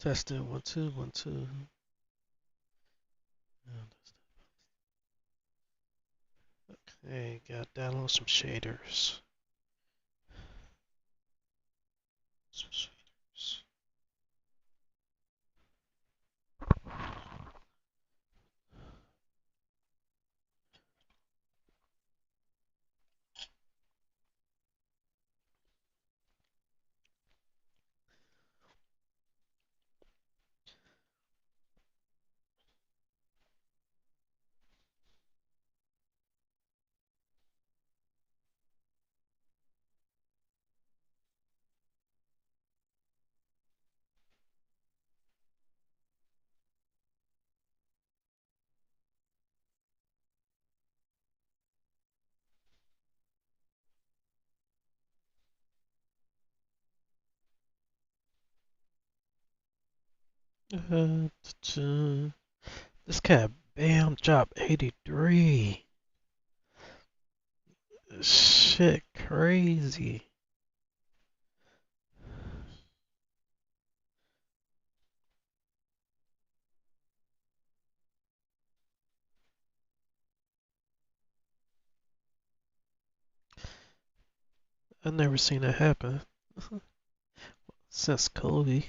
Testing 1 2 1 2. Okay, gotta download some shaders. Some shaders. This cat bam dropped 83. Shit, crazy. I've never seen that happen since Kobe.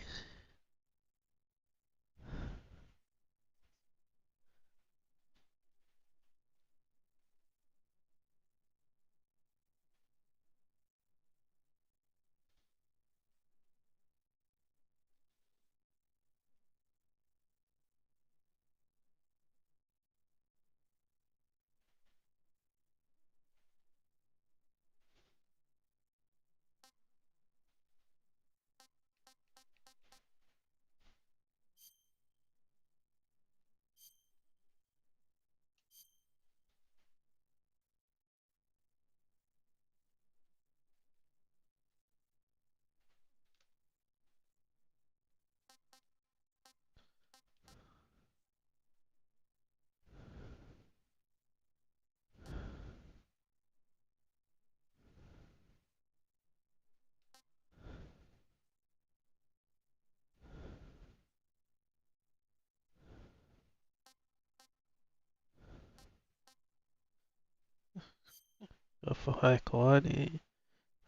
For high quality.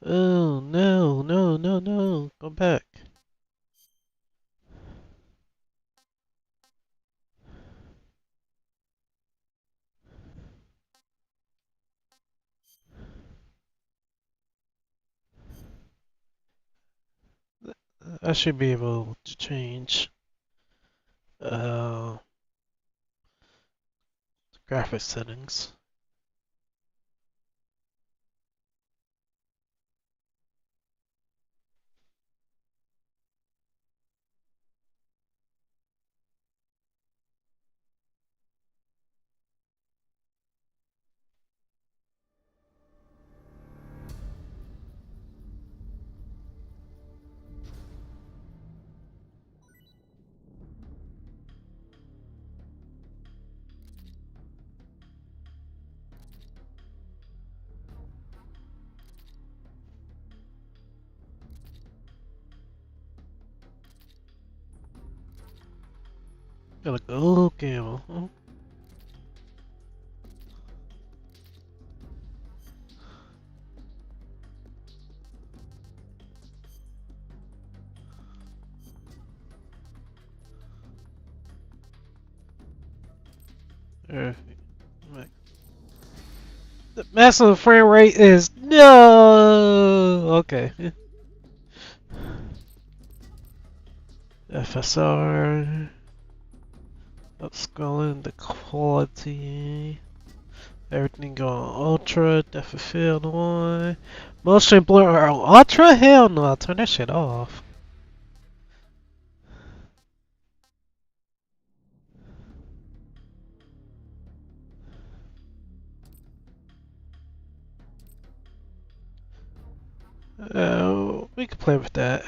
Oh no, no, no, no. Go back. I should be able to change uh graphic settings. Got a gold camel. Huh? Er, the maximum frame rate is no. Okay. FSR. Upscaling the quality. Everything going ultra. Depth of field one. Motion blur ultra? Hell no. I'll turn that shit off. We can play with that.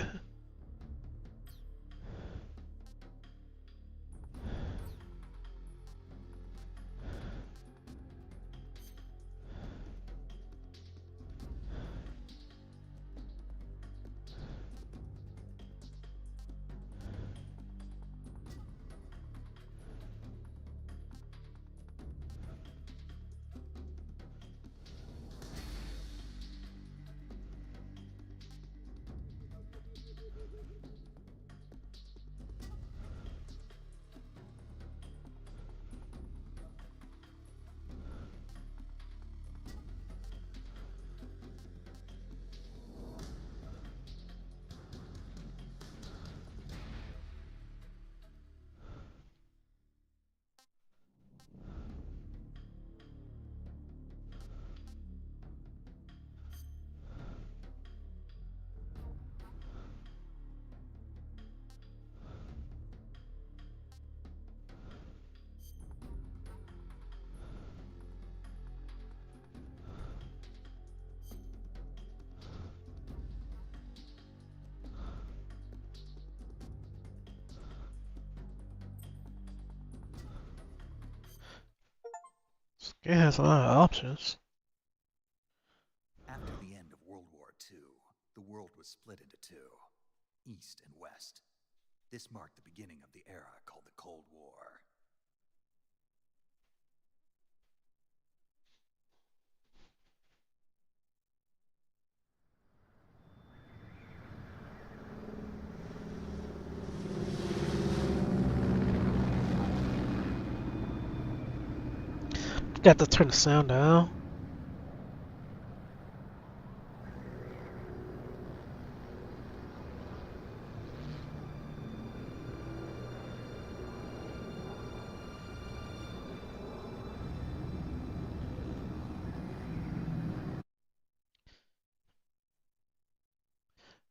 It has a lot of options. After the end of World War II, the world was split into two, East and West. This marked the beginning of the era called the Cold War. Got to turn the sound down.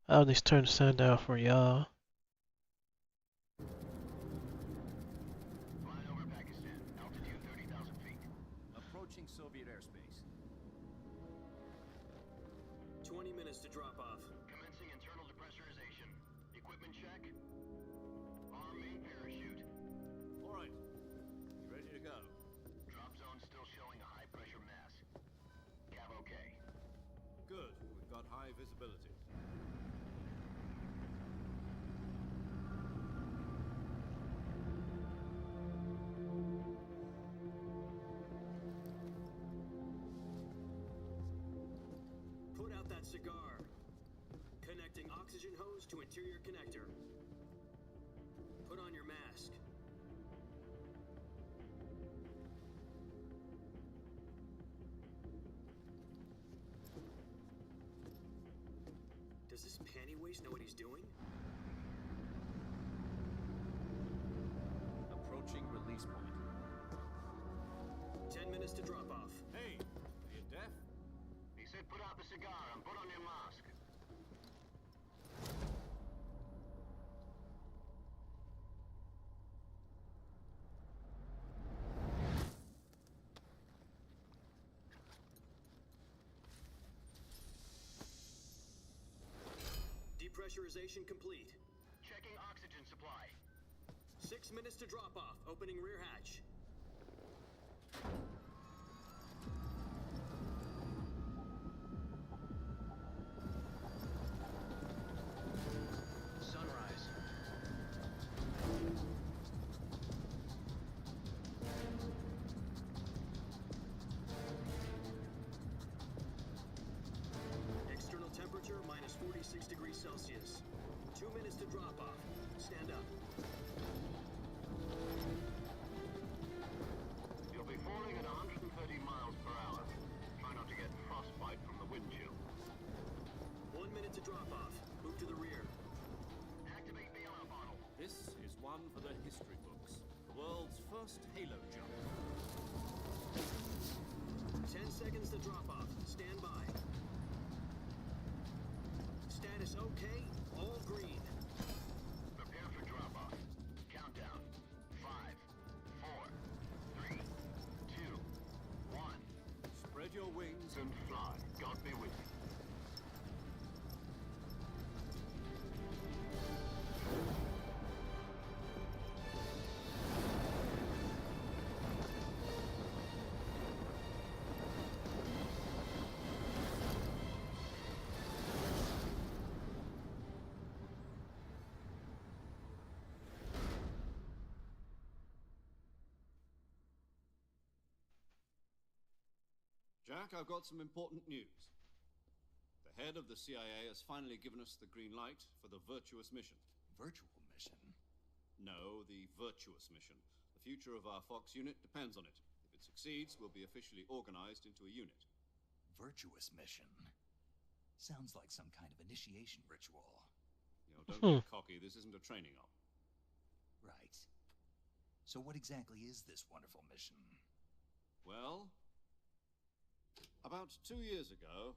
I'll just turn the sound down for y'all. Flying over Pakistan, altitude 30,000 feet. Approaching Soviet airspace. 20 minutes to drop off. Commencing internal depressurization. Equipment check. Arm main parachute. All right. Ready to go. Drop zone still showing a high pressure mass. Cav okay. Good. We've got high visibility. Put out that cigar. Connecting oxygen hose to interior connector. Put on your mask. Does this panty waste know what he's doing? Approaching release point. 10 minutes to drop off. Hey, are you deaf? He said put out the cigar and put on your mask. Depressurization complete. Checking oxygen supply. 6 minutes to drop off. Opening rear hatch. Sunrise. External temperature minus 46 degrees Celsius. 2 minutes to drop off. Stand up. You'll be falling at 130 miles per hour. Try not to get frostbite from the wind chill. 1 minute to drop off. Move to the rear. Activate the air bottle. This is one for the history books. The world's first halo jump. 10 seconds to drop off. Stand by. Status okay. All green. Prepare for drop-off. Countdown. 5, 4, 3, 2, 1. Spread your wings And fly. God be with you. Jack, I've got some important news. The head of the CIA has finally given us the green light for the Virtuous mission. Virtual mission? No, the Virtuous mission. The future of our Fox unit depends on it. If it succeeds, we'll be officially organized into a unit. Virtuous mission? Sounds like some kind of initiation ritual. You know, don't get cocky. This isn't a training op. Right. So what exactly is this wonderful mission? Well, about 2 years ago,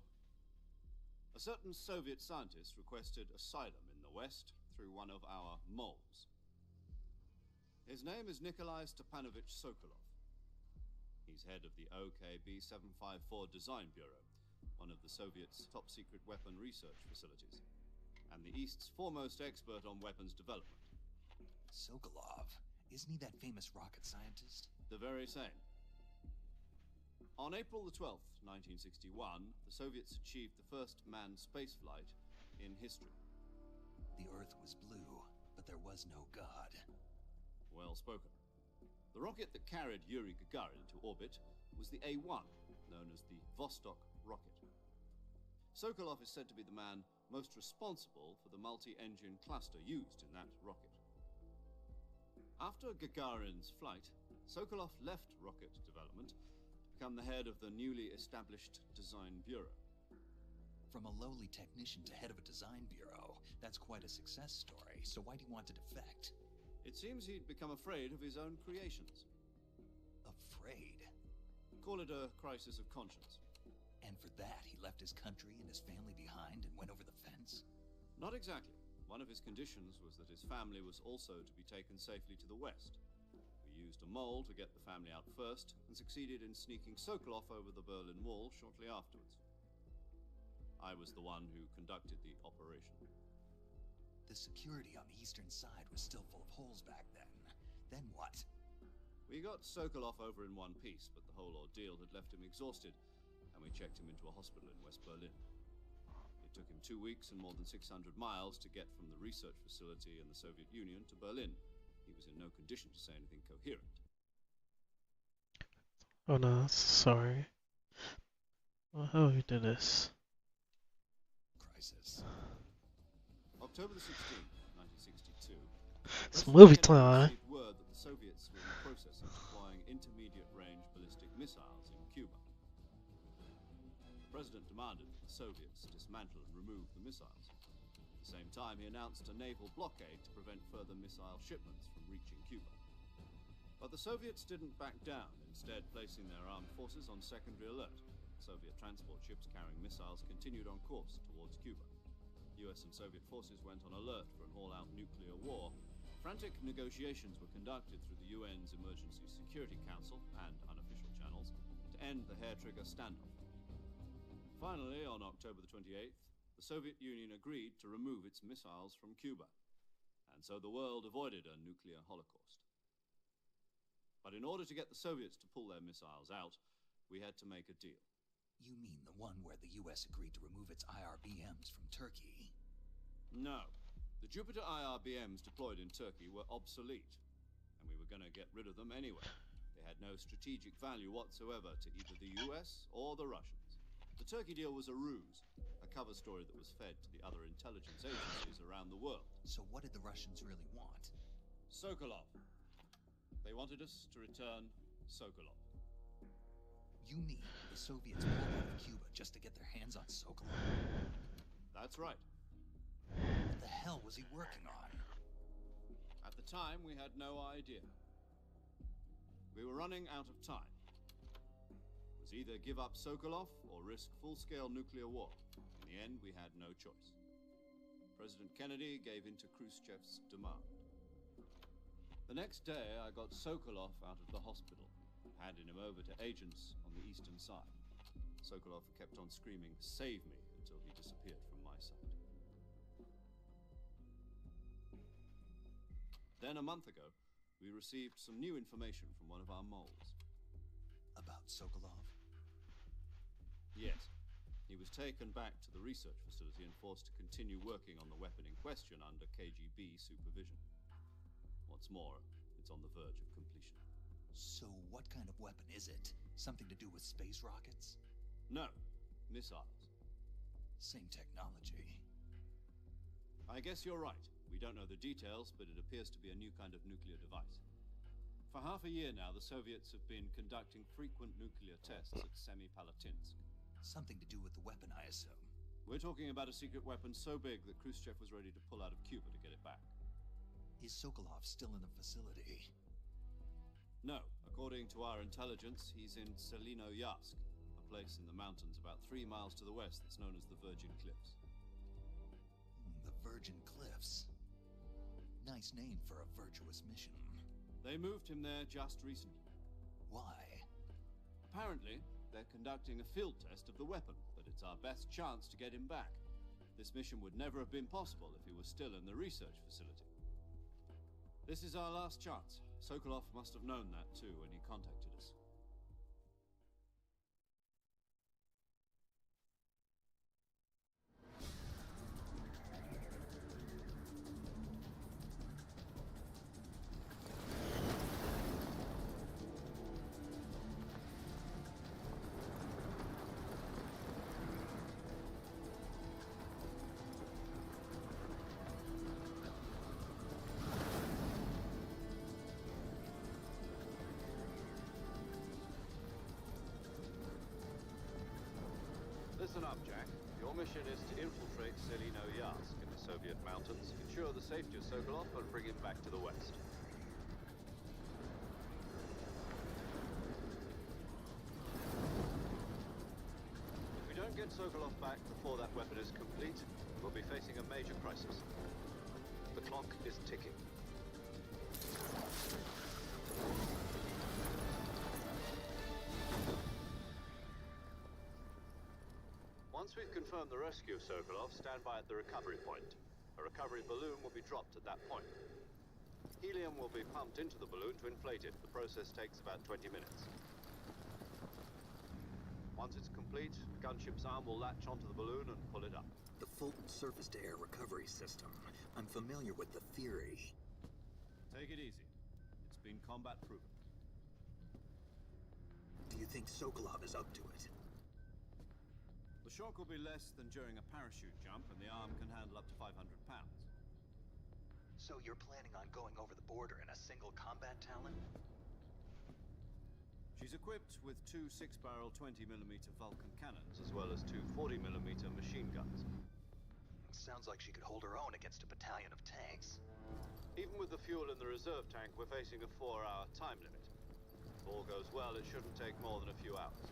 a certain Soviet scientist requested asylum in the West through one of our moles. His name is Nikolai Stepanovich Sokolov. He's head of the OKB 754 Design Bureau, one of the Soviets' top-secret weapon research facilities, and the East's foremost expert on weapons development. Sokolov? Isn't he that famous rocket scientist? The very same. On April the 12th, 1961, the Soviets achieved the first manned spaceflight in history. The Earth was blue, but there was no God. Well spoken. The rocket that carried Yuri Gagarin to orbit was the A-1, known as the Vostok rocket. Sokolov is said to be the man most responsible for the multi-engine cluster used in that rocket. After Gagarin's flight, Sokolov left rocket development to become the head of the newly established Design Bureau. From a lowly technician to head of a design bureau, that's quite a success story, so why'd he want to defect? It seems he'd become afraid of his own creations. Afraid? Call it a crisis of conscience. And for that, he left his country and his family behind and went over the fence? Not exactly. One of his conditions was that his family was also to be taken safely to the west. We used a mole to get the family out first, and succeeded in sneaking Sokolov over the Berlin Wall shortly afterwards. I was the one who conducted the operation. The security on the eastern side was still full of holes back then. Then what? We got Sokolov over in one piece, but the whole ordeal had left him exhausted, and we checked him into a hospital in West Berlin. It took him 2 weeks and more than 600 miles to get from the research facility in the Soviet Union to Berlin. He was in no condition to say anything coherent. Oh no, sorry. Well, how we do this? Crisis. October the 16th, 1962. It's movie President Kennedy time. received word that the Soviets were in the process of deploying intermediate-range ballistic missiles in Cuba. The president demanded that the Soviets dismantle and remove the missiles. At the same time, he announced a naval blockade to prevent further missile shipments from reaching Cuba. But the Soviets didn't back down, instead placing their armed forces on secondary alert. Soviet transport ships carrying missiles continued on course towards Cuba. US and Soviet forces went on alert for an all-out nuclear war. Frantic negotiations were conducted through the UN's Emergency Security Council and unofficial channels to end the hair-trigger standoff. Finally, on October the 28th, the Soviet Union agreed to remove its missiles from Cuba, and so the world avoided a nuclear holocaust. But in order to get the Soviets to pull their missiles out, we had to make a deal. You mean the one where the US agreed to remove its IRBMs from Turkey? No. The Jupiter IRBMs deployed in Turkey were obsolete, and we were going to get rid of them anyway. They had no strategic value whatsoever to either the US or the Russians. The Turkey deal was a ruse, a cover story that was fed to the other intelligence agencies around the world. So what did the Russians really want? Sokolov. They wanted us to return Sokolov. You mean the Soviets pulled out of Cuba just to get their hands on Sokolov? That's right. What the hell was he working on? At the time, we had no idea. We were running out of time. It was either give up Sokolov or risk full-scale nuclear war. In the end, we had no choice. President Kennedy gave in to Khrushchev's demand. The next day, I got Sokolov out of the hospital, handing him over to agents on the eastern side. Sokolov kept on screaming, "Save me," until he disappeared from my sight. Then a month ago, we received some new information from one of our moles. About Sokolov? Yes. He was taken back to the research facility and forced to continue working on the weapon in question under KGB supervision. What's more, it's on the verge of completion. So what kind of weapon is it? Something to do with space rockets? No, missiles. Same technology. I guess you're right. We don't know the details, but it appears to be a new kind of nuclear device. For half a year now, the Soviets have been conducting frequent nuclear tests at Semipalatinsk. Something to do with the weapon, I assume. We're talking about a secret weapon so big that Khrushchev was ready to pull out of Cuba to get it back. Is Sokolov still in the facility? No. According to our intelligence, he's in Selinoyarsk, a place in the mountains about 3 miles to the west that's known as the Virgin Cliffs. The Virgin Cliffs. Nice name for a virtuous mission. They moved him there just recently. Why? Apparently, they're conducting a field test of the weapon, but it's our best chance to get him back. This mission would never have been possible if he was still in the research facility. This is our last chance. Sokolov must have known that too when he contacted us. Listen up, Jack. Your mission is to infiltrate Selino-Yarsk in the Soviet mountains, ensure the safety of Sokolov, and bring him back to the west. If we don't get Sokolov back before that weapon is complete, we'll be facing a major crisis. The clock is ticking. Once we've confirmed the rescue of Sokolov, stand by at the recovery point. A recovery balloon will be dropped at that point. Helium will be pumped into the balloon to inflate it. The process takes about 20 minutes. Once it's complete, the gunship's arm will latch onto the balloon and pull it up. The Fulton surface-to-air recovery system. I'm familiar with the theory. Take it easy. It's been combat proven. Do you think Sokolov is up to it? The shock will be less than during a parachute jump, and the arm can handle up to 500 pounds. So you're planning on going over the border in a single combat Talon? She's equipped with two 6-barrel 20mm Vulcan cannons, as well as two 40mm machine guns. Sounds like she could hold her own against a battalion of tanks. Even with the fuel in the reserve tank, we're facing a 4-hour time limit. If all goes well, it shouldn't take more than a few hours.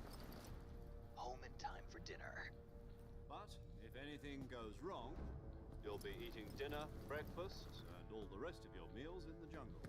Home in time for dinner. But if anything goes wrong, you'll be eating dinner, breakfast, and all the rest of your meals in the jungle.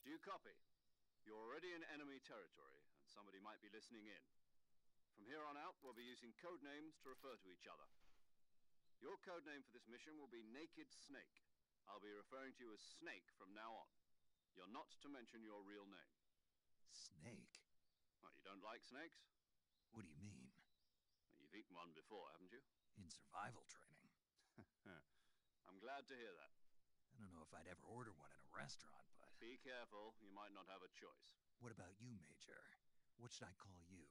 Do you copy? You're already in enemy territory, and somebody might be listening in. From here on out, we'll be using code names to refer to each other. Your code name for this mission will be Naked Snake. I'll be referring to you as Snake from now on. You're not to mention your real name. Snake? Oh, you don't like snakes? What do you mean? Well, you've eaten one before, haven't you? In survival training. I'm glad to hear that. I don't know if I'd ever order one in a restaurant, but... Be careful, you might not have a choice. What about you, Major? What should I call you?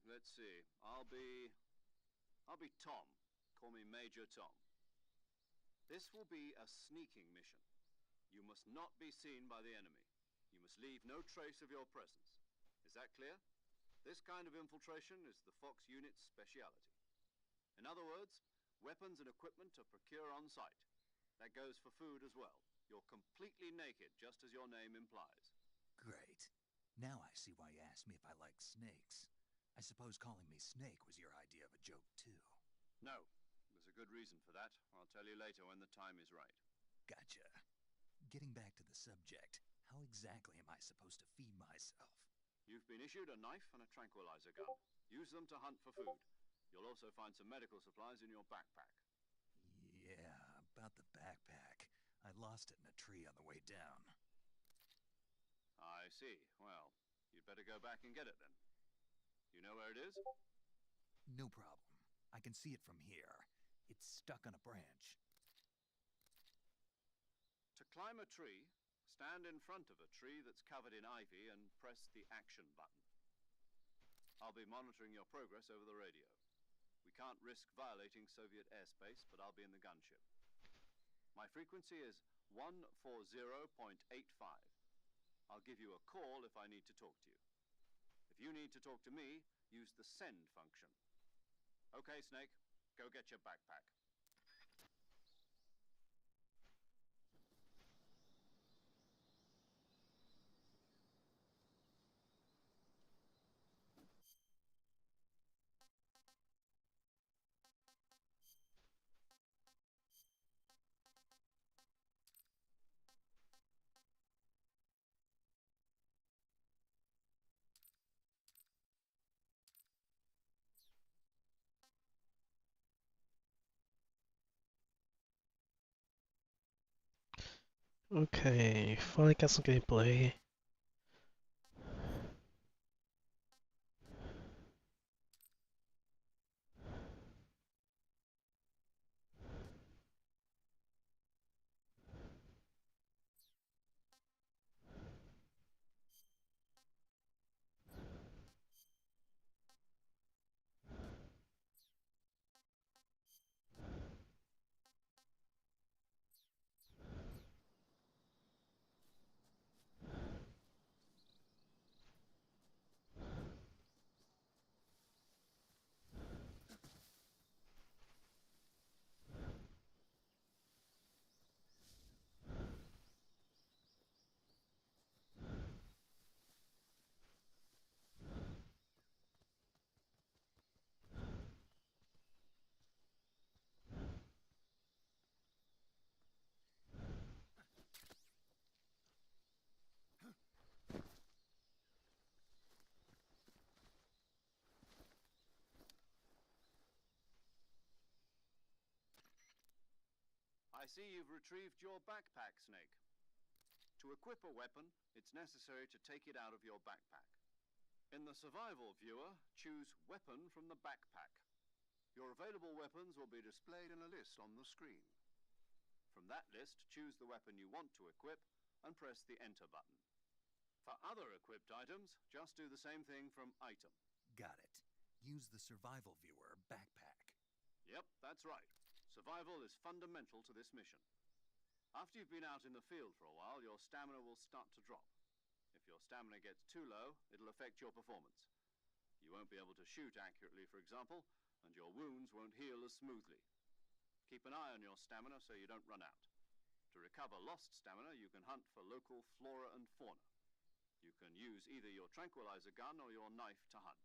Let's see. I'll be Tom. Call me Major Tom. This will be a sneaking mission. You must not be seen by the enemy. You must leave no trace of your presence. Is that clear? This kind of infiltration is the Fox unit's speciality. In other words, weapons and equipment are procured on site. That goes for food as well. You're completely naked, just as your name implies. Great. Now I see why you asked me if I like snakes. I suppose calling me Snake was your idea of a joke, too. No. There's a good reason for that. I'll tell you later when the time is right. Gotcha. Getting back to the subject, how exactly am I supposed to feed myself? You've been issued a knife and a tranquilizer gun. Use them to hunt for food. You'll also find some medical supplies in your backpack. Yeah, about the backpack. I lost it in a tree on the way down. I see. Well, you'd better go back and get it then. You know where it is? No problem. I can see it from here. It's stuck on a branch. climb a tree, stand in front of a tree that's covered in ivy and press the action button. I'll be monitoring your progress over the radio. We can't risk violating Soviet airspace, but I'll be in the gunship. My frequency is 140.85. I'll give you a call if I need to talk to you. If you need to talk to me, use the send function. Okay, Snake, go get your backpack. Okay, finally got some gameplay. I see you've retrieved your backpack, Snake. To equip a weapon, it's necessary to take it out of your backpack. In the survival viewer, choose Weapon from the backpack. Your available weapons will be displayed in a list on the screen. From that list, choose the weapon you want to equip and press the Enter button. For other equipped items, just do the same thing from Item. Got it. Use the survival viewer backpack. Yep, that's right. Survival is fundamental to this mission. After you've been out in the field for a while, your stamina will start to drop. If your stamina gets too low, it'll affect your performance. You won't be able to shoot accurately, for example, and your wounds won't heal as smoothly. Keep an eye on your stamina so you don't run out. To recover lost stamina, you can hunt for local flora and fauna. You can use either your tranquilizer gun or your knife to hunt.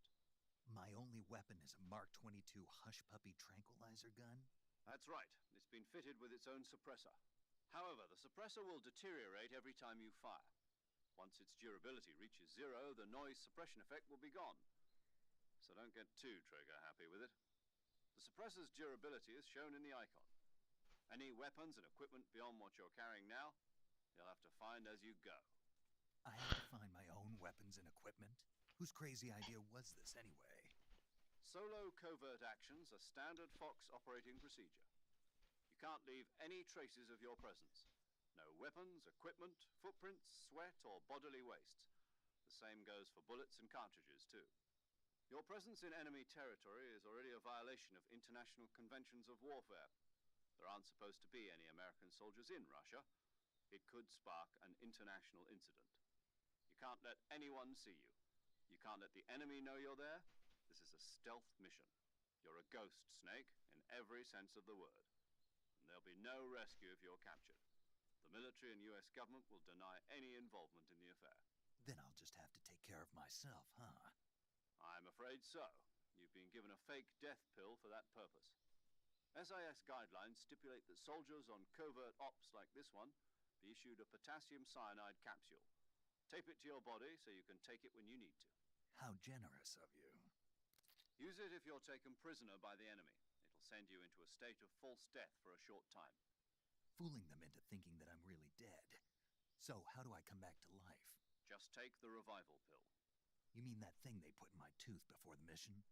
My only weapon is a Mark 22 Hush Puppy tranquilizer gun? That's right. It's been fitted with its own suppressor. However, the suppressor will deteriorate every time you fire. Once its durability reaches 0, the noise suppression effect will be gone. So don't get too trigger happy with it. The suppressor's durability is shown in the icon. Any weapons and equipment beyond what you're carrying now, you'll have to find as you go. I have to find my own weapons and equipment? Whose crazy idea was this anyway? Solo covert actions are standard Fox operating procedure. You can't leave any traces of your presence. No weapons, equipment, footprints, sweat, or bodily wastes. The same goes for bullets and cartridges, too. Your presence in enemy territory is already a violation of international conventions of warfare. There aren't supposed to be any American soldiers in Russia. It could spark an international incident. You can't let anyone see you. You can't let the enemy know you're there. This is a stealth mission. You're a ghost, Snake, in every sense of the word. And there'll be no rescue if you're captured. The military and US government will deny any involvement in the affair. Then I'll just have to take care of myself, huh? I'm afraid so. You've been given a fake death pill for that purpose. SIS guidelines stipulate that soldiers on covert ops like this one be issued a potassium cyanide capsule. Tape it to your body so you can take it when you need to. How generous of you. Use it if you're taken prisoner by the enemy. It'll send you into a state of false death for a short time. Fooling them into thinking that I'm really dead. So how do I come back to life? Just take the revival pill. You mean that thing they put in my tooth before the mission?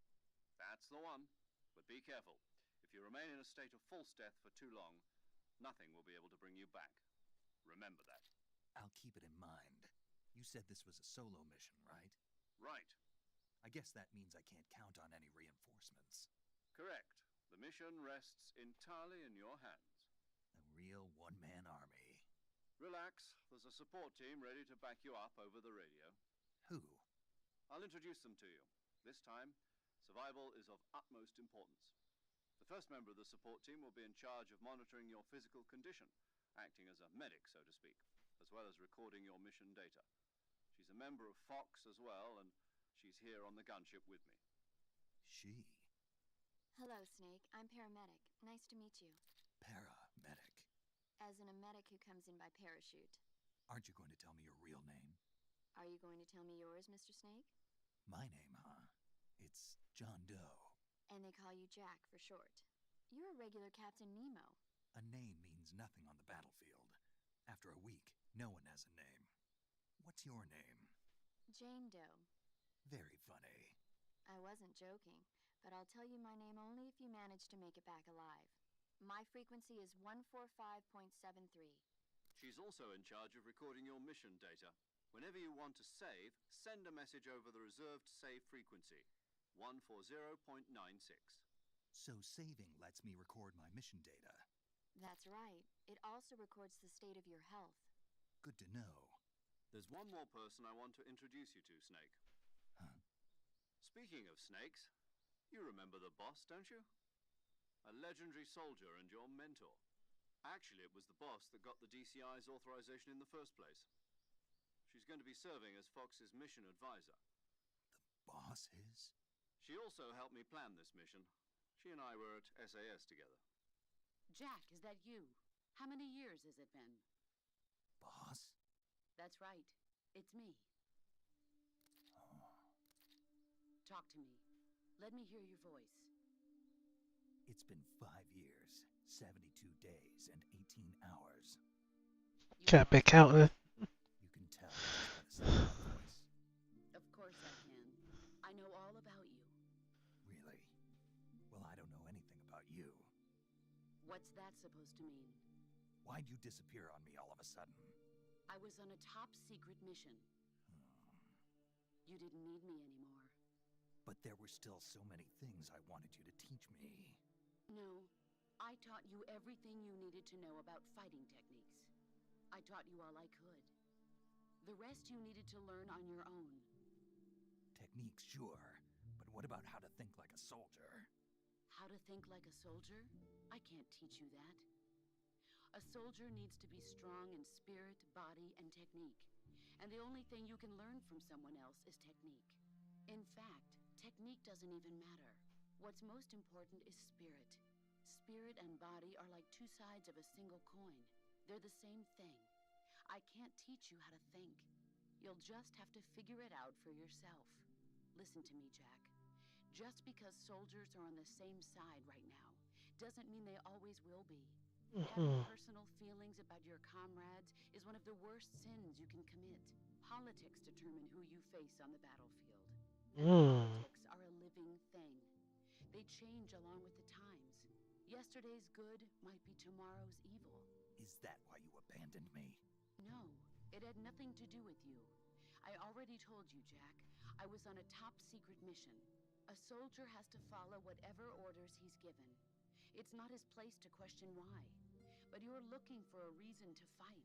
That's the one. But be careful. If you remain in a state of false death for too long, nothing will be able to bring you back. Remember that. I'll keep it in mind. You said this was a solo mission, right? Right. I guess that means I can't count on any reinforcements. Correct. The mission rests entirely in your hands. A real one-man army. Relax. There's a support team ready to back you up over the radio. Who? I'll introduce them to you. This time, survival is of utmost importance. The first member of the support team will be in charge of monitoring your physical condition, acting as a medic, so to speak, as well as recording your mission data. She's a member of Fox as well, and she's here on the gunship with me. She? Hello, Snake. I'm paramedic. Nice to meet you. Paramedic. As in a medic who comes in by parachute. Aren't you going to tell me your real name? Are you going to tell me yours, Mr. Snake? My name, huh? It's John Doe. And they call you Jack for short. You're a regular Captain Nemo. A name means nothing on the battlefield. After a week, no one has a name. What's your name? Jane Doe. Very funny. I wasn't joking, but I'll tell you my name only if you manage to make it back alive. My frequency is 145.73. She's also in charge of recording your mission data. Whenever you want to save, send a message over the reserved save frequency, 140.96. So saving lets me record my mission data. That's right. It also records the state of your health. Good to know. There's one more person I want to introduce you to, Snake. Huh? Speaking of snakes, you remember the boss, don't you? A legendary soldier and your mentor. Actually, it was the boss that got the DCI's authorization in the first place. She's going to be serving as Fox's mission advisor. The boss is? She also helped me plan this mission. She and I were at SAS together. Jack, is that you? How many years has it been? Boss? That's right. It's me. Oh. Talk to me. Let me hear your voice. It's been 5 years, 72 days, and 18 hours. You Can't be counting. You can tell just by the sound of my voice. Of course I can. I know all about you. Really? Well, I don't know anything about you. What's that supposed to mean? Why'd you disappear on me all of a sudden? I was on a top secret mission. You didn't need me anymore. But there were still so many things I wanted you to teach me. No, I taught you everything you needed to know about fighting techniques. I taught you all I could. The rest you needed to learn on your own. Techniques, sure. But what about how to think like a soldier? How to think like a soldier? I can't teach you that. A soldier needs to be strong in spirit, body, and technique. And the only thing you can learn from someone else is technique. In fact, technique doesn't even matter. What's most important is spirit. Spirit and body are like two sides of a single coin. They're the same thing. I can't teach you how to think. You'll just have to figure it out for yourself. Listen to me, Jack. Just because soldiers are on the same side right now doesn't mean they always will be. Having personal feelings about your comrades is one of the worst sins you can commit. Politics determine who you face on the battlefield. Politics are a living thing. They change along with the times. Yesterday's good might be tomorrow's evil. Is that why you abandoned me? No, it had nothing to do with you. I already told you, Jack. I was on a top secret mission. A soldier has to follow whatever orders he's given. It's not his place to question why. But you're looking for a reason to fight.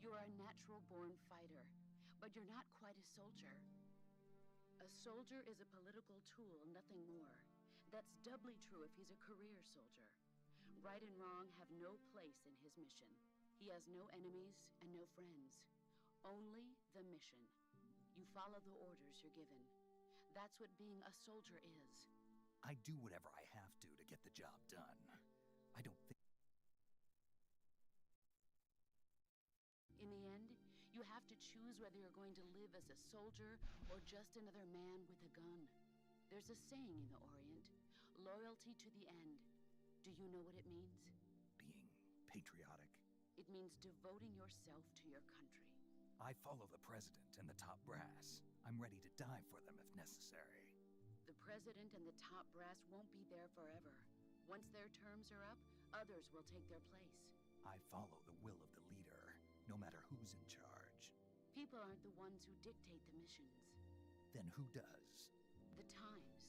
You're a natural-born fighter, but you're not quite a soldier. A soldier is a political tool, nothing more. That's doubly true if he's a career soldier. Right and wrong have no place in his mission. He has no enemies and no friends. Only the mission. You follow the orders you're given. That's what being a soldier is. I do whatever I have to get the job done. I don't think... In the end, you have to choose whether you're going to live as a soldier or just another man with a gun. There's a saying in the Orient, loyalty to the end. Do you know what it means? Being patriotic. It means devoting yourself to your country. I follow the president and the top brass. I'm ready to die for them if necessary. The president and the top brass won't be there forever. Once their terms are up, others will take their place. I follow the will of the leader. no matter who's in charge. People aren't the ones who dictate the missions. Then who does? The times.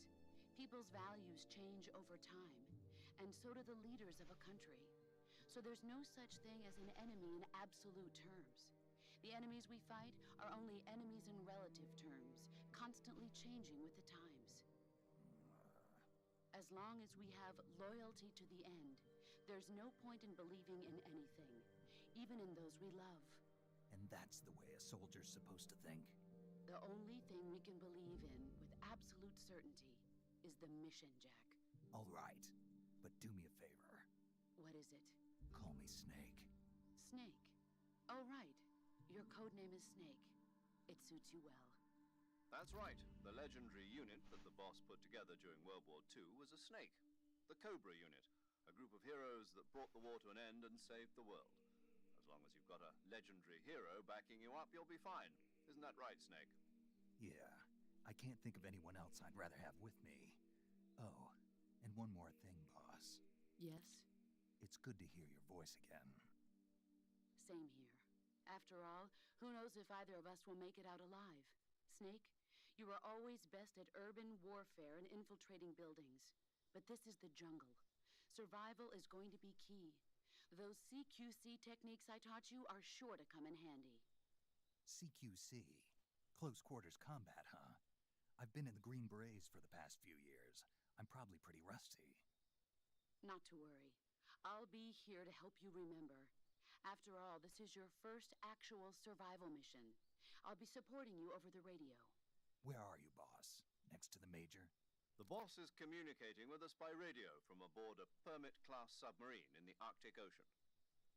People's values change over time, and so do the leaders of a country. So there's no such thing as an enemy in absolute terms. The enemies we fight are only enemies in relative terms, constantly changing with the times. As long as we have loyalty to the end, there's no point in believing in anything, even in those we love. And that's the way a soldier's supposed to think? The only thing we can believe in with absolute certainty is the mission, Jack. All right, but do me a favor. What is it? Call me Snake. Snake. Oh, right. Your code name is Snake. It suits you well. That's right. The legendary unit that the boss put together during World War II was a snake. The Cobra unit. A group of heroes that brought the war to an end and saved the world. As long as you've got a legendary hero backing you up, you'll be fine. Isn't that right, Snake? Yeah, I can't think of anyone else I'd rather have with me. Oh, and one more thing, boss. Yes? It's good to hear your voice again. Same here. After all, who knows if either of us will make it out alive? Snake, you are always best at urban warfare and infiltrating buildings. But this is the jungle. Survival is going to be key. Those CQC techniques I taught you are sure to come in handy. CQC? Close quarters combat, huh? I've been in the Green Berets for the past few years. I'm probably pretty rusty. Not to worry. I'll be here to help you remember. After all, this is your first actual survival mission. I'll be supporting you over the radio. Where are you, boss? Next to the Major? The boss is communicating with us by radio from aboard a Permit-class submarine in the Arctic Ocean.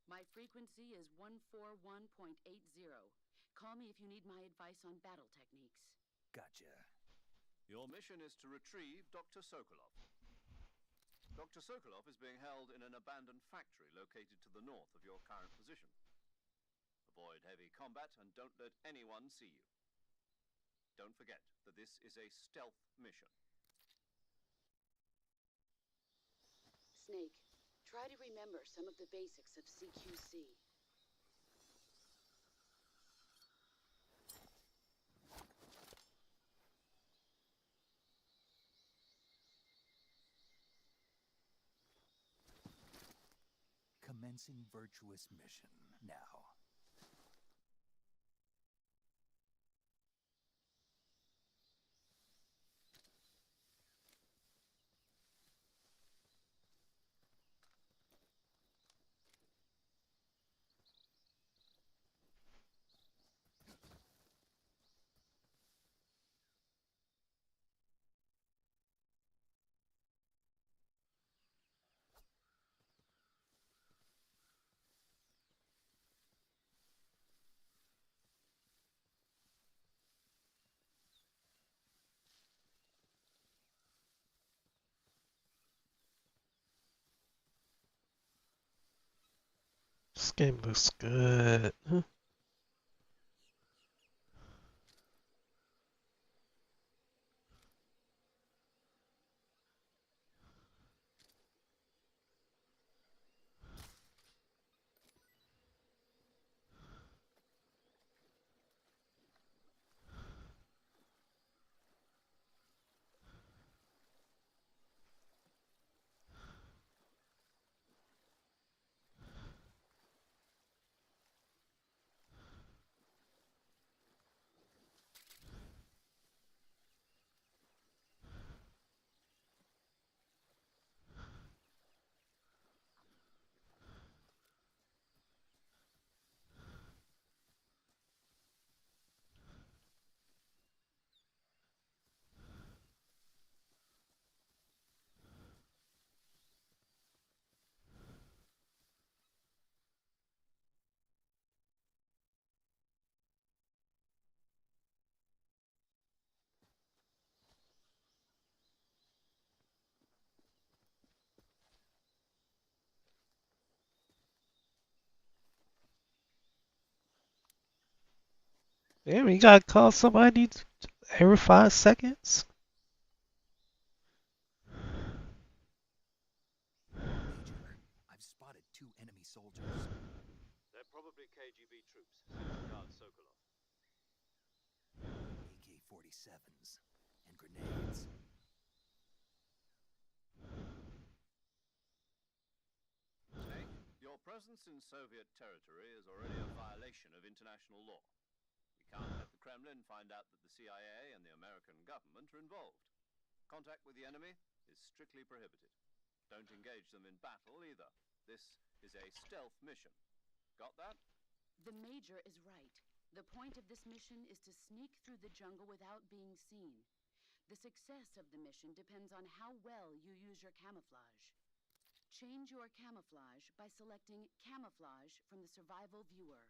My frequency is 141.80. Call me if you need my advice on battle techniques. Gotcha. Your mission is to retrieve Dr. Sokolov. Dr. Sokolov is being held in an abandoned factory located to the north of your current position. Avoid heavy combat and don't let anyone see you. Don't forget that this is a stealth mission. Snake, try to remember some of the basics of CQC. Commencing virtuous mission now. This game looks good. Huh? Damn, you gotta call somebody every 5 seconds? Major, I've spotted 2 enemy soldiers. They're probably KGB AK-47s and grenades. Snake, your presence in Soviet territory is already a violation of international law. We can't let the Kremlin find out that the CIA and the American government are involved. Contact with the enemy is strictly prohibited. Don't engage them in battle either. This is a stealth mission. Got that? The Major is right. The point of this mission is to sneak through the jungle without being seen. The success of the mission depends on how well you use your camouflage. Change your camouflage by selecting Camouflage from the Survival Viewer.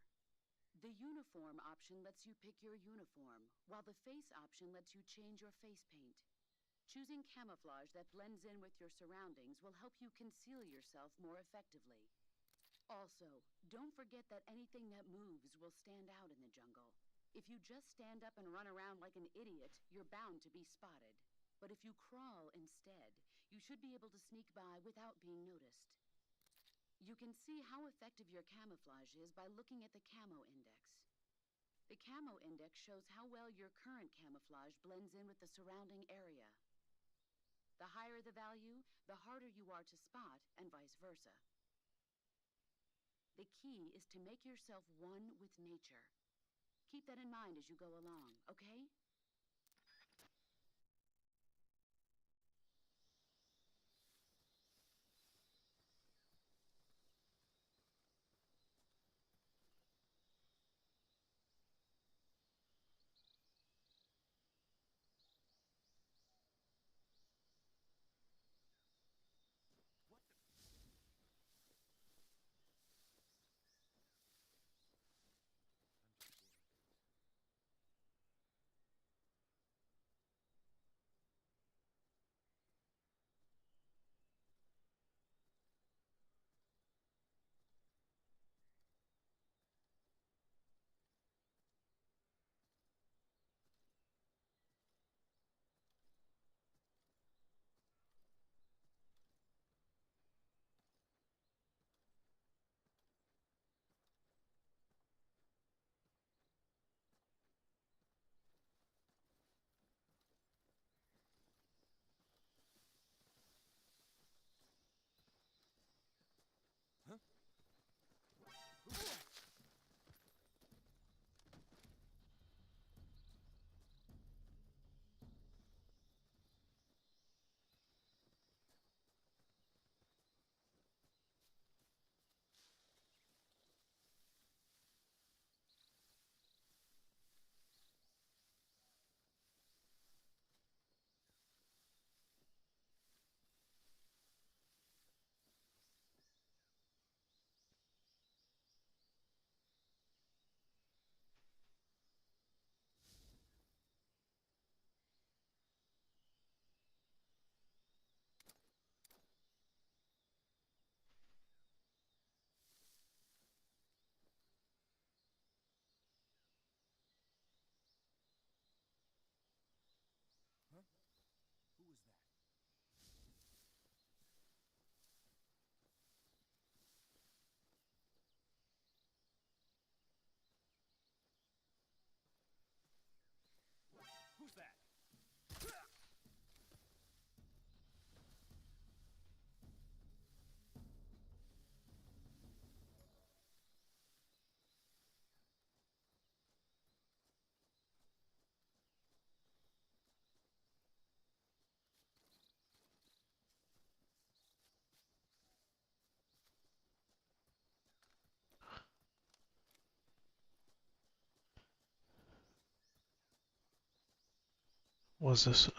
The Uniform option lets you pick your uniform, while the Face option lets you change your face paint. Choosing camouflage that blends in with your surroundings will help you conceal yourself more effectively. Also, don't forget that anything that moves will stand out in the jungle. If you just stand up and run around like an idiot, you're bound to be spotted. But if you crawl instead, you should be able to sneak by without being noticed. You can see how effective your camouflage is by looking at the Camo Index. The Camo Index shows how well your current camouflage blends in with the surrounding area. The higher the value, the harder you are to spot, and vice versa. The key is to make yourself one with nature. Keep that in mind as you go along, okay? Who's that? Was this?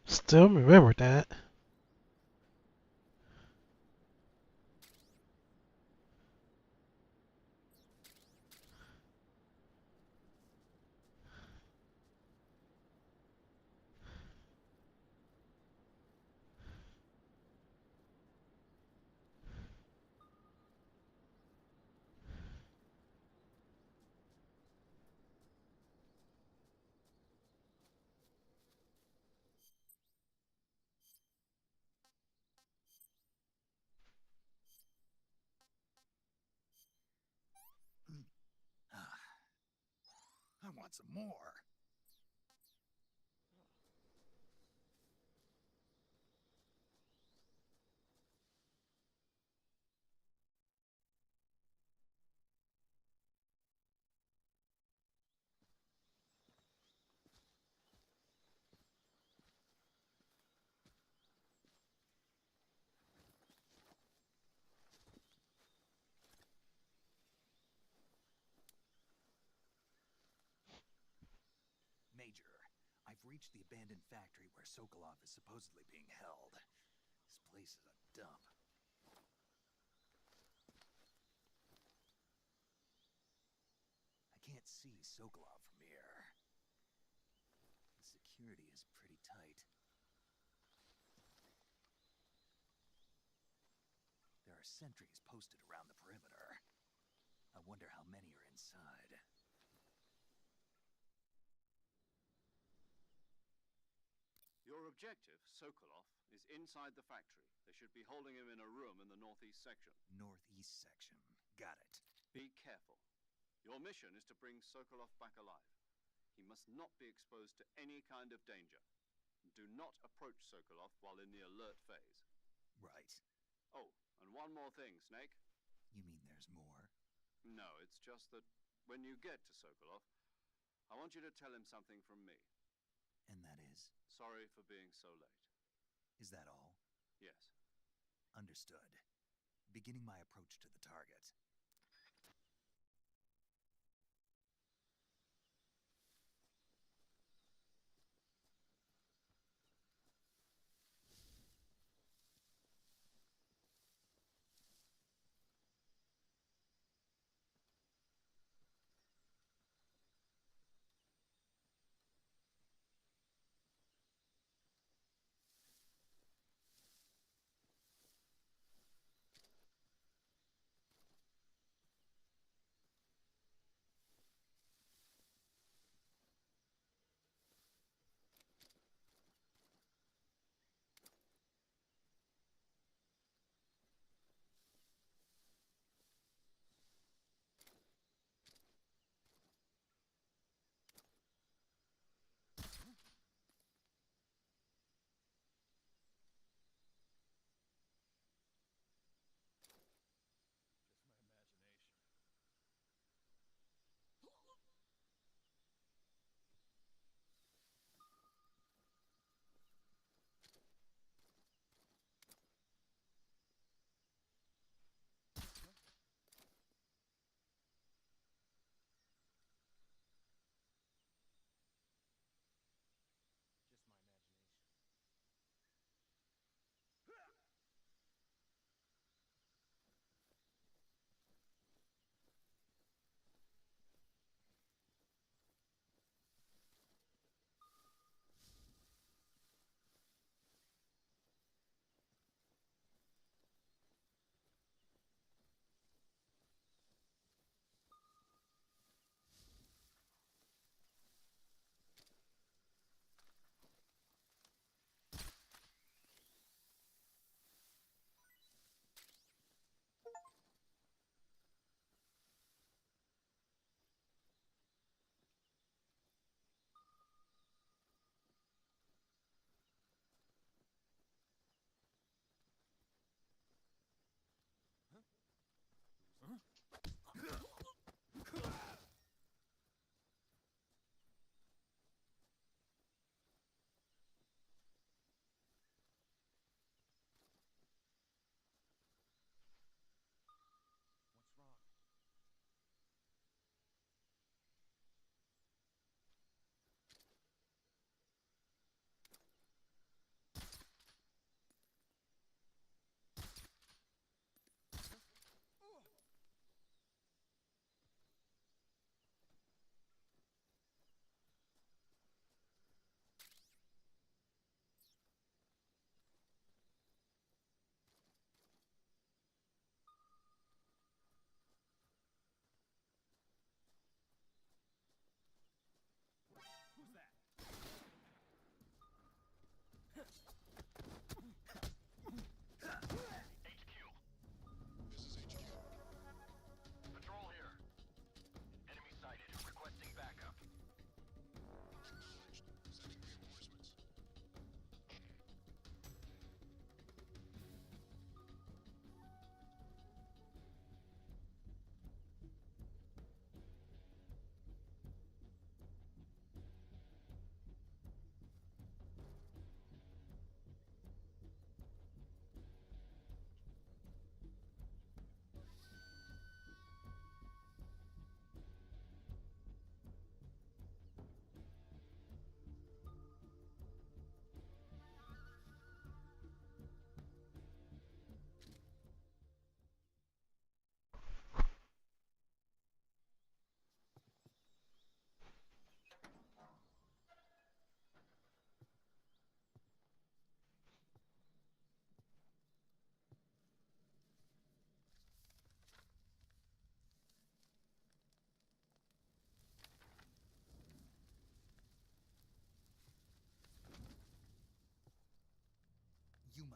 Still remember that. I want some more. Major, I've reached the abandoned factory where Sokolov is supposedly being held. This place is a dump. I can't see Sokolov from here. The security is pretty tight. There are sentries posted around the perimeter. I wonder how many are inside. Your objective, Sokolov, is inside the factory. They should be holding him in a room in the northeast section. Northeast section. Got it. Be careful. Your mission is to bring Sokolov back alive. He must not be exposed to any kind of danger. Do not approach Sokolov while in the alert phase. Right. Oh, and one more thing, Snake. You mean there's more? No, it's just that when you get to Sokolov, I want you to tell him something from me. And that is? Sorry for being so late. Is that all? Yes. Understood. Beginning my approach to the target.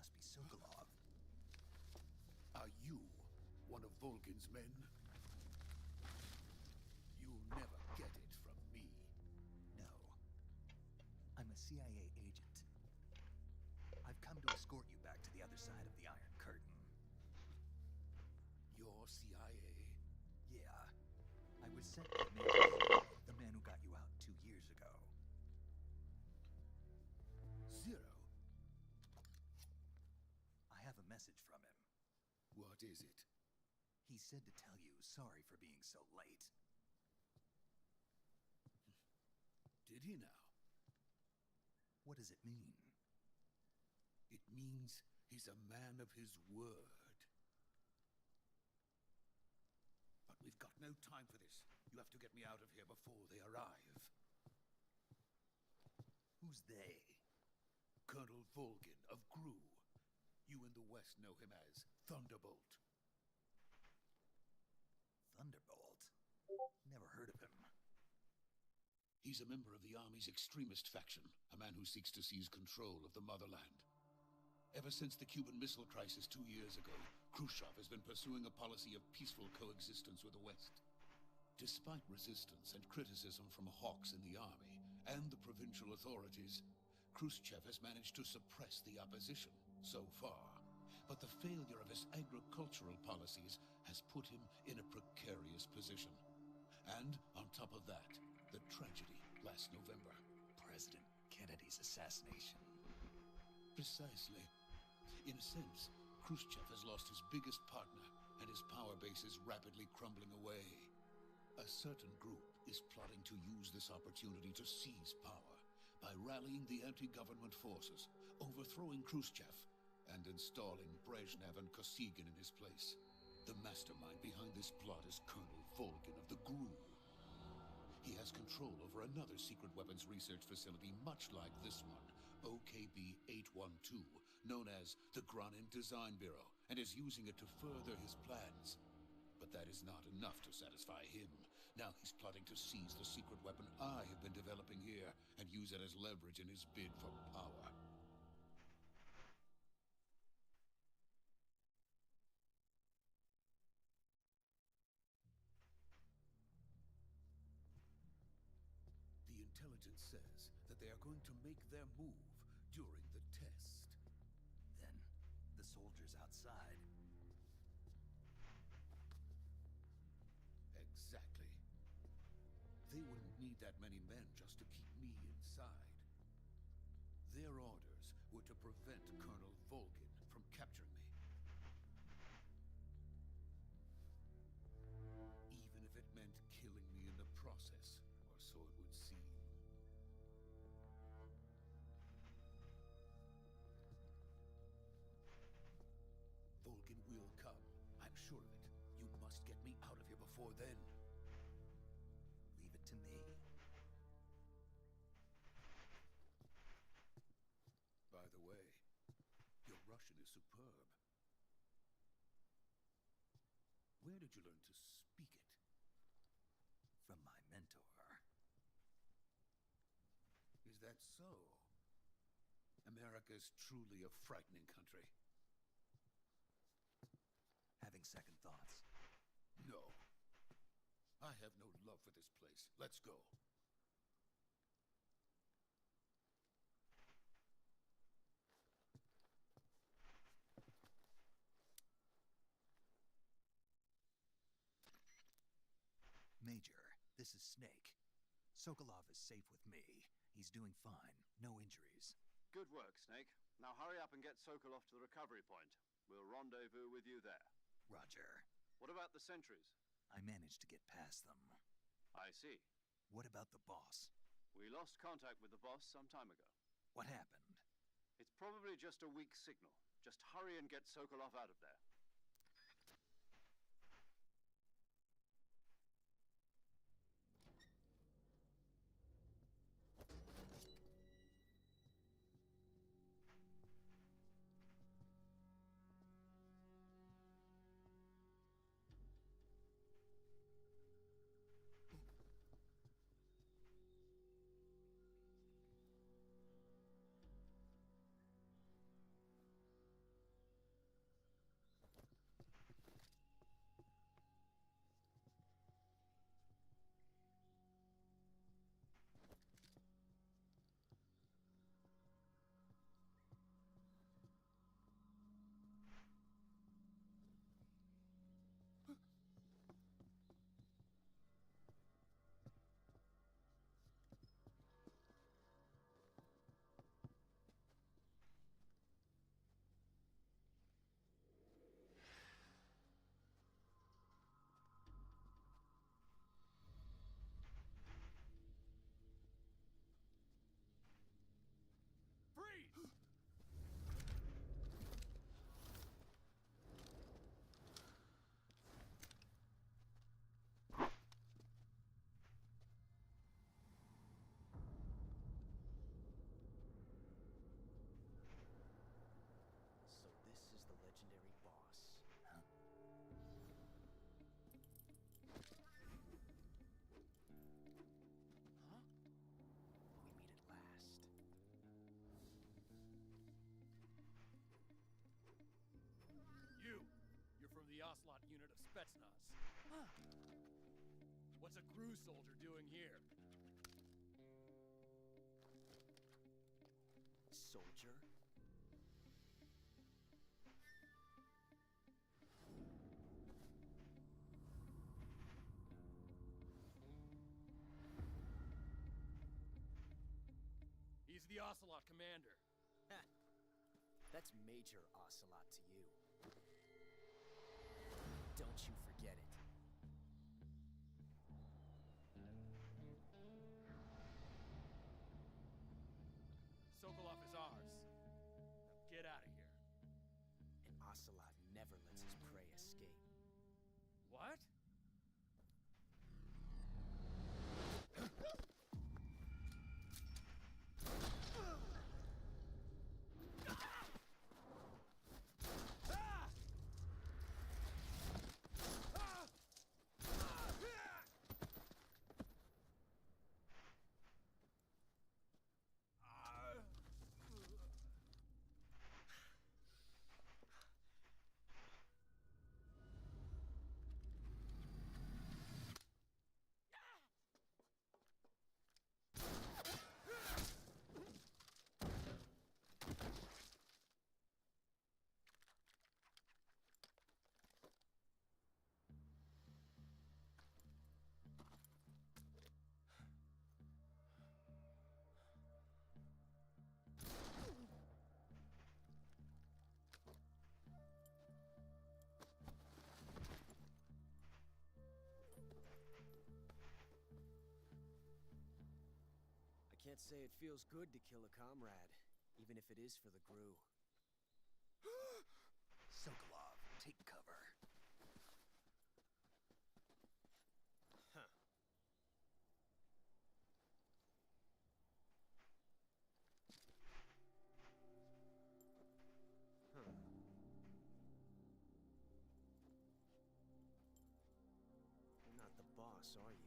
must be Sokolov. Are you one of Volgin's men? You'll never get it from me. No. I'm a CIA agent. I've come to escort you back to the other side of the Iron Curtain. You're CIA? Yeah. I was sent by Major Zero, the man who got you out 2 years ago. Zero? I have a message from him. What is it? He said to tell you sorry for being so late. Did he now? What does it mean? It means he's a man of his word. But we've got no time for this. You have to get me out of here before they arrive. Who's they? Colonel Volgin of GRU. You in the West know him as Thunderbolt. Thunderbolt? Never heard of him. He's a member of the Army's extremist faction, a man who seeks to seize control of the motherland. Ever since the Cuban Missile Crisis 2 years ago, Khrushchev has been pursuing a policy of peaceful coexistence with the West. Despite resistance and criticism from hawks in the army and the provincial authorities, Khrushchev has managed to suppress the opposition so far. But the failure of his agricultural policies has put him in a precarious position. And on top of that, the tragedy last November. President Kennedy's assassination. Precisely. In a sense, Khrushchev has lost his biggest partner, and his power base is rapidly crumbling away. A certain group is plotting to use this opportunity to seize power by rallying the anti-government forces, overthrowing Khrushchev, and installing Brezhnev and Kosygin in his place. The mastermind behind this plot is Colonel Volgin of the GRU. He has control over another secret weapons research facility much like this one, OKB-812, known as the Granin Design Bureau, and is using it to further his plans. But that is not enough to satisfy him. Now he's plotting to seize the secret weapon I have been developing here and use it as leverage in his bid for power. The intelligence says that they are going to make their move during the test. Then, the soldiers outside. Exactly. They wouldn't need that many men just to keep me inside. Their orders were to prevent Colonel Volgin from capturing me. Even if it meant killing me in the process, or so it would seem. Volgin will come. I'm sure of it. You must get me out of here before then. Leave it to me. By the way, your Russian is superb. Where did you learn to speak it? From my mentor. Is that so? America is truly a frightening country. Having second thoughts. No. I have no love for this place. Let's go. Major, this is Snake. Sokolov is safe with me. He's doing fine. No injuries. Good work, Snake. Now hurry up and get Sokolov to the recovery point. We'll rendezvous with you there. Roger. What about the sentries? I managed to get past them. I see. What about the boss? We lost contact with the boss some time ago. What happened? It's probably just a weak signal. Just hurry and get Sokolov out of there. What's a crew soldier doing here? Soldier? He's the Ocelot commander. That's Major Ocelot to you. Don't you forget it. Sokolov is ours. Now get out of here. And Ocelot never lets his prey escape. What? I can't say it feels good to kill a comrade, even if it is for the Gru. Sokolov, take cover. Huh. Huh. You're not the boss, are you?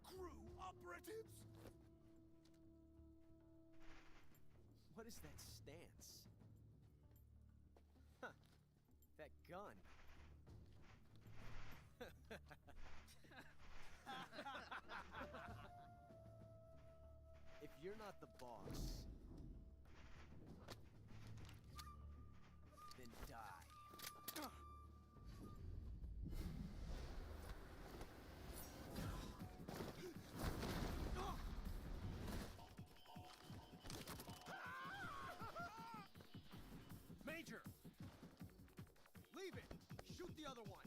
Crew operatives! What is that stance? Huh. That gun. If you're not the boss, then die. Major! Leave it! Shoot the other one!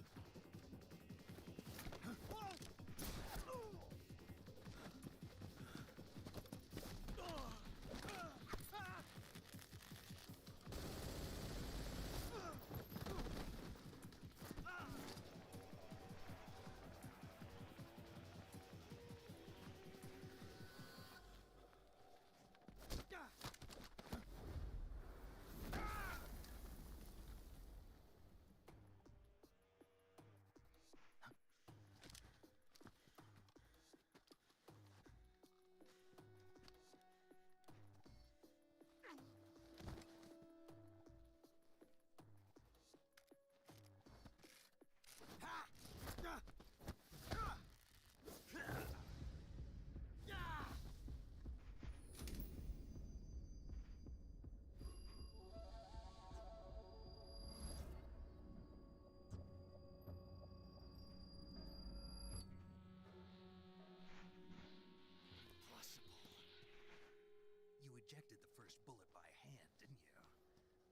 You ejected the first bullet by hand, didn't you?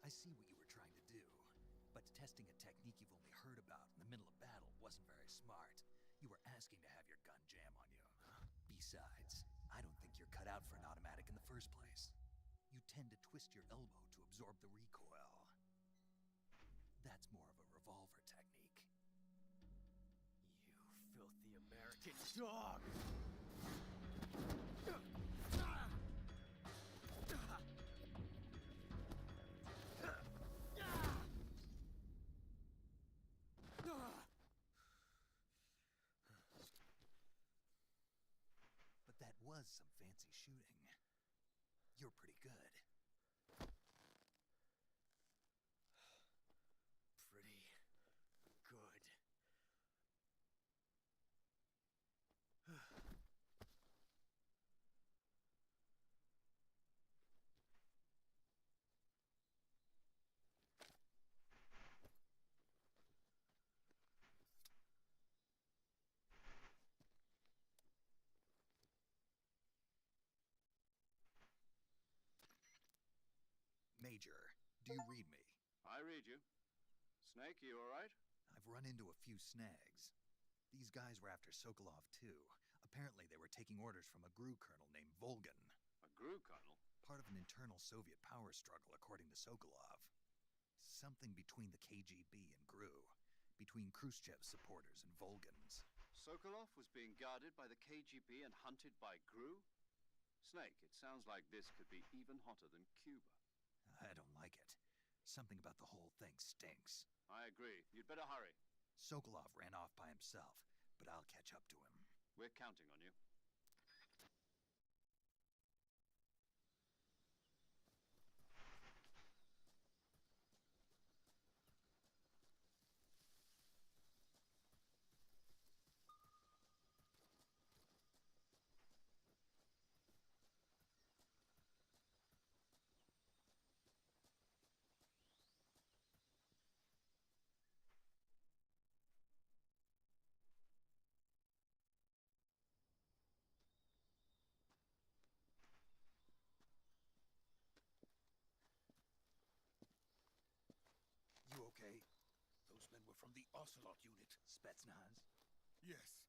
I see what you were trying to do. But testing a technique you've only heard about in the middle of battle wasn't very smart. You were asking to have your gun jam on you. Besides, I don't think you're cut out for an automatic in the first place. You tend to twist your elbow to absorb the recoil. That's more of a revolver technique. You filthy American dog! was some fancy shooting. You're pretty good. Pretty good. Major, do you read me? I read you. Snake, you alright? I've run into a few snags. These guys were after Sokolov too. Apparently they were taking orders from a GRU colonel named Volgan. A GRU colonel? Part of an internal Soviet power struggle, according to Sokolov. Something between the KGB and GRU. Between Khrushchev's supporters and Volgan's. Sokolov was being guarded by the KGB and hunted by GRU? Snake, it sounds like this could be even hotter than Cuba. I don't like it. Something about the whole thing stinks. I agree. You'd better hurry. Sokolov ran off by himself, but I'll catch up to him. We're counting on you. You okay? Those men were from the Ocelot unit. Spetsnaz? Yes.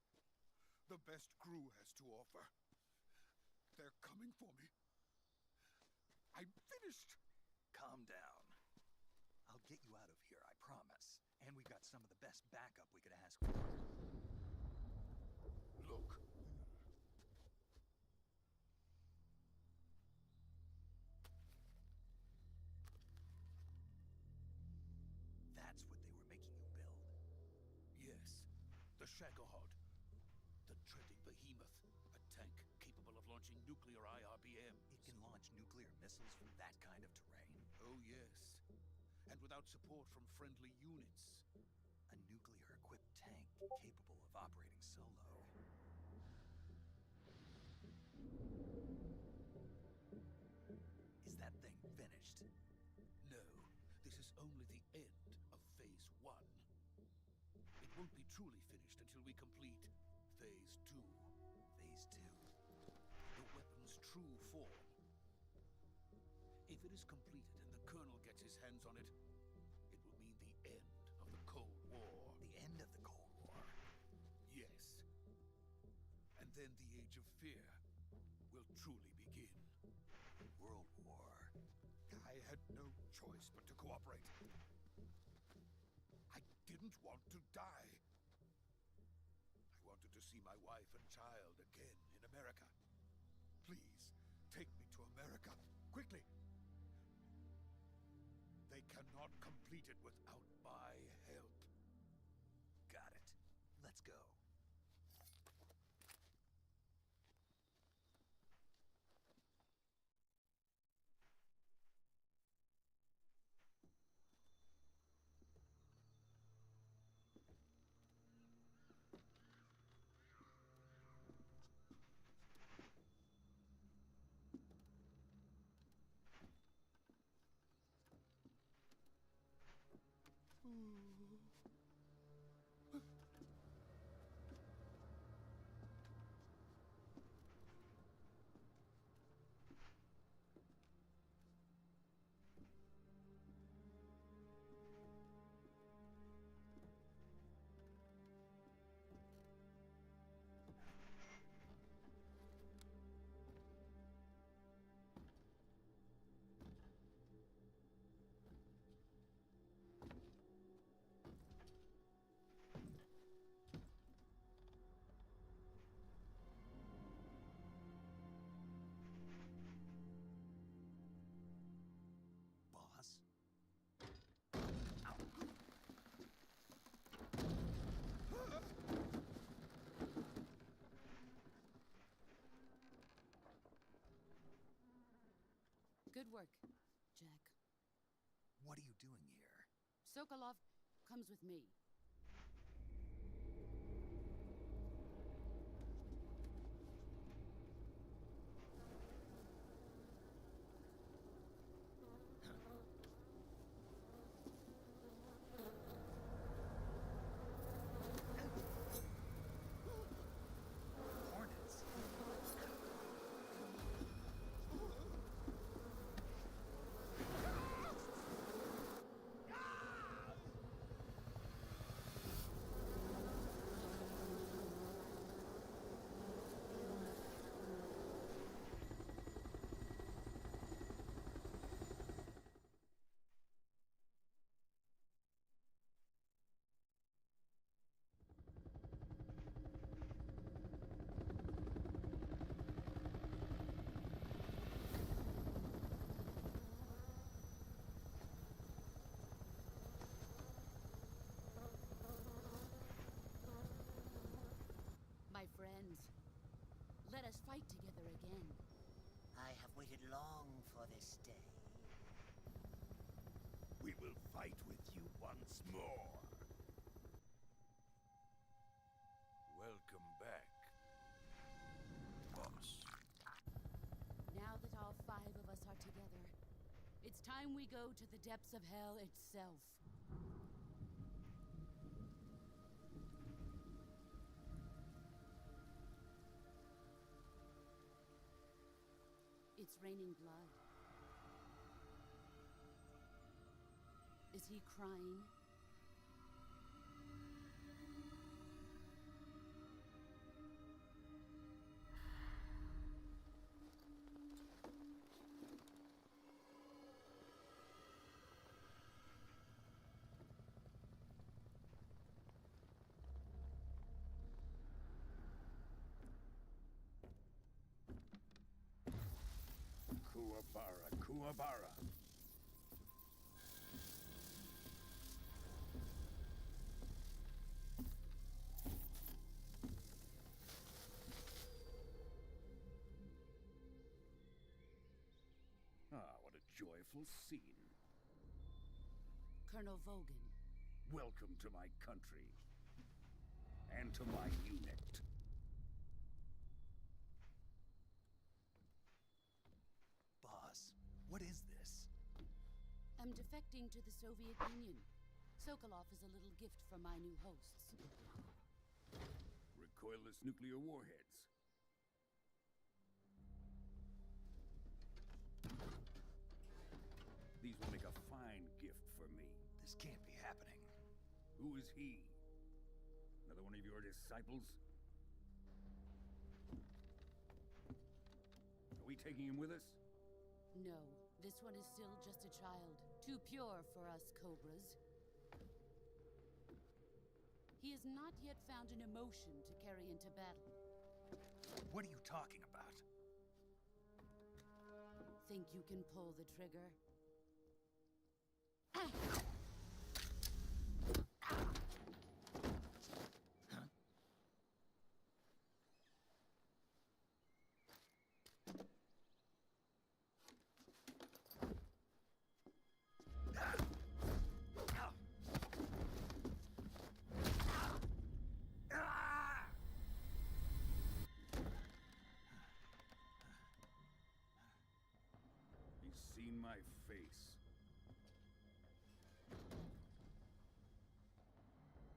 The best GRU has to offer. They're coming for me. I'm finished. Calm down. I'll get you out of here, I promise. And we got some of the best backup we could ask for. Look. That's what they were making you build. Yes. The Shagohod. The treading behemoth. A tank capable of launching nuclear IRBM. It can launch nuclear missiles from that kind of terrain. Oh, yes. And without support from friendly units. A nuclear-equipped tank capable of operating solo. Is that thing finished? No, this is only the end of Phase 1. It won't be truly finished until we complete Phase 2. Phase 2. The weapon's true form. If it is completed and the Colonel gets his hands on it, it will mean the end of the Cold War. The end of the Cold War? Yes. And then the Age of Fear will truly begin. World War. I had no choice but to cooperate. I didn't want to die. I wanted to see my wife and child again in America. Please, take me to America, quickly. They cannot complete it without my help. Got it. Let's go. Good work, Jack. What are you doing here? Sokolov comes with me. Hornets. My friends, let us fight together again. I have waited long for this day. We will fight with you once more. Welcome back, boss. Now that all 5 of us are together, it's time we go to the depths of hell itself. It's raining blood. Is he crying? Kuwabara, Kuwabara. Ah, what a joyful scene. Colonel Vogan. Welcome to my country. And to my unit. Boss, what is this? I'm defecting to the Soviet Union. Sokolov is a little gift from my new hosts. Recoilless nuclear warheads. These will make a fine gift for me. This can't be happening. Who is he? Another one of your disciples? Are we taking him with us? No, this one is still just a child. Too pure for us Cobras. He has not yet found an emotion to carry into battle. What are you talking about? Think you can pull the trigger? He's seen my face.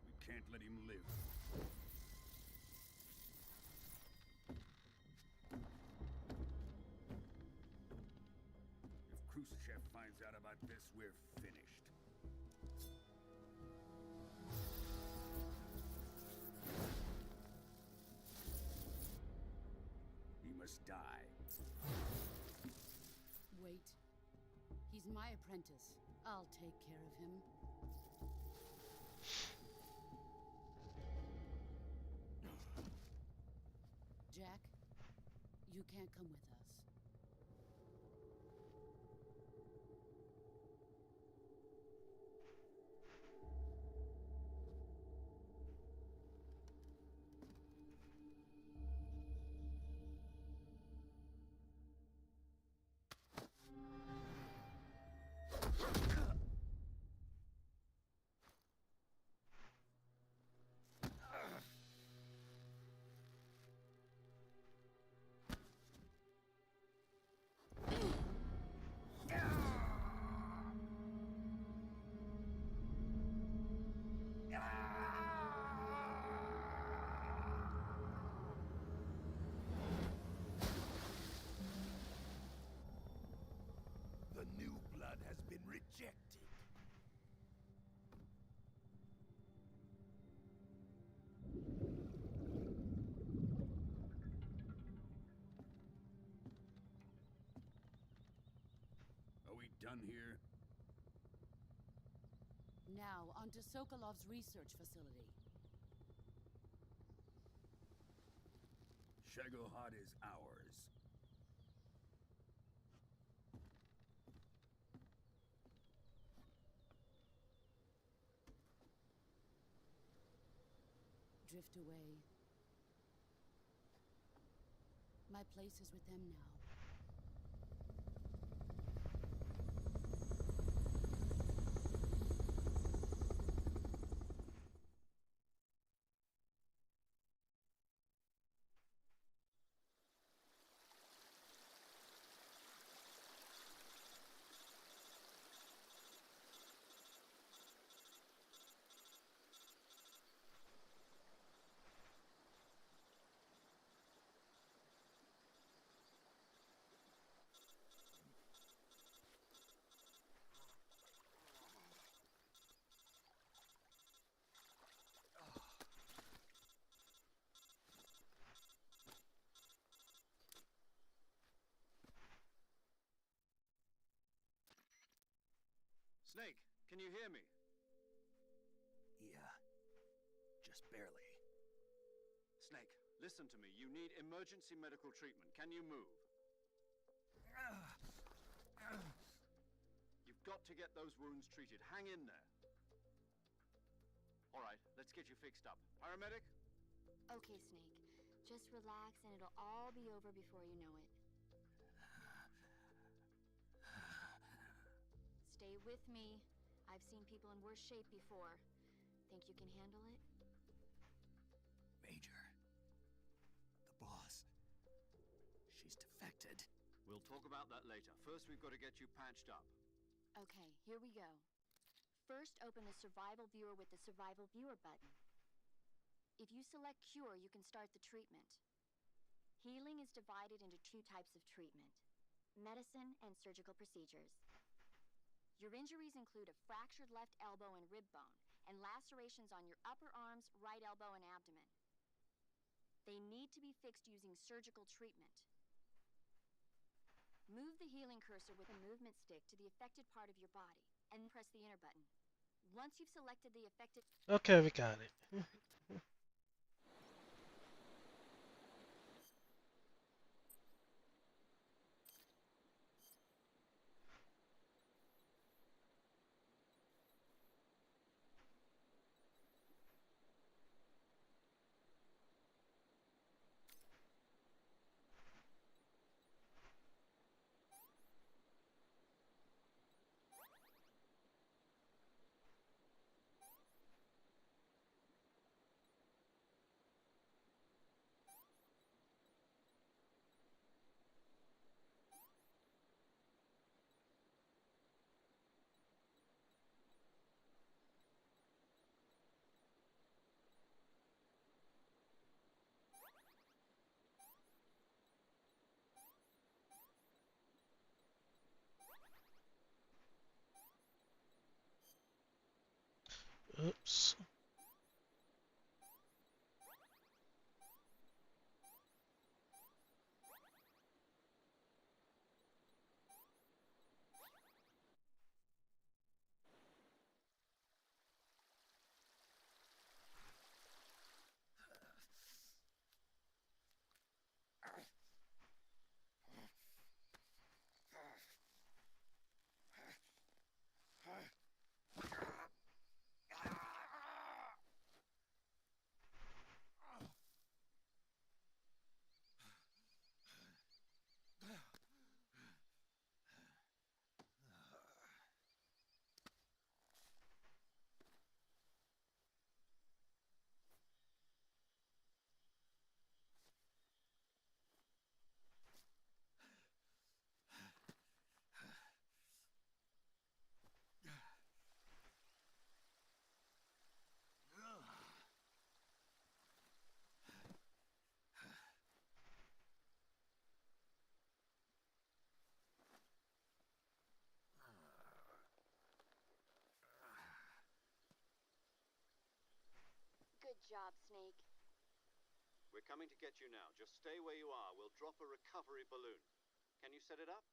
We can't let him live. If Khrushchev finds out about this, we're finished. He must die. Wait. He's my apprentice. I'll take care of him. Jack, you can't come with us. done here? Now, onto Sokolov's research facility. Shagohod is ours. Drift away. My place is with them now. Snake, can you hear me? Yeah. Just barely. Snake, listen to me. You need emergency medical treatment. Can you move? You've got to get those wounds treated. Hang in there. All right, let's get you fixed up. Paramedic? Okay, Snake. Just relax and it'll all be over before you know it. Stay with me. I've seen people in worse shape before. Think you can handle it? Major. The boss. She's defected. We'll talk about that later. First, we've got to get you patched up. Okay, here we go. First, open the Survival Viewer with the Survival Viewer button. If you select Cure, you can start the treatment. Healing is divided into two types of treatment: medicine and surgical procedures. Your injuries include a fractured left elbow and rib bone, and lacerations on your upper arms, right elbow, and abdomen. They need to be fixed using surgical treatment. Move the healing cursor with a movement stick to the affected part of your body, and press the enter button. Once you've selected the affected... Okay, we got it. Oops. Good job, Snake. We're coming to get you now. Just stay where you are. We'll drop a recovery balloon. Can you set it up?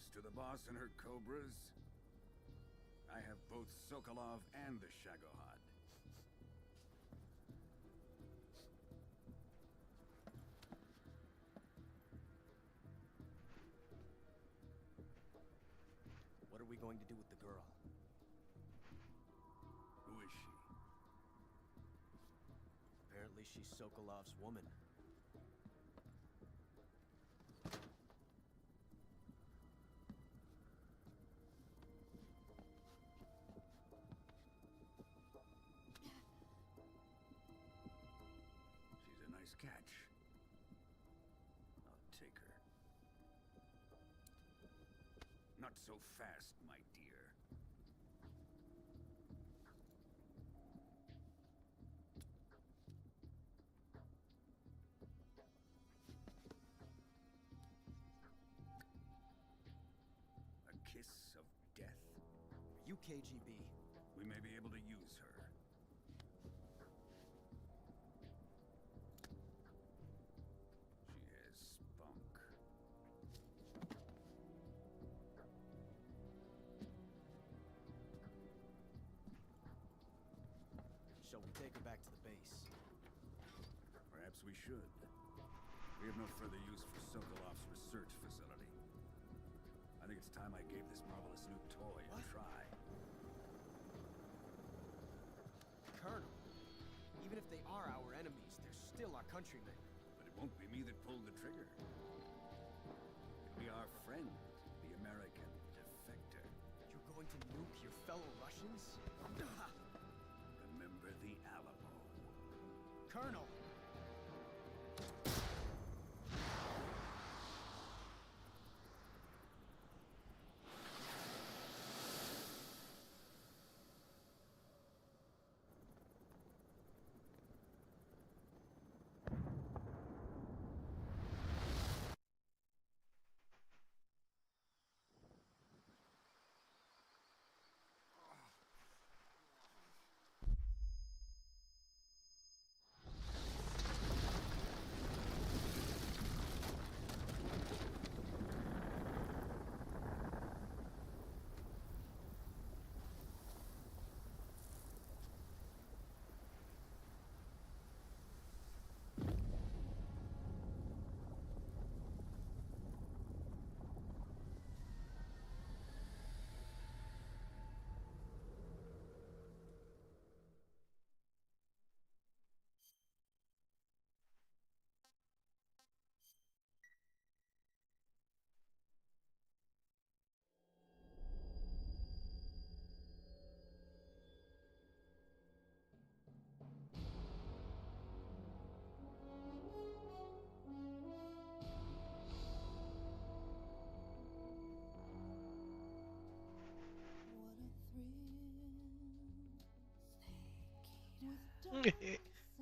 Thanks to the boss and her cobras, I have both Sokolov and the Shagohod. What are we going to do with the girl? Who is she? Apparently she's Sokolov's woman. She's a nice catch. I'll take her. Not so fast, my dear. A kiss of death. Are you KGB? We may be able to use her. She has spunk. Shall we take her back to the base? Perhaps we should. We have no further use for Sokolov's research facility. I think it's time I gave this marvelous new toy a try. Colonel, even if they are our enemies, they're still our countrymen. But it won't be me that pulled the trigger. It'll be our friend, the American defector. You're going to nuke your fellow Russians? Remember the Alamo. Colonel!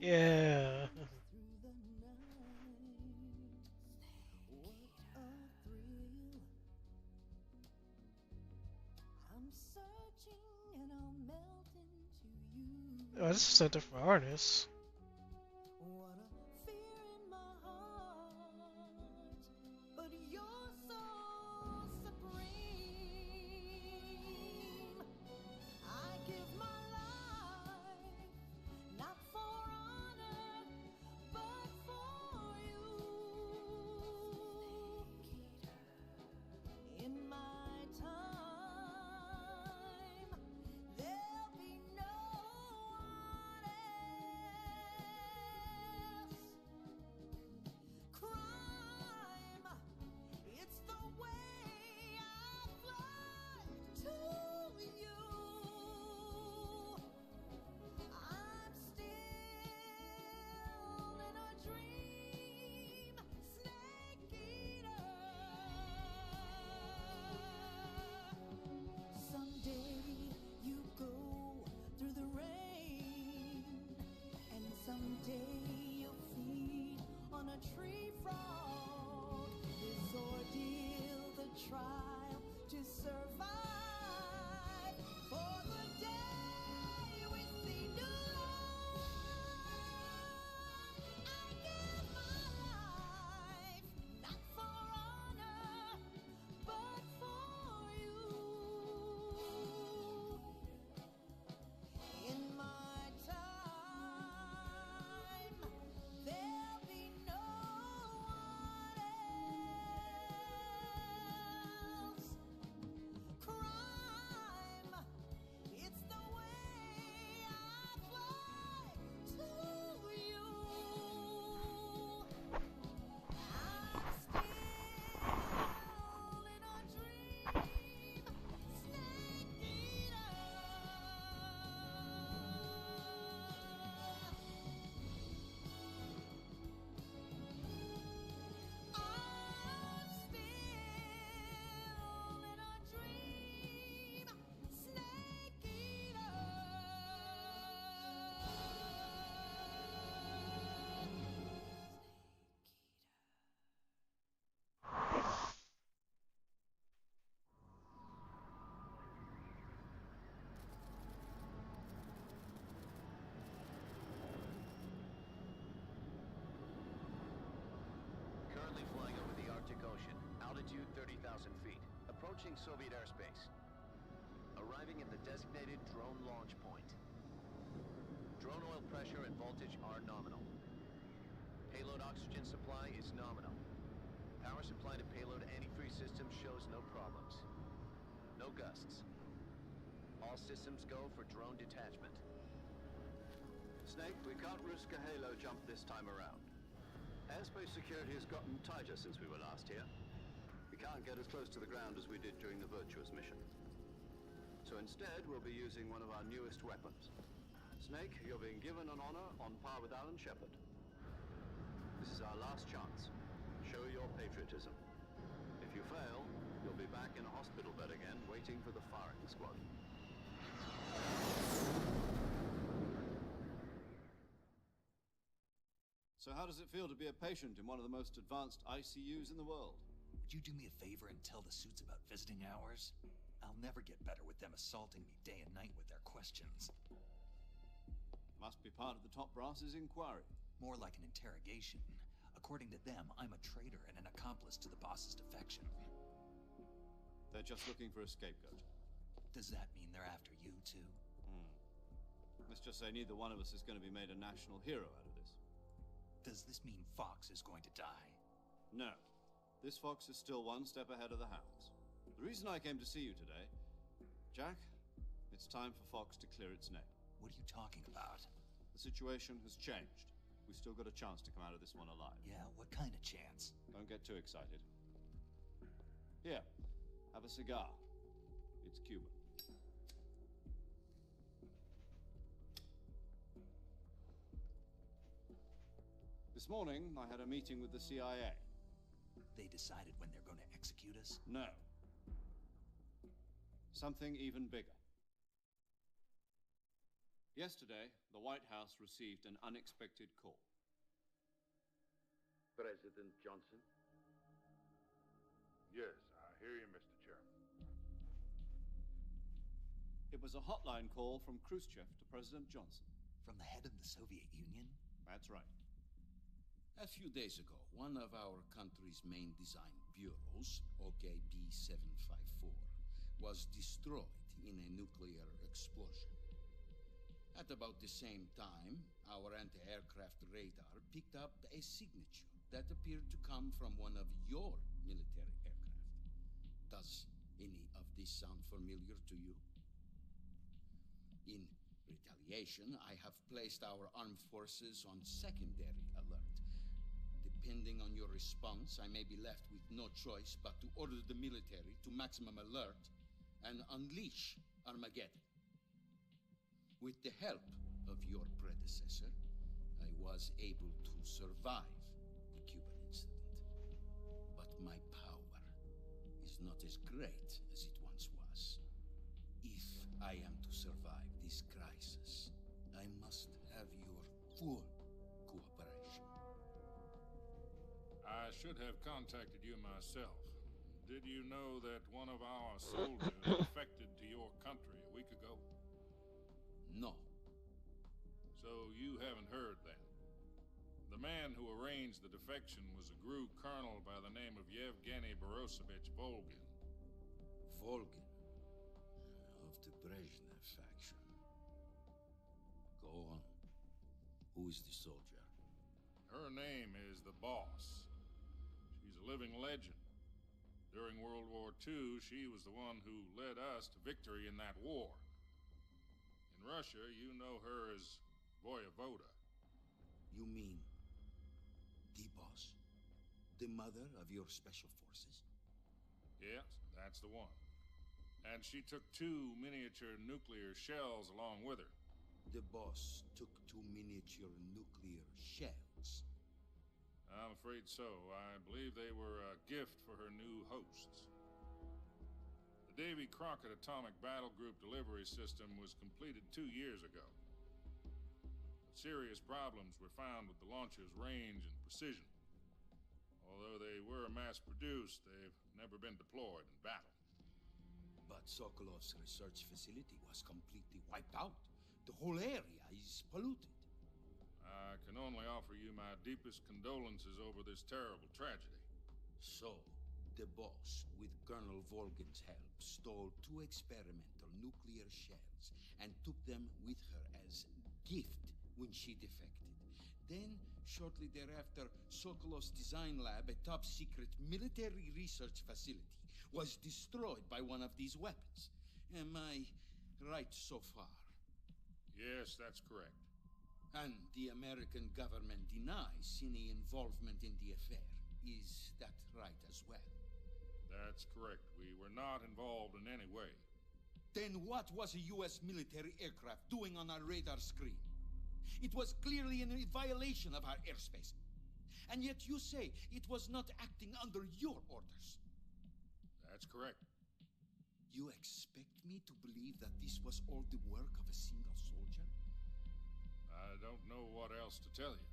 Yeah. Oh, this is Center for Artists. altitude 30,000 feet, approaching Soviet airspace. Arriving at the designated drone launch point. Drone oil pressure and voltage are nominal. Payload oxygen supply is nominal. Power supply to payload antifreeze system shows no problems. No gusts. All systems go for drone detachment. Snake, we can't risk a halo jump this time around. Airspace security has gotten tighter since we were last here. We can't get as close to the ground as we did during the Virtuous mission. So instead, we'll be using one of our newest weapons. Snake, you're being given an honor on par with Alan Shepard. This is our last chance. Show your patriotism. If you fail, you'll be back in a hospital bed again, waiting for the firing squad. So how does it feel to be a patient in one of the most advanced ICUs in the world? Would you do me a favor and tell the suits about visiting hours? I'll never get better with them assaulting me day and night with their questions. Must be part of the top brass's inquiry. More like an interrogation. According to them, I'm a traitor and an accomplice to the boss's defection. They're just looking for a scapegoat. Does that mean they're after you, too? Let's just say neither one of us is going to be made a national hero out of this. Does this mean Fox is going to die? No. This fox is still one step ahead of the hounds. The reason I came to see you today, Jack, it's time for Fox to clear its name. What are you talking about? The situation has changed. We've still got a chance to come out of this one alive. Yeah, what kind of chance? Don't get too excited. Here, have a cigar. It's Cuban. This morning, I had a meeting with the CIA. They decided when they're going to execute us? No. Something even bigger. Yesterday, the White House received an unexpected call. President Johnson? Yes, I hear you, Mr. Chairman. It was a hotline call from Khrushchev to President Johnson. From the head of the Soviet Union? That's right. A few days ago, one of our country's main design bureaus, OKB 754, was destroyed in a nuclear explosion. At about the same time, our anti-aircraft radar picked up a signature that appeared to come from one of your military aircraft. Does any of this sound familiar to you? In retaliation, I have placed our armed forces on secondary alert. Depending on your response, I may be left with no choice but to order the military to maximum alert and unleash Armageddon. With the help of your predecessor, I was able to survive the Cuban incident. But my power is not as great as it once was. If I am to survive this crisis, I must have your full cooperation. I should have contacted you myself. Did you know that one of our soldiers defected to your country a week ago? No. So you haven't heard then. The man who arranged the defection was a GRU colonel by the name of Yevgeny Borosovich Volgin. Volgin? Of the Brezhnev faction. Go on. Who is the soldier? Her name is the Boss. She's a living legend. During World War II, she was the one who led us to victory in that war. In Russia, you know her as Voyevoda. You mean the Boss? The mother of your special forces? Yes, that's the one. And she took 2 miniature nuclear shells along with her. The Boss took 2 miniature nuclear shells? I'm afraid so. I believe they were a gift for her new hosts. The Davy Crockett Atomic Battle Group delivery system was completed 2 years ago. Serious problems were found with the launcher's range and precision. Although they were mass-produced, they've never been deployed in battle. But Sokolov's research facility was completely wiped out. The whole area is polluted. I can only offer you my deepest condolences over this terrible tragedy. So, The boss, with Colonel Volgin's help, stole 2 experimental nuclear shells and took them with her as gift when she defected. Then, shortly thereafter, Sokolov's design lab, a top-secret military research facility, was destroyed by one of these weapons. Am I right so far? Yes, that's correct. And the American government denies any involvement in the affair. Is that right as well? That's correct. We were not involved in any way. Then what was a U.S. military aircraft doing on our radar screen? It was clearly in violation of our airspace. And yet you say it was not acting under your orders. That's correct. You expect me to believe that this was all the work of a single soldier? I don't know what else to tell you.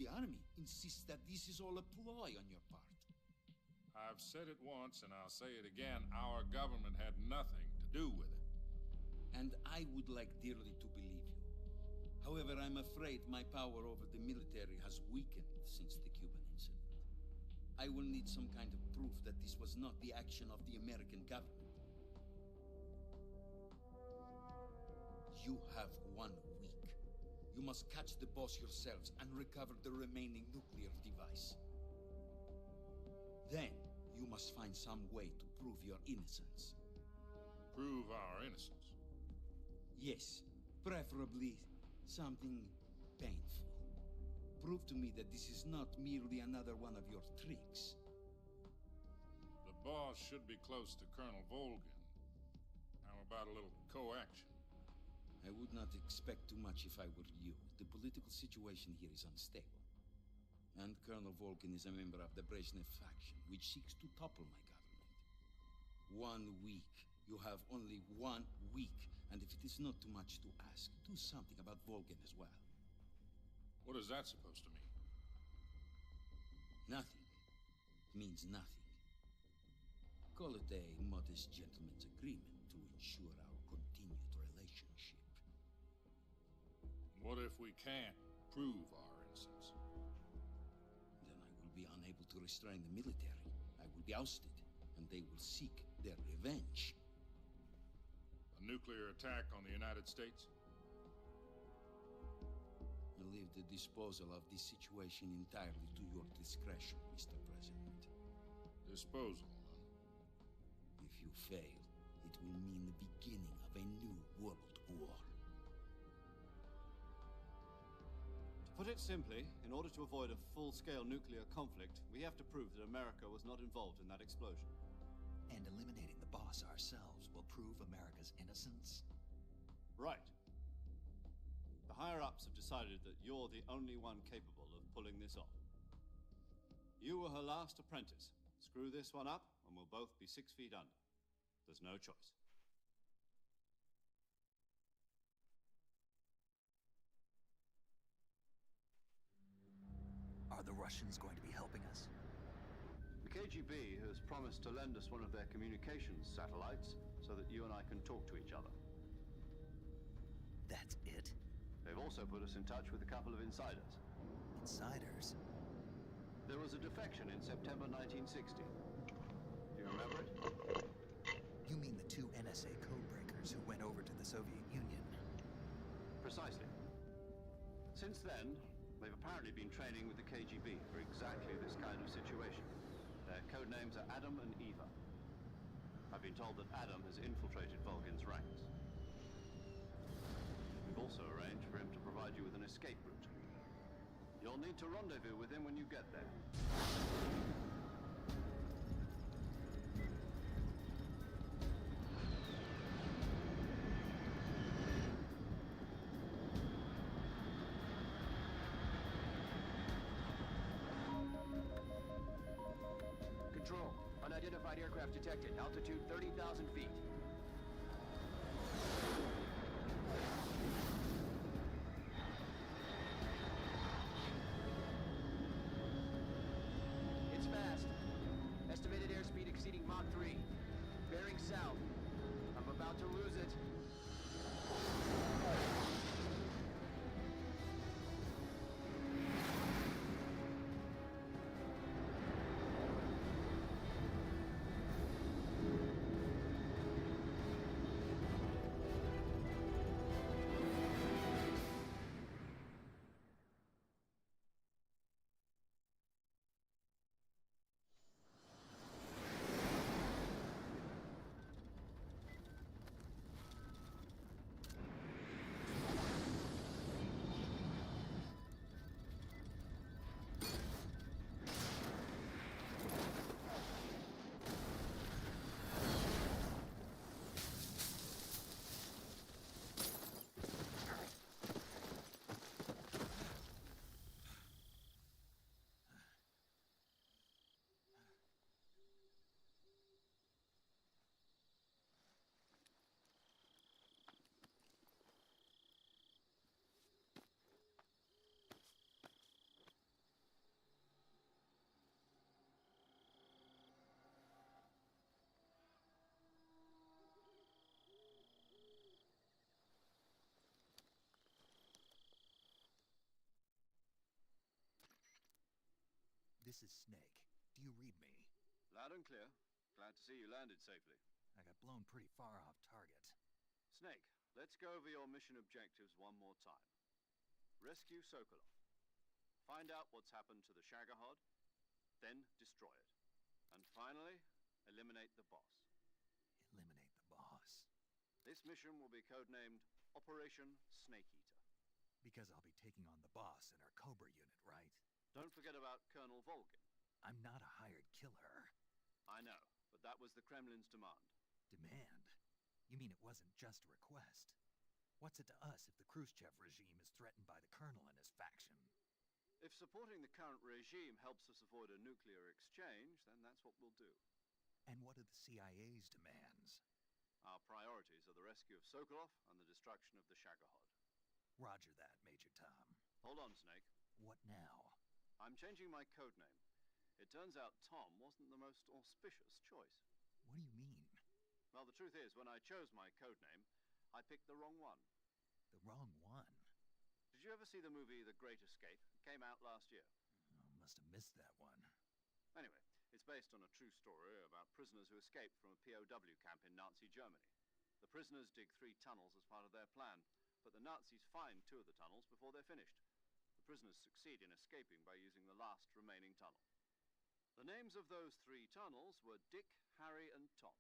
The army insists that this is all a ploy on your part. I've said it once and I'll say it again. Our government had nothing to do with it. And I would like dearly to believe you. However, I'm afraid my power over the military has weakened since the Cuban incident. I will need some kind of proof that this was not the action of the American government. You have 1 week. You must catch the boss yourselves and recover the remaining nuclear device. Then, you must find some way to prove your innocence. Prove our innocence? Yes, preferably something painful. Prove to me that this is not merely another one of your tricks. The boss should be close to Colonel Volgin. How about a little co-action? I would not expect too much if I were you. The political situation here is unstable. And Colonel Volgin is a member of the Brezhnev faction, which seeks to topple my government. 1 week. You have only 1 week. And if it is not too much to ask, do something about Volgin as well. What is that supposed to mean? Nothing. It means nothing. Call it a modest gentleman's agreement to ensure our continued relationship. What if we can't prove our innocence? Then I will be unable to restrain the military. I will be ousted, and they will seek their revenge. A nuclear attack on the United States? I leave the disposal of this situation entirely to your discretion, Mr. President. Disposal, huh? If you fail, it will mean the beginning of a new world war. To put it simply, in order to avoid a full-scale nuclear conflict, we have to prove that America was not involved in that explosion. And eliminating the boss ourselves will prove America's innocence? Right. The higher-ups have decided that you're the only one capable of pulling this off. You were her last apprentice. Screw this one up, and we'll both be 6 feet under. There's no choice. Are the Russians going to be helping us? The KGB has promised to lend us one of their communications satellites so that you and I can talk to each other. That's it? They've also put us in touch with a couple of insiders. Insiders? There was a defection in September 1960. Do you remember it? You mean the 2 NSA codebreakers who went over to the Soviet Union? Precisely. Since then, they've apparently been training with the KGB for exactly this kind of situation. Their code names are Adam and Eva. I've been told that Adam has infiltrated Volgin's ranks. We've also arranged for him to provide you with an escape route. You'll need to rendezvous with him when you get there. Control. Unidentified aircraft detected. Altitude 30,000 feet. It's fast. Estimated airspeed exceeding Mach 3. Bearing south. I'm about to lose it. This is Snake. Do you read me? Loud and clear. Glad to see you landed safely. I got blown pretty far off target. Snake, let's go over your mission objectives one more time. Rescue Sokolov. Find out what's happened to the Shagohod, then destroy it. And finally, eliminate the boss. Eliminate the boss. This mission will be codenamed Operation Snake Eater. Because I'll be taking on the boss in our Cobra unit, right? Don't forget about Colonel Volgin. I'm not a hired killer. I know, but that was the Kremlin's demand. Demand? You mean it wasn't just a request? What's it to us if the Khrushchev regime is threatened by the colonel and his faction? If supporting the current regime helps us avoid a nuclear exchange, then that's what we'll do. And what are the CIA's demands? Our priorities are the rescue of Sokolov and the destruction of the Shagohod. Roger that, Major Tom. Hold on, Snake. What now? I'm changing my codename. It turns out Tom wasn't the most auspicious choice. What do you mean? Well, the truth is, when I chose my codename, I picked the wrong one. The wrong one? Did you ever see the movie The Great Escape? It came out last year. Oh, must have missed that one. Anyway, it's based on a true story about prisoners who escaped from a POW camp in Nazi Germany. The prisoners dig 3 tunnels as part of their plan, but the Nazis find 2 of the tunnels before they're finished. The prisoners succeed in escaping by using the last remaining tunnel. The names of those 3 tunnels were Dick, Harry, and Tom.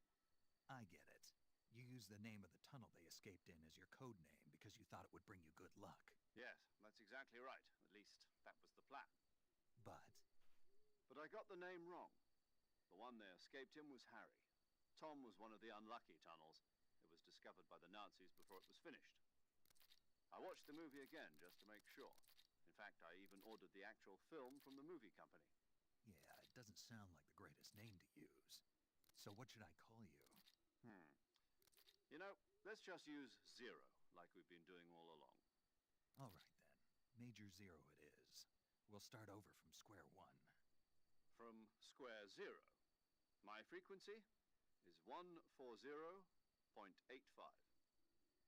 I get it. You used the name of the tunnel they escaped in as your code name because you thought it would bring you good luck. Yes, that's exactly right. At least, that was the plan. But I got the name wrong. The one they escaped in was Harry. Tom was one of the unlucky tunnels. It was discovered by the Nazis before it was finished. I watched the movie again just to make sure. In fact, I even ordered the actual film from the movie company. yeah, it doesn't sound like the greatest name to use. So what should I call you? You know, let's just use Zero, like we've been doing all along. All right, then. Major Zero it is. We'll start over from square one. From square zero. My frequency is 140.85.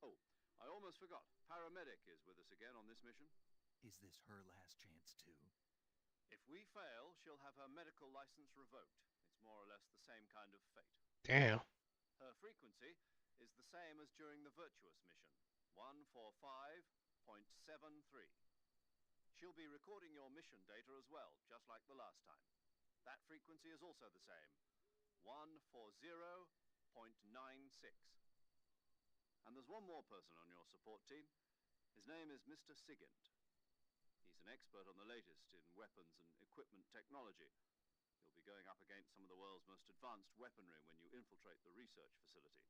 Oh, I almost forgot. Paramedic is with us again on this mission. Is this her last chance, too? If we fail, she'll have her medical license revoked. It's more or less the same kind of fate. Damn. Her frequency is the same as during the Virtuous mission, 145.73. She'll be recording your mission data as well, just like the last time. That frequency is also the same, 140.96. And there's one more person on your support team. His name is Mr. Sigint. He's an expert on the latest in weapons and equipment technology. You'll be going up against some of the world's most advanced weaponry when you infiltrate the research facility.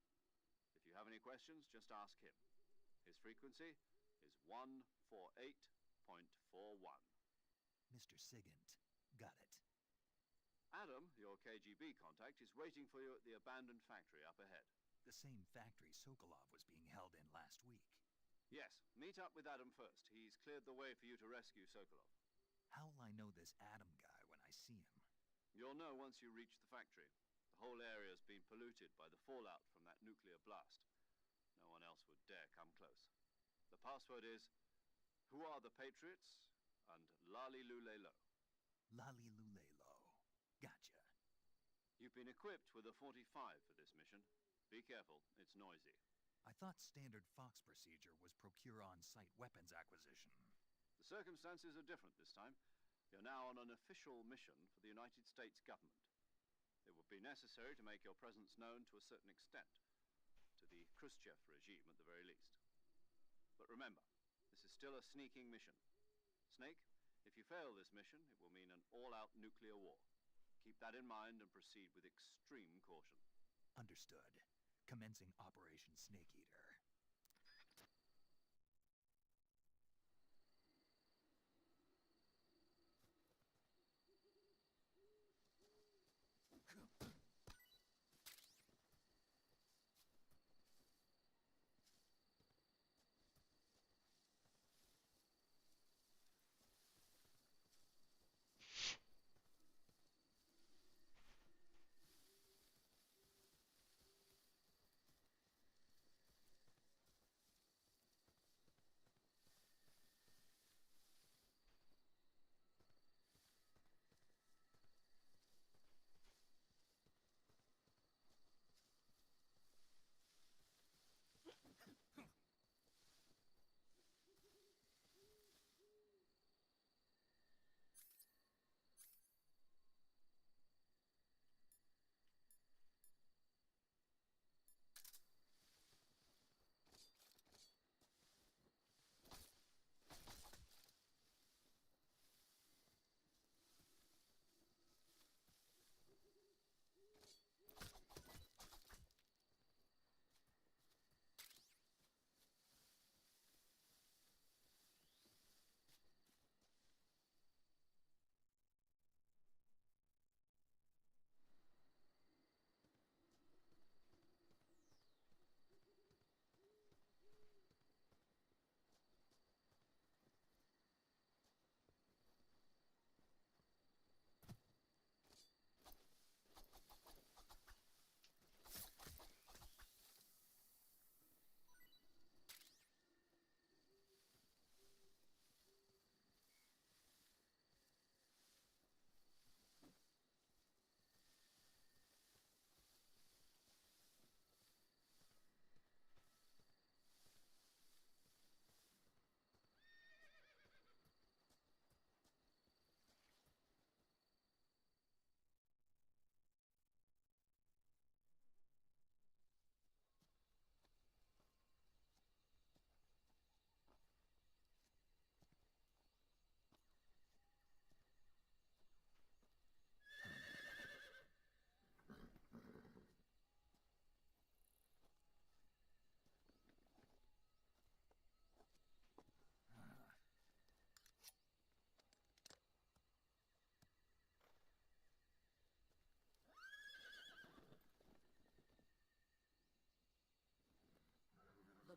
If you have any questions, just ask him. His frequency is 148.41. Mr. Sigint. Got it. Adam, your KGB contact, is waiting for you at the abandoned factory up ahead. The same factory Sokolov was being held in last week. Yes, meet up with Adam first. He's cleared the way for you to rescue Sokolov. How will I know this Adam guy when I see him? You'll know once you reach the factory. The whole area's been polluted by the fallout from that nuclear blast. No one else would dare come close. The password is, "Who are the Patriots?" and Lali Lule Lo. Lali Lule Lo. Gotcha. You've been equipped with a 45 for this mission. Be careful, it's noisy. I thought standard Fox procedure was procure on-site weapons acquisition. The circumstances are different this time. You're now on an official mission for the United States government. It would be necessary to make your presence known to a certain extent, to the Khrushchev regime at the very least. But remember, this is still a sneaking mission. Snake, if you fail this mission, it will mean an all-out nuclear war. Keep that in mind and proceed with extreme caution. Understood. Commencing Operation Snake Eater.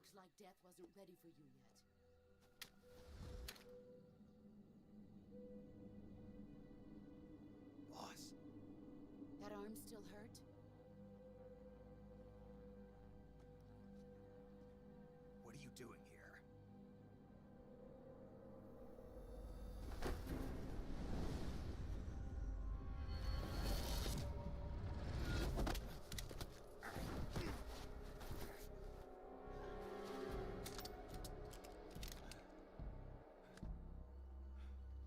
Looks like death wasn't ready for you yet. Boss. That arm still hurt? What are you doing here?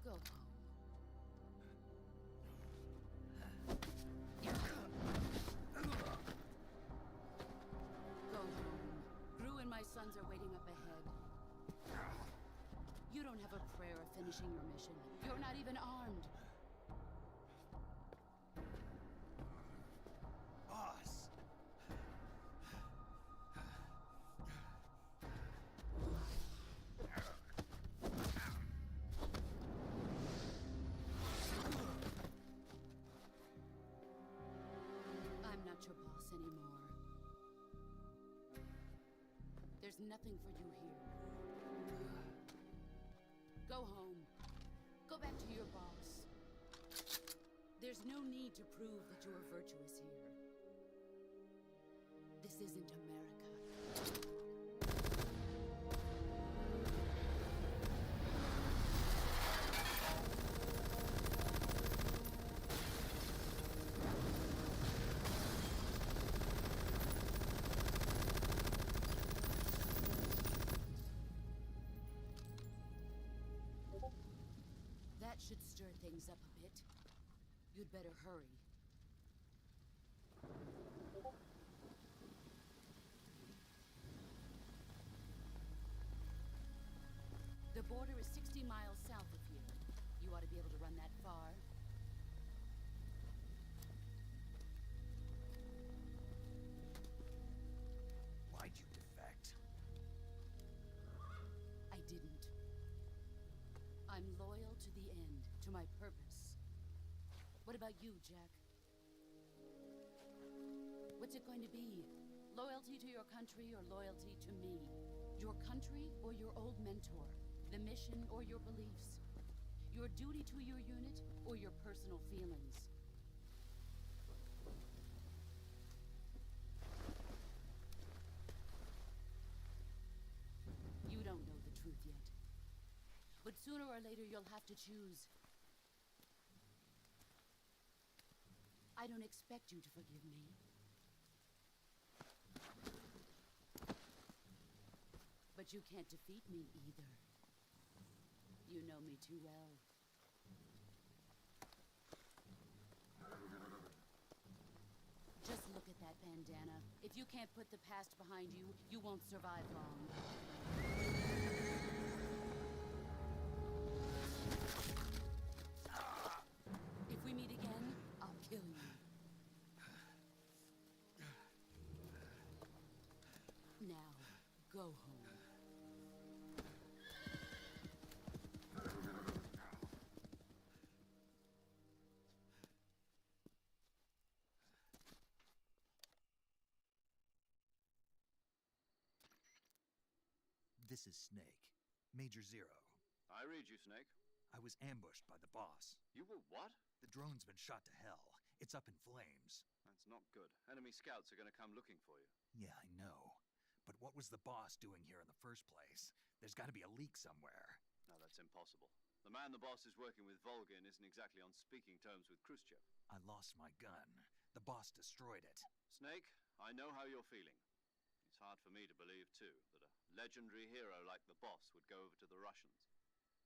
Go home. Go home. Gru and my sons are waiting up ahead. You don't have a prayer of finishing your mission. You're not even armed. Boss. I'm not your boss anymore. There's nothing for you here. Go home. Go back to your boss. There's no need to prove that you are virtuous here. This isn't America. That should stir things up a bit. You'd better hurry. The border is 60 miles south of here. You ought to be able to run that far. Why'd you defect? I didn't. I'm loyal to the end, to my purpose. What about you, Jack? What's it going to be? Loyalty to your country or loyalty to me? Your country or your old mentor? The mission or your beliefs? Your duty to your unit or your personal feelings? You don't know the truth yet. But sooner or later you'll have to choose. I don't expect you to forgive me. But you can't defeat me either. You know me too well. Just look at that bandana. If you can't put the past behind you, you won't survive long. If we meet again, I'll kill you. Now, go home. This is Snake. Major Zero. I read you, Snake. I was ambushed by the boss. You were what? The drone's been shot to hell. It's up in flames. That's not good. Enemy scouts are going to come looking for you. Yeah, I know. But what was the boss doing here in the first place? There's got to be a leak somewhere. No, that's impossible. The man the boss is working with, Volgin, isn't exactly on speaking terms with Khrushchev. I lost my gun. The boss destroyed it. Snake, I know how you're feeling. It's hard for me to believe, too, that a legendary hero like the boss would go over to the Russians.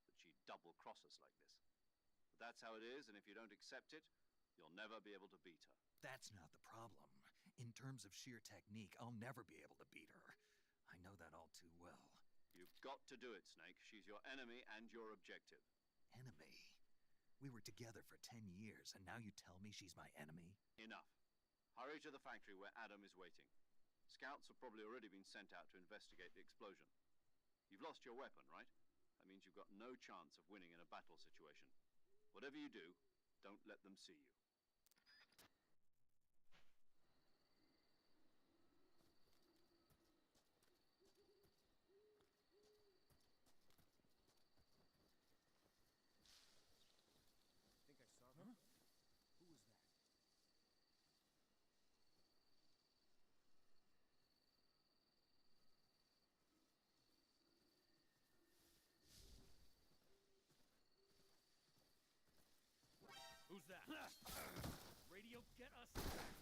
That she'd double-cross us like this. But that's how it is, and if you don't accept it, you'll never be able to beat her. That's not the problem. In terms of sheer technique, I'll never be able to beat her. I know that all too well. You've got to do it, Snake. She's your enemy and your objective. Enemy? We were together for 10 years, and now you tell me she's my enemy? Enough. Hurry to the factory where Adam is waiting. Scouts have probably already been sent out to investigate the explosion. You've lost your weapon, right? That means you've got no chance of winning in a battle situation. Whatever you do, don't let them see you. Who's that? Radio, get us back.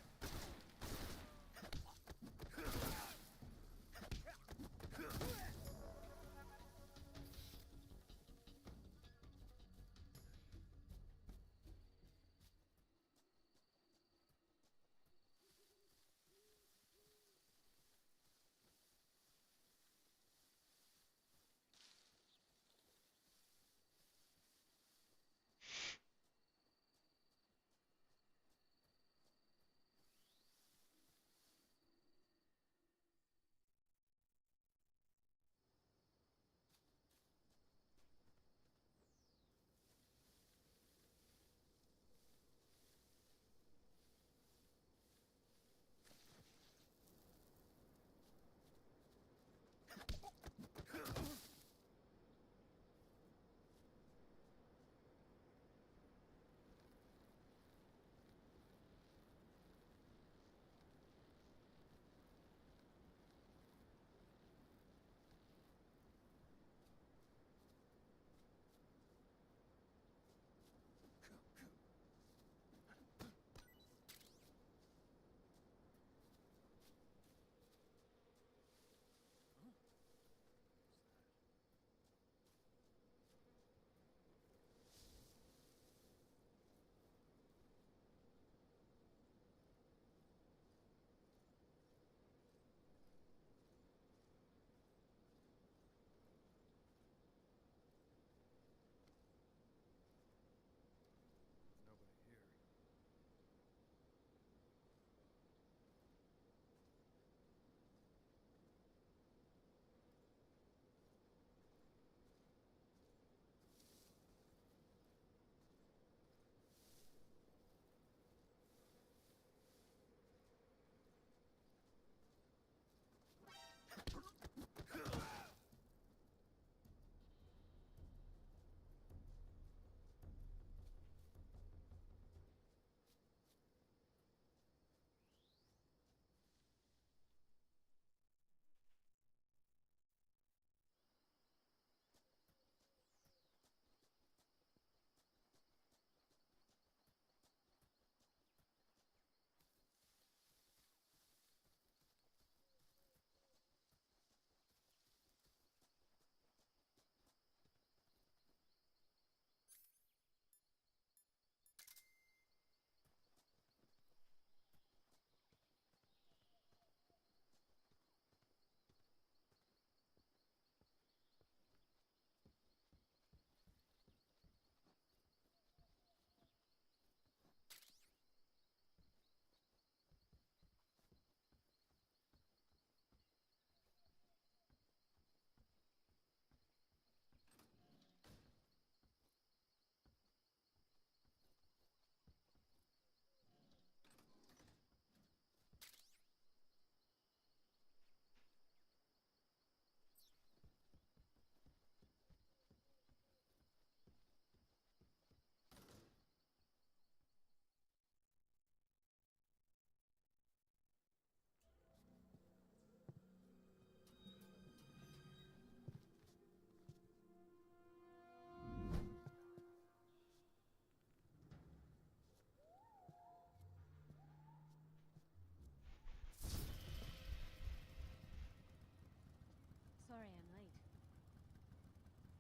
Sorry I'm late.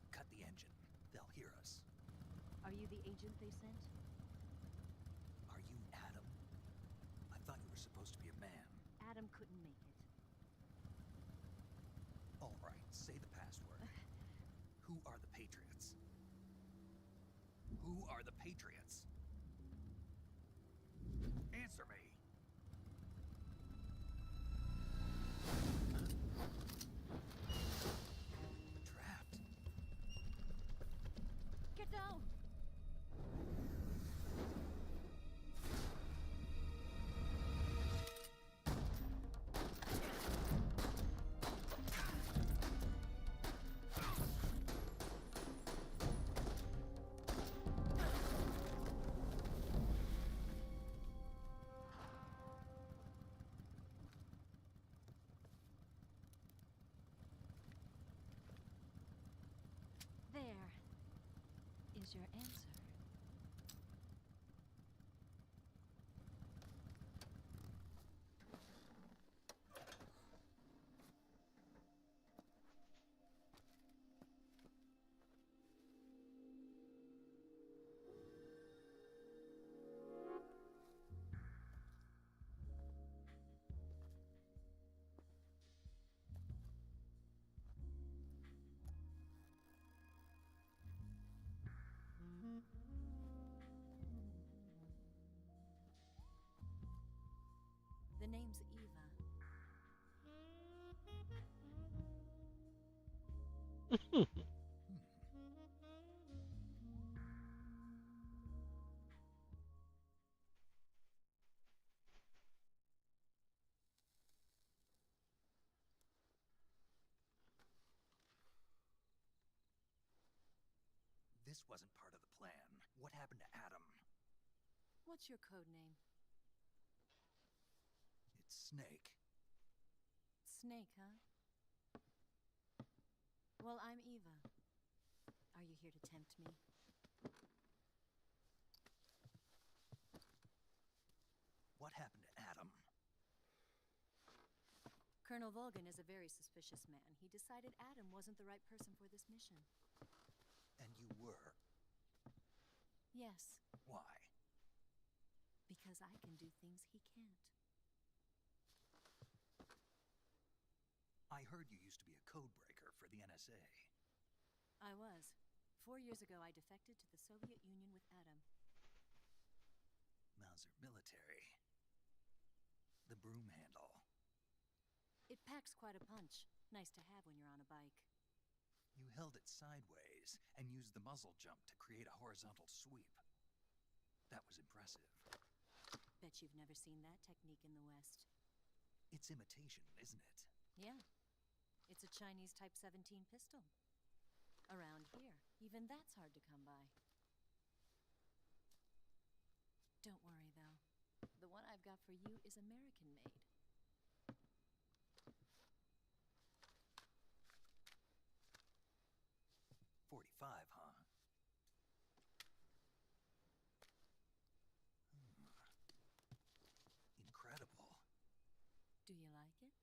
Cut the engine. They'll hear us. Are you the agent they sent? Are you Adam? I thought you were supposed to be a man. Adam couldn't make it. All right, say the password. Who are the Patriots? Who are the Patriots? Answer me! Trapped. Get down! There is your answer. This wasn't part of the plan. What happened to Adam? What's your code name? It's Snake. Snake, huh? Well, I'm Eva. Are you here to tempt me? What happened to Adam? Colonel Volgin is a very suspicious man. He decided Adam wasn't the right person for this mission. And you were? Yes, Why? because I can do things he can't. I heard you used to be a codebreaker for the NSA. I was. 4 years ago, I defected to the Soviet Union with Adam. Mauser military. The broom handle. It packs quite a punch. Nice to have when you're on a bike. You held it sideways and used the muzzle jump to create a horizontal sweep. That was impressive. Bet you've never seen that technique in the West. It's imitation, isn't it? Yeah. It's a Chinese Type 17 pistol. Around here, even that's hard to come by. Don't worry, though. The one I've got for you is American-made. .45, huh? Incredible. Do you like it?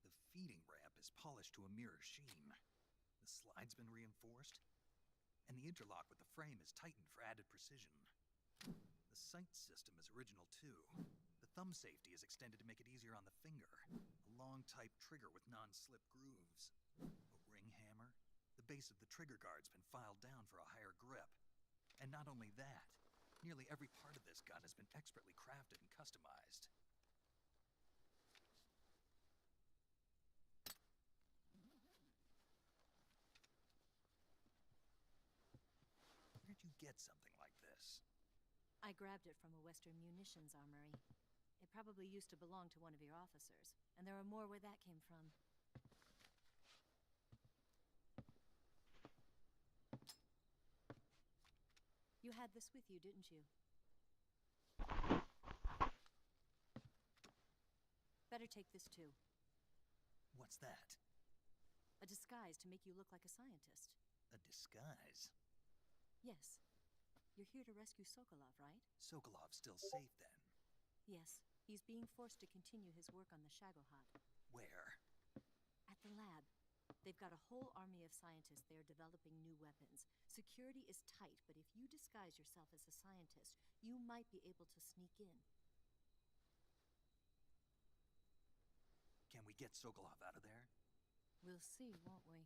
The feeding ramp is polished to a mirror sheen. The slide's been reinforced, and the interlock with the frame is tightened for added precision. The sight system is original too. The thumb safety is extended to make it easier on the finger. A long type trigger with non-slip grooves. A ring hammer. The base of the trigger guard's been filed down for a higher grip. And not only that, nearly every part of this gun has been expertly crafted and customized. Where'd you get something like this? I grabbed it from a Western munitions armory. It probably used to belong to one of your officers, and there are more where that came from. You had this with you, didn't you? Better take this too. What's that? A disguise to make you look like a scientist. A disguise? Yes. You're here to rescue Sokolov, right? Sokolov's still safe then? Yes. He's being forced to continue his work on the Shagohod. Where? At the lab. They've got a whole army of scientists there developing new weapons. Security is tight, but if you disguise yourself as a scientist, you might be able to sneak in. Can we get Sokolov out of there? We'll see, won't we?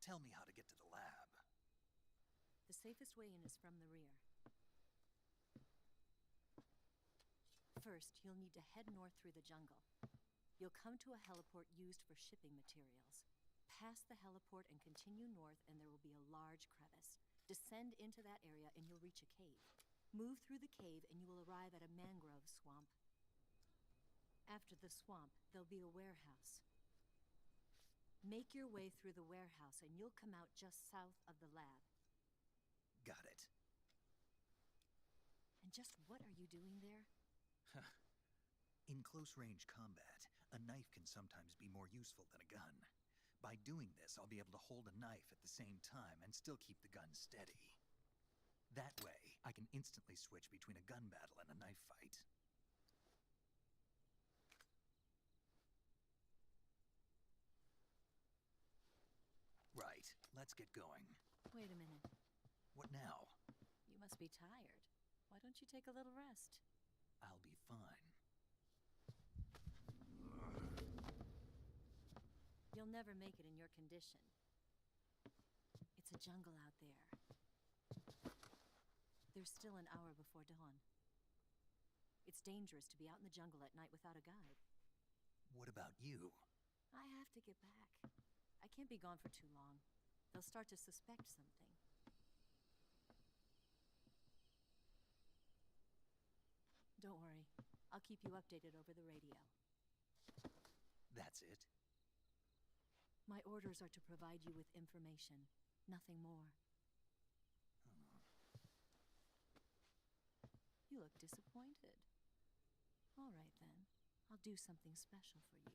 Tell me how to get to the lab. The safest way in is from the rear. First, you'll need to head north through the jungle. You'll come to a heliport used for shipping materials. Pass the heliport and continue north, and there will be a large crevice. Descend into that area, and you'll reach a cave. Move through the cave, and you will arrive at a mangrove swamp. After the swamp, there'll be a warehouse. Make your way through the warehouse, and you'll come out just south of the lab. Got it. And just what are you doing there? In close-range combat, a knife can sometimes be more useful than a gun. By doing this, I'll be able to hold a knife at the same time and still keep the gun steady. That way, I can instantly switch between a gun battle and a knife fight. Right, let's get going. Wait a minute. What now? You must be tired. Why don't you take a little rest? I'll be fine. You'll never make it in your condition. It's a jungle out there. There's still an hour before dawn. It's dangerous to be out in the jungle at night without a guide. What about you? I have to get back. I can't be gone for too long. They'll start to suspect something. Don't worry. I'll keep you updated over the radio. That's it? My orders are to provide you with information, nothing more. You look disappointed. All right, then. I'll do something special for you.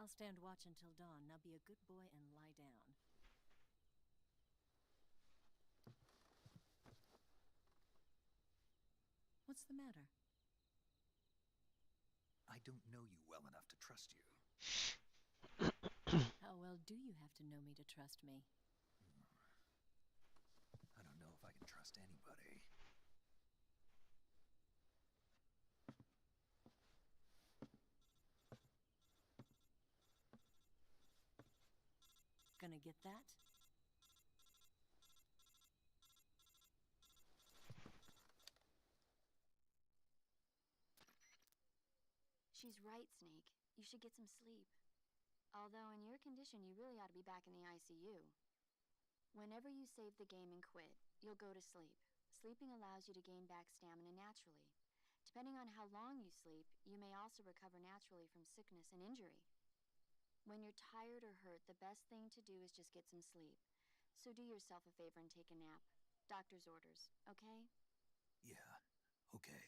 I'll stand watch until dawn. Now be a good boy and lie down. What's the matter? I don't know you well enough to trust you. How well do you have to know me to trust me? I don't know if I can trust anybody. Gonna get that? She's right, Snake. You should get some sleep. Although in your condition, you really ought to be back in the ICU. Whenever you save the game and quit, you'll go to sleep. Sleeping allows you to gain back stamina naturally. Depending on how long you sleep, you may also recover naturally from sickness and injury. When you're tired or hurt, the best thing to do is just get some sleep. So do yourself a favor and take a nap. Doctor's orders, okay? Yeah, okay.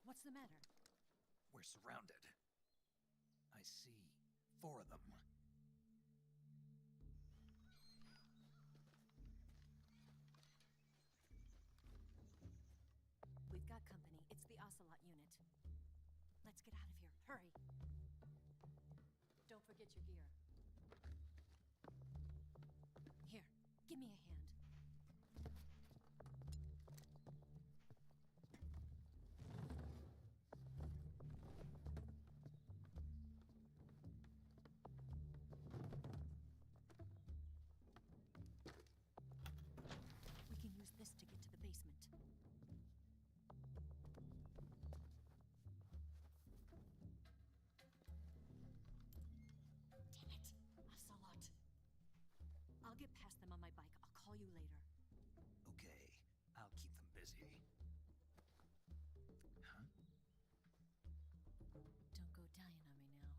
What's the matter? We're surrounded. I see 4 of them. We've got company. It's the Ocelot unit. Let's get out of here. Hurry! Don't forget your gear. Here, give me a hand. We can use this to get to the basement. Damn it! Ocelot! I'll get past them on my bike. I'll call you later. Okay, I'll keep them busy. Huh? Don't go dying on me now.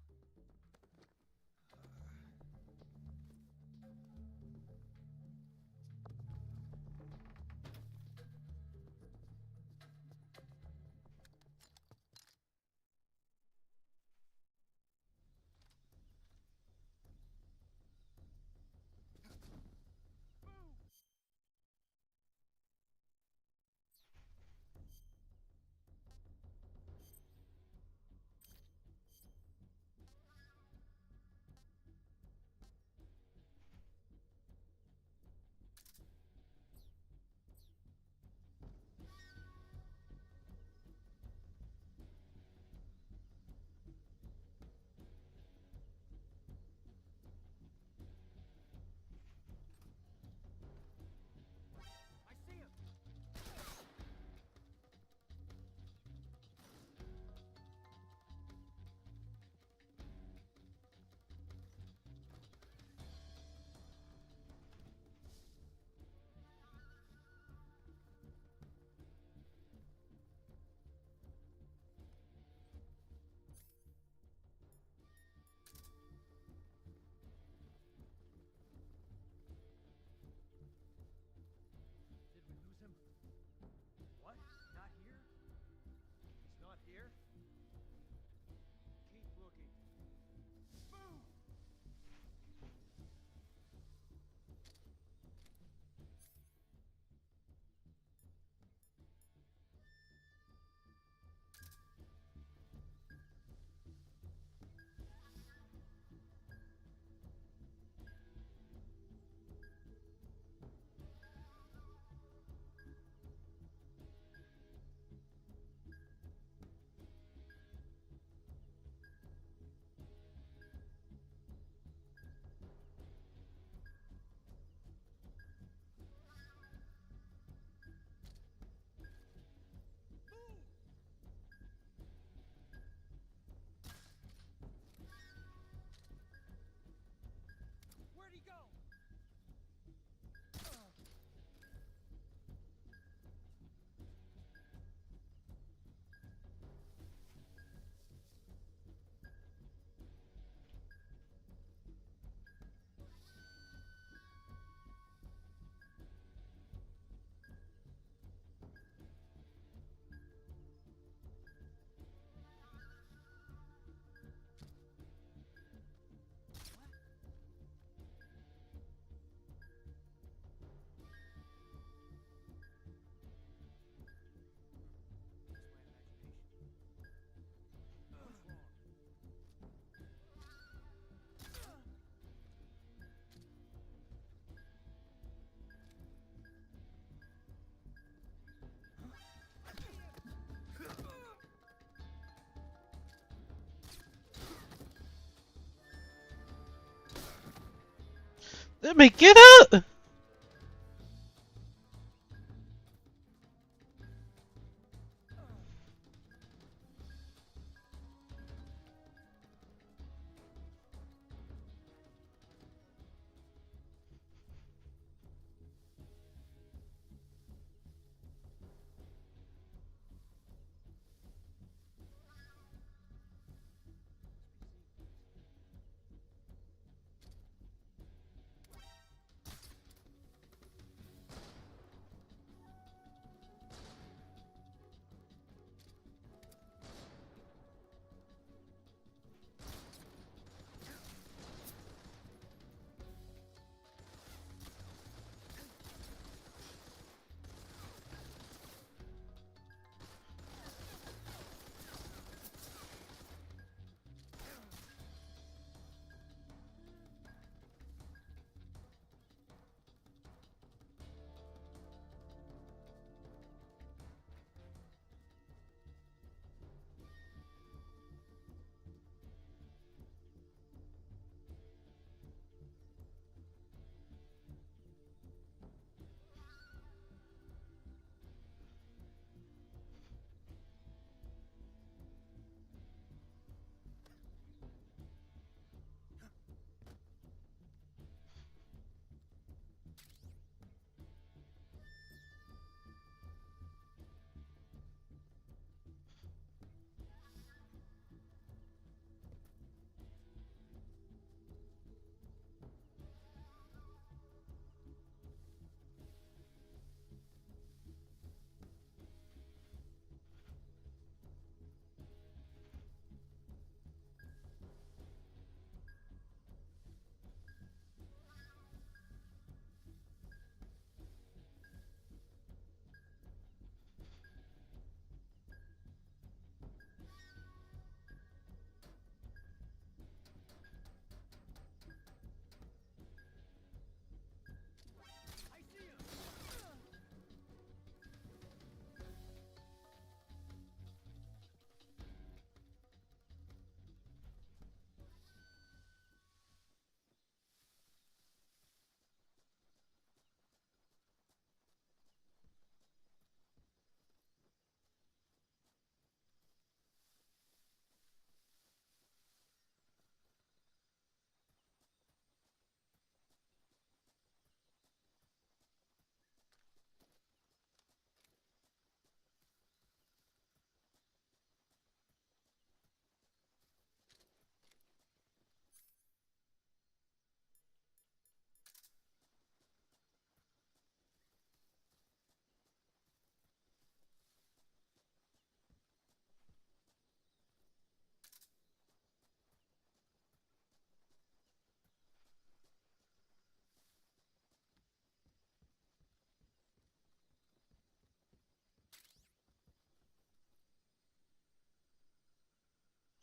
Let me get up!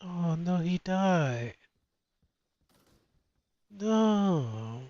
Oh no, he died. No.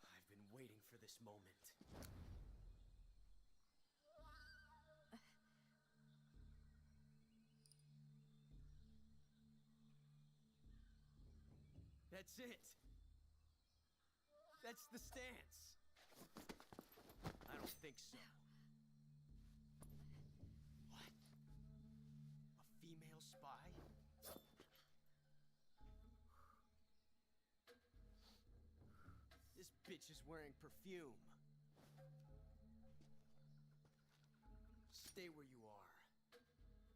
I've been waiting for this moment. That's it. That's the stance. I don't think so. What? A female spy? This bitch is wearing perfume. Stay where you are.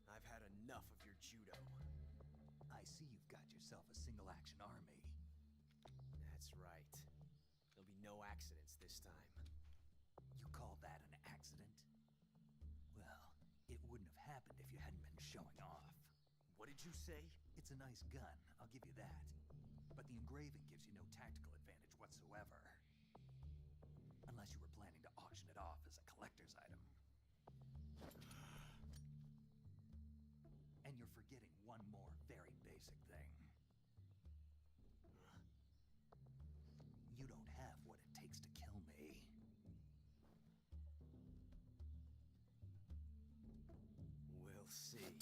I've had enough of your judo. I see you've got yourself a single-action army. That's right. There'll be no accidents this time. You call that an accident? Well, it wouldn't have happened if you hadn't been showing off. What did you say? It's a nice gun, I'll give you that. But the engraving gives you no tactical advantage whatsoever. Unless you were planning to auction it off as a collector's item. And you're forgetting one more very basic thing. You don't have what it takes to kill me. We'll see.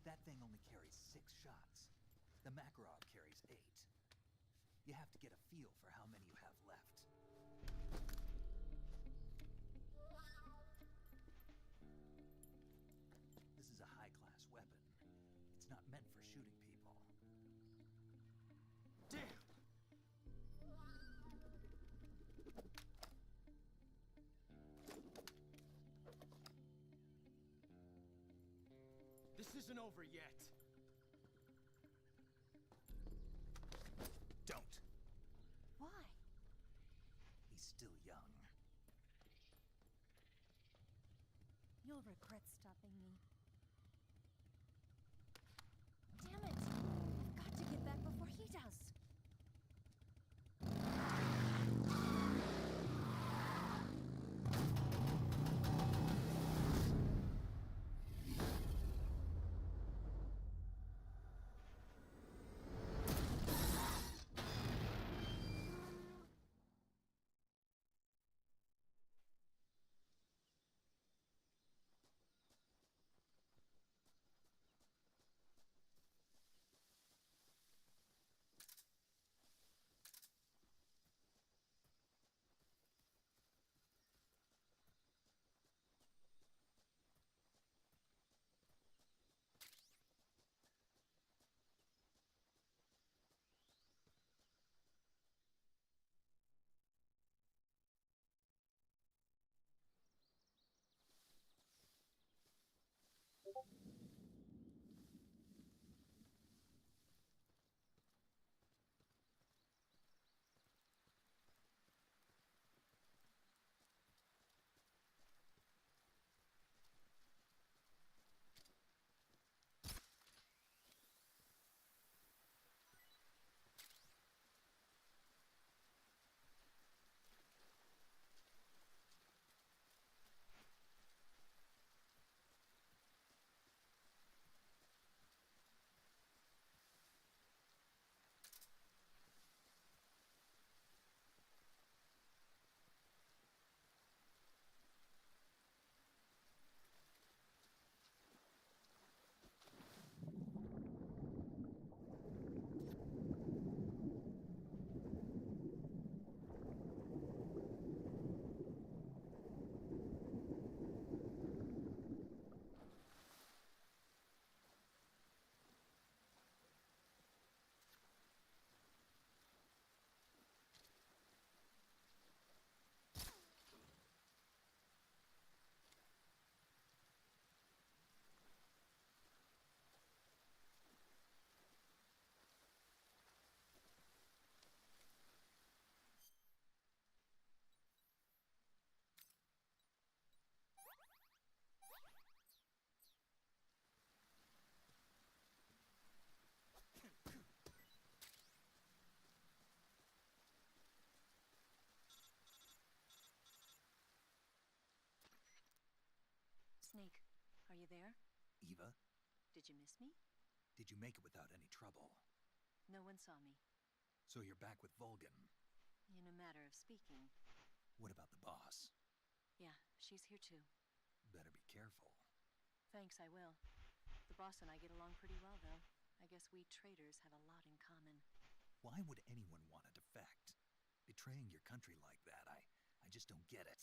That thing only carries 6 shots. The Makarov carries 8. You have to get a feel for how many you have left. This is a high-class weapon. It's not meant for shooting people. Damn! This isn't over yet. Don't. Why? He's still young. You'll regret stopping me. Damn it! I've got to get back before he does. Snake, are you there? Eva, Did you miss me? did you make it without any trouble? No one saw me. So you're back with Volgin. In a matter of speaking. What about the boss? Yeah, she's here too. Better be careful. Thanks, I will. The boss and I get along pretty well, though. I guess we traders have a lot in common. Why would anyone want to defect? Betraying your country like that, I just don't get it.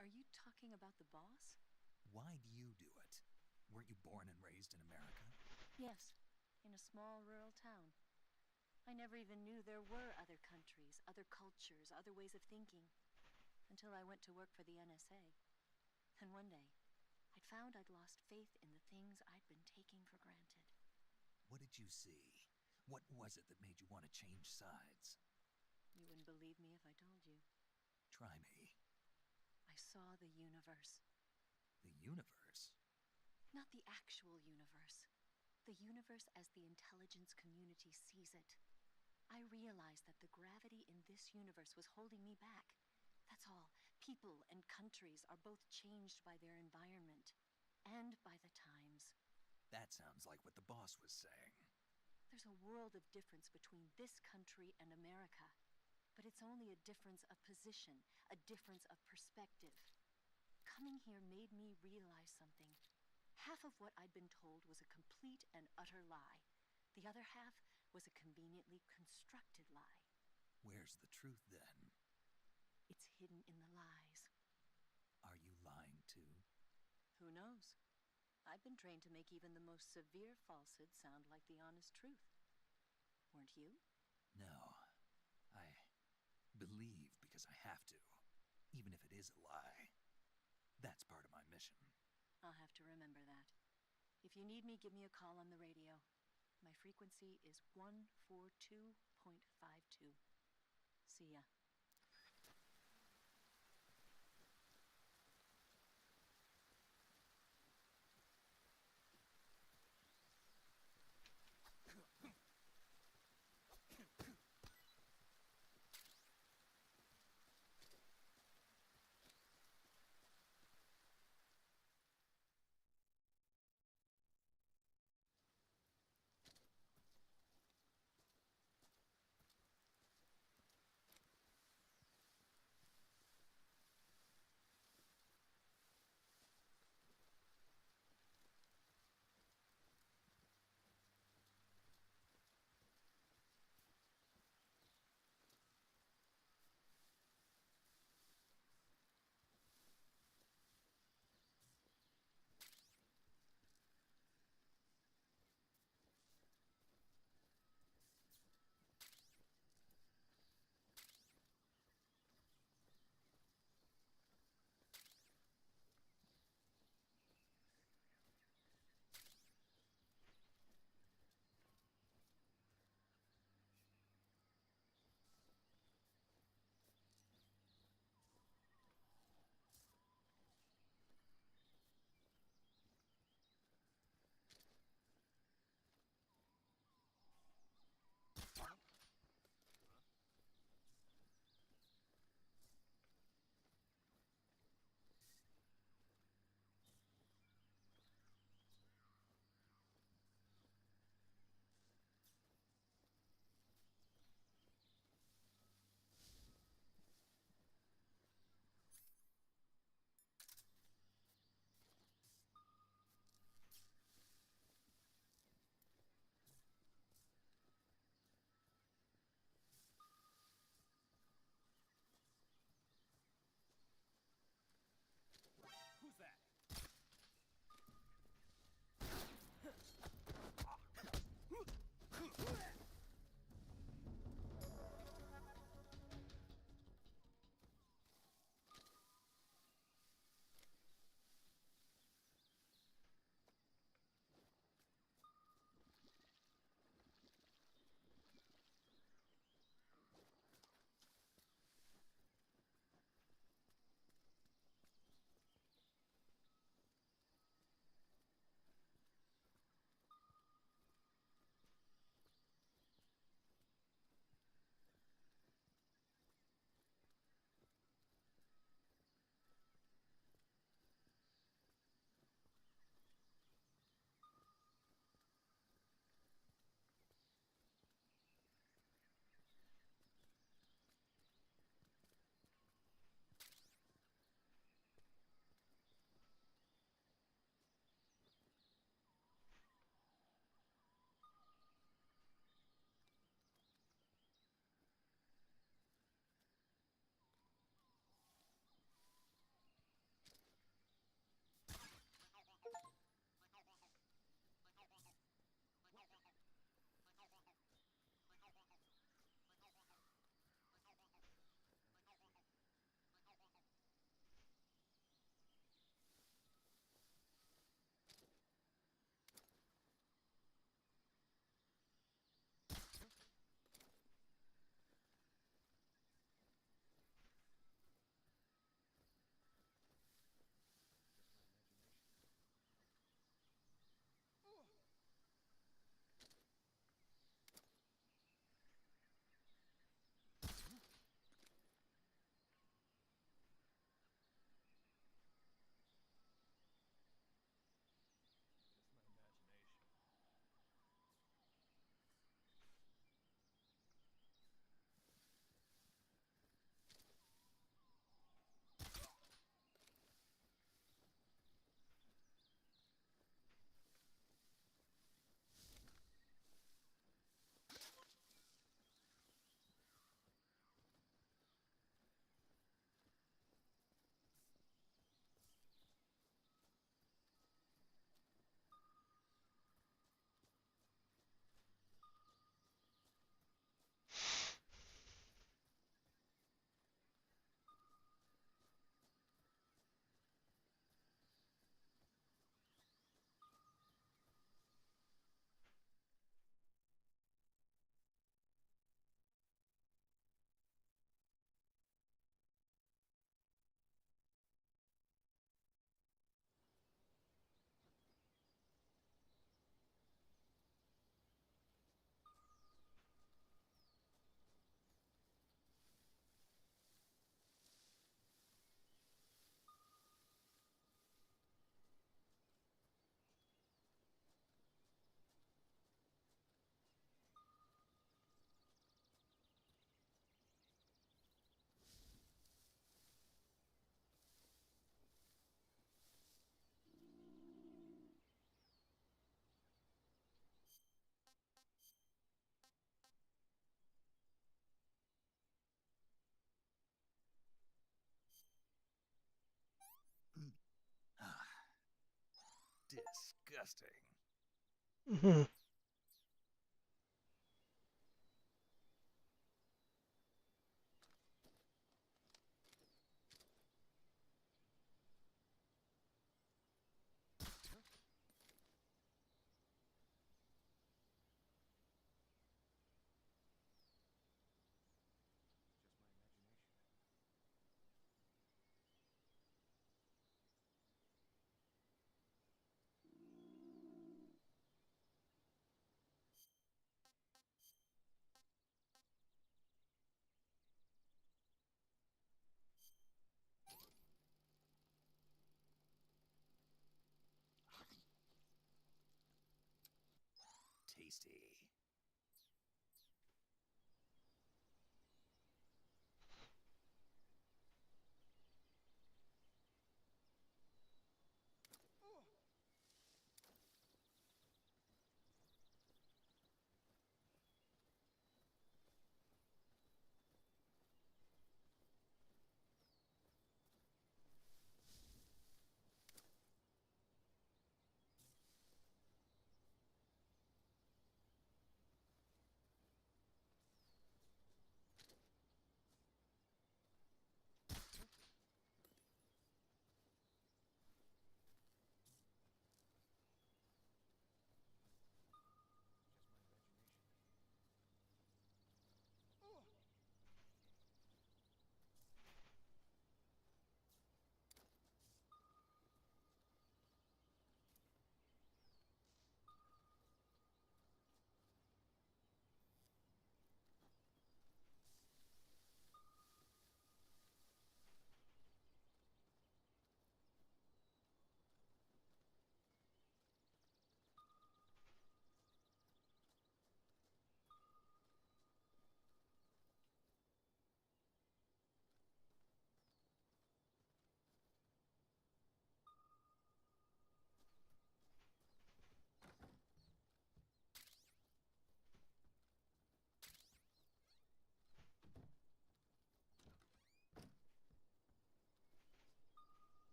Are you talking about the boss? Why do you do it? Weren't you born and raised in America? Yes, in a small rural town. I never even knew there were other countries, other cultures, other ways of thinking, until I went to work for the NSA. And one day, I'd found I'd lost faith in the things I'd been taking for granted. What did you see? What was it that made you want to change sides? You wouldn't believe me if I told you. Try me. I saw the universe. The universe? Not the actual universe. The universe as the intelligence community sees it. I realized that the gravity in this universe was holding me back. That's all. People and countries are both changed by their environment and by the times. That sounds like what the boss was saying. There's a world of difference between this country and America. But it's only a difference of position, a difference of perspective. Coming here made me realize something. Half of what I'd been told was a complete and utter lie. The other half was a conveniently constructed lie. Where's the truth, then? It's hidden in the lies. Are you lying, too? Who knows? I've been trained to make even the most severe falsehood sound like the honest truth. Weren't you? No. I believe because I have to, even if it is a lie. That's part of my mission. I'll have to remember that. If you need me, give me a call on the radio. My frequency is 142.52. See ya. Disgusting. Mhm. Tasty.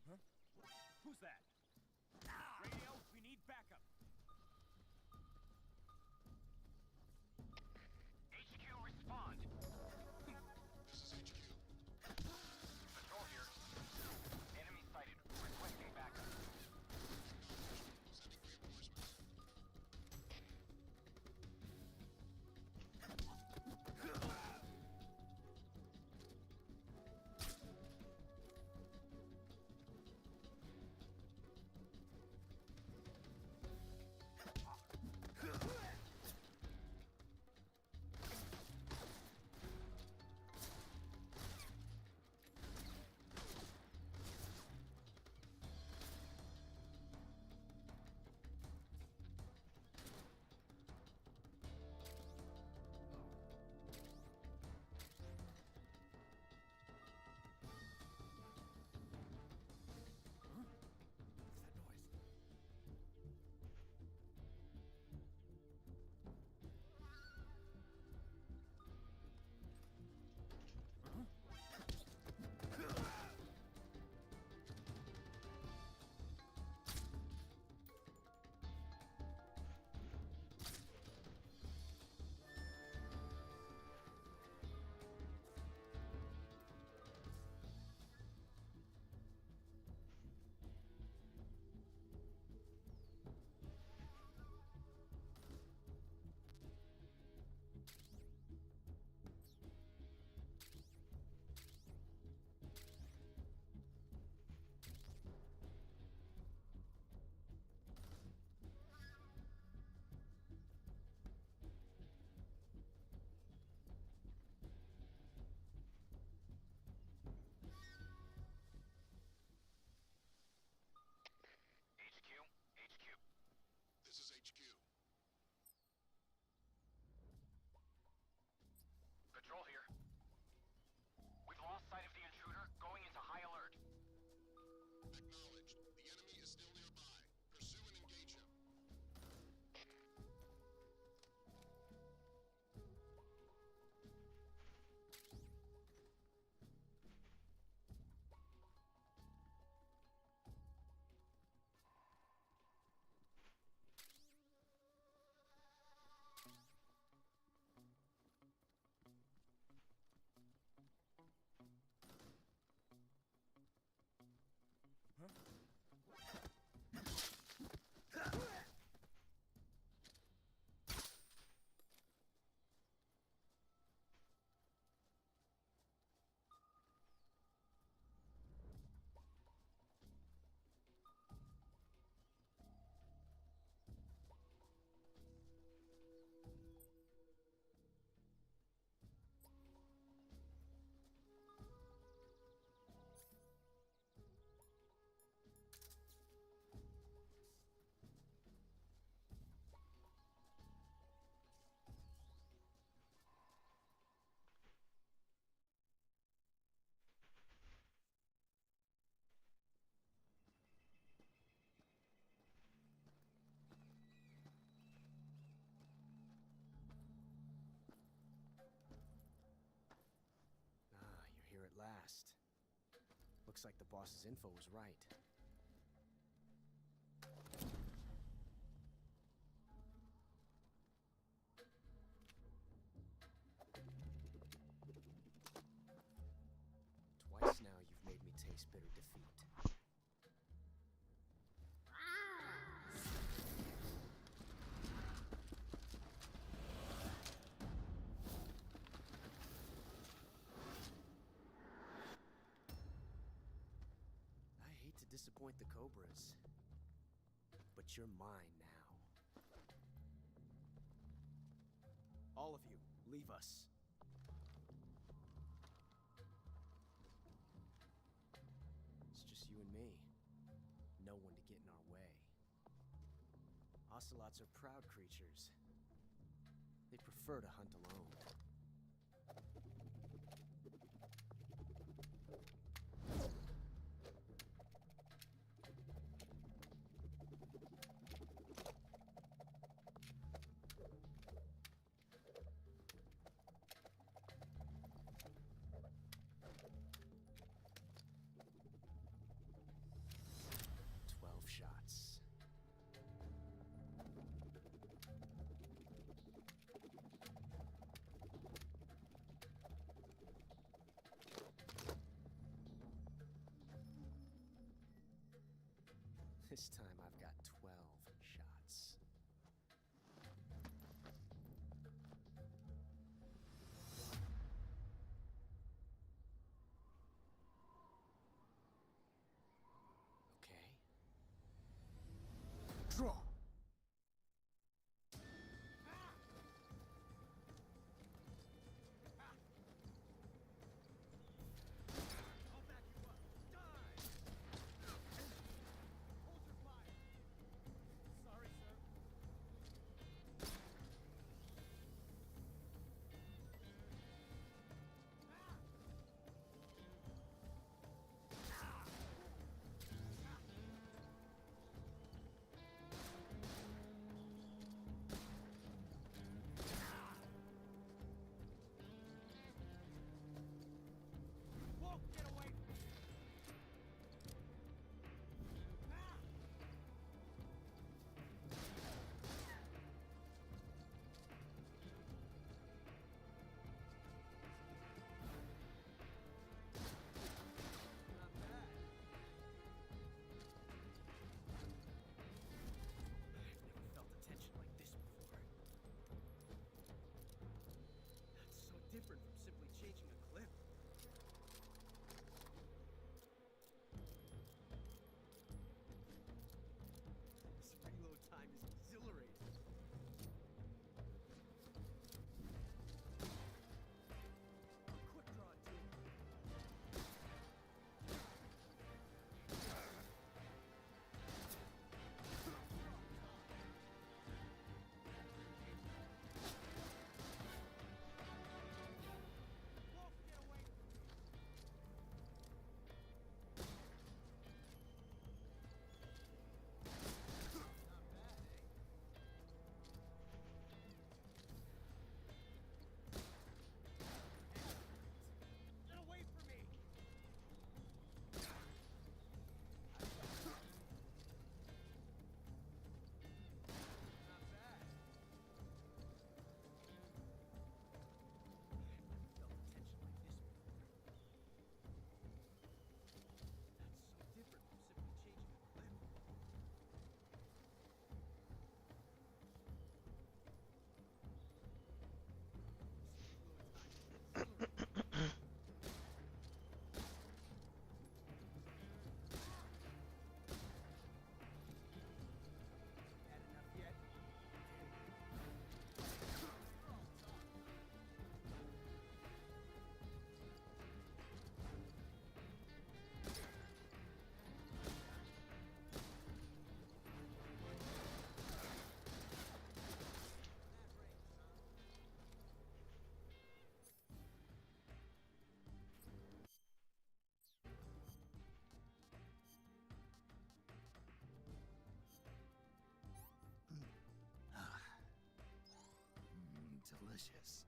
Huh? Who's that? Radio, we need backup. HQ, respond. This is HQ. Patrol here. Enemy sighted. Requesting backup. Sending reinforcements. Looks like the boss's info was right. Twice now you've made me taste bitter defeat. I hate to disappoint the Cobras, but you're mine now. All of you, leave us. It's just you and me. No one to get in our way. Ocelots are proud creatures. They prefer to hunt alone. 12 shots. This time I've got 12 shots. Okay. Draw! Sorry, sir. Won't get away from me. Not bad. I've never felt a tension like this before. That's so different from simply changing a clip. This reload time is exhilarating. A quick draw too. Won't get away from me. Not bad, eh? Get away from me! Not bad. I've never felt a tension like this before. That's so different from simply changing a clip. This reload time is exhilarating. Had enough yet? Delicious.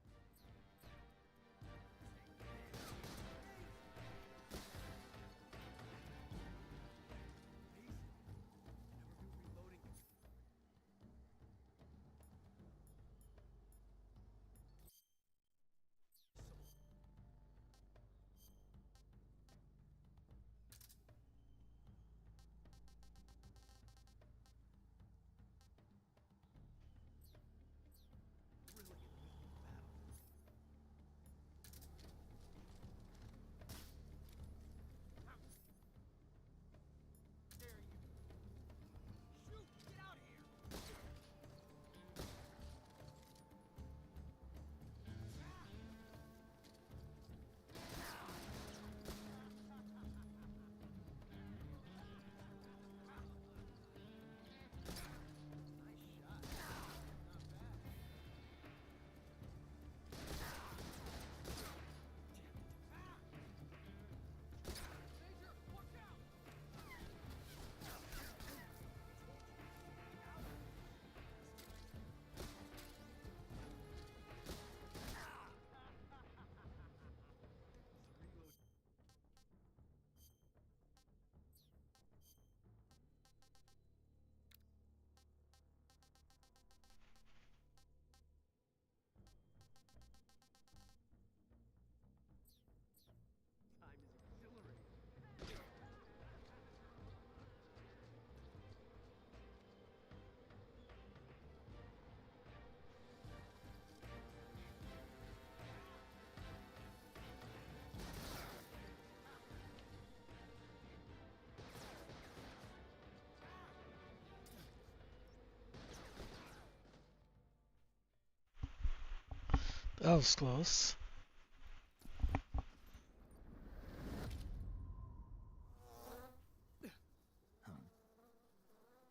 That was close.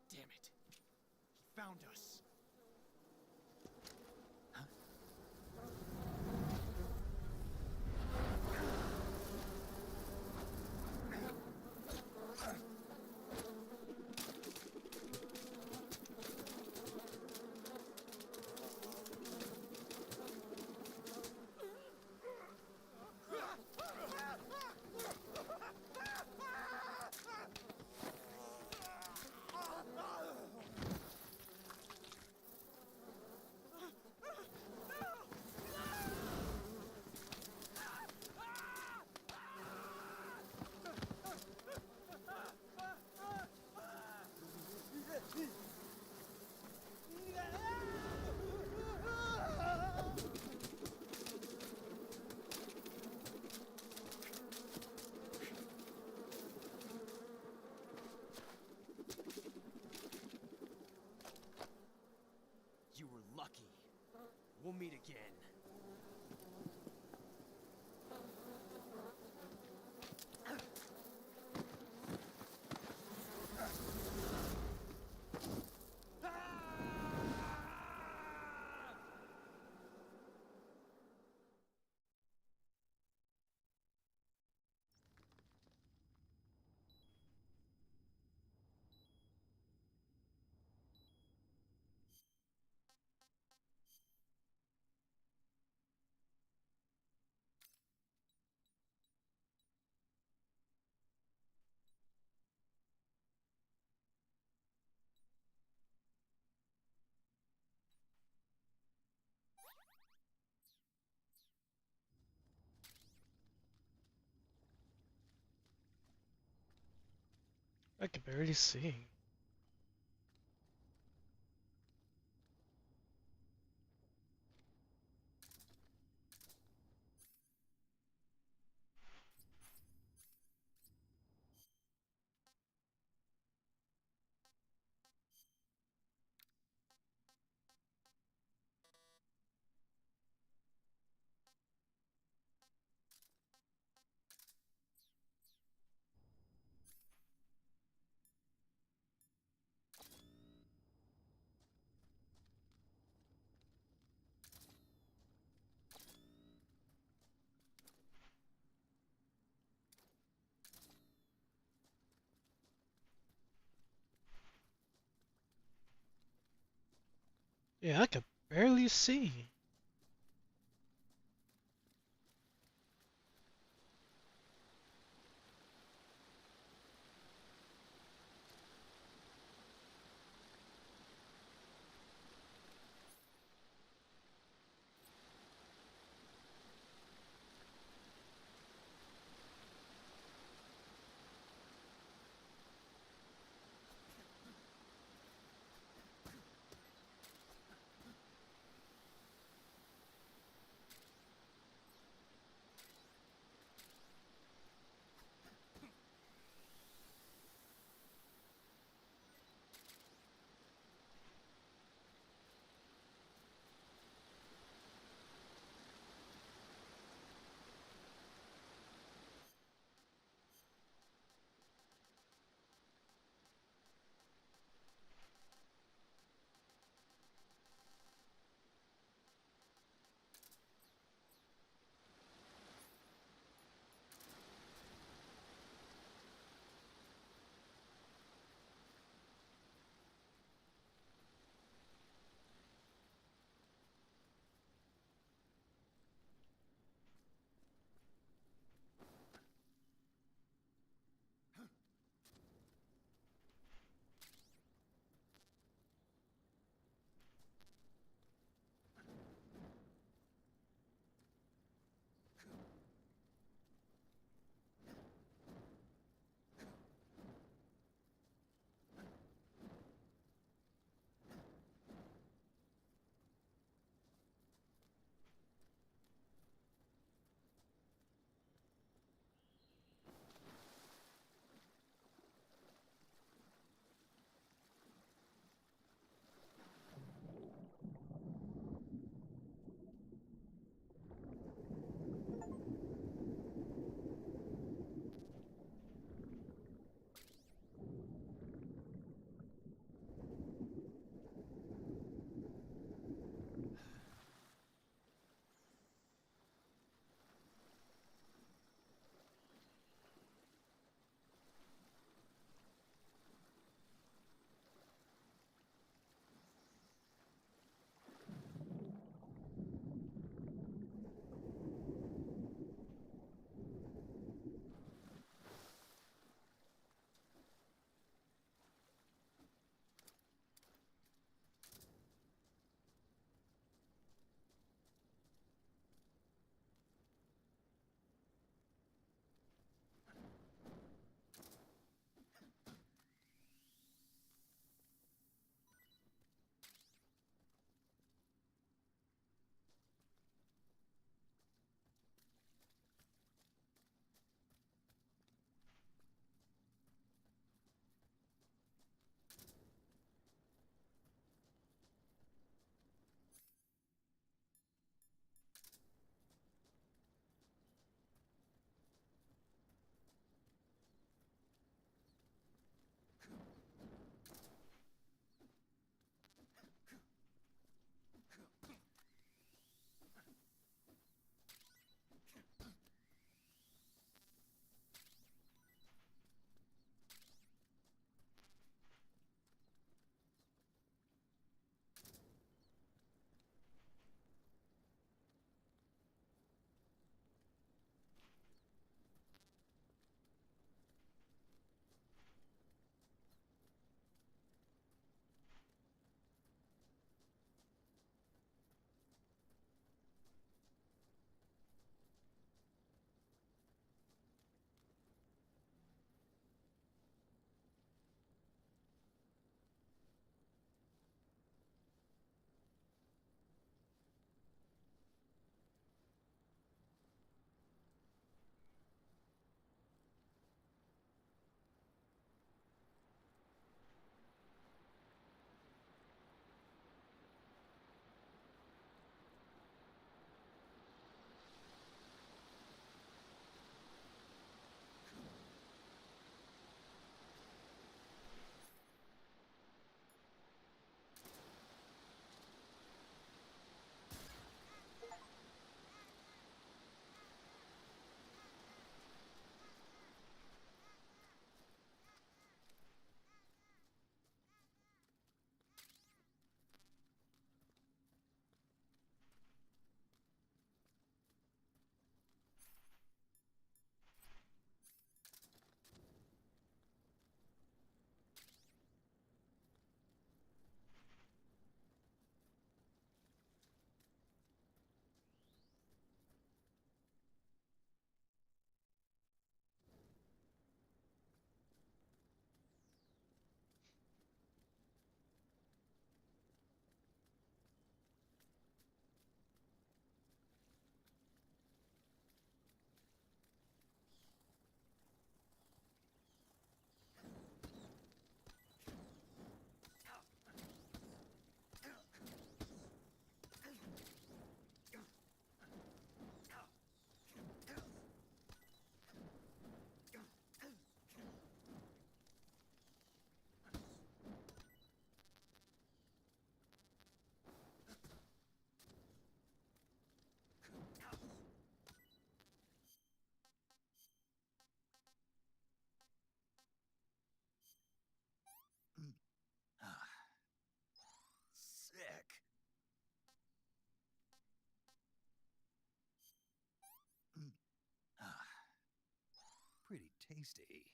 Damn it. He found us. You were lucky. We'll meet again. I can barely see. Yeah, I can barely see. tasty.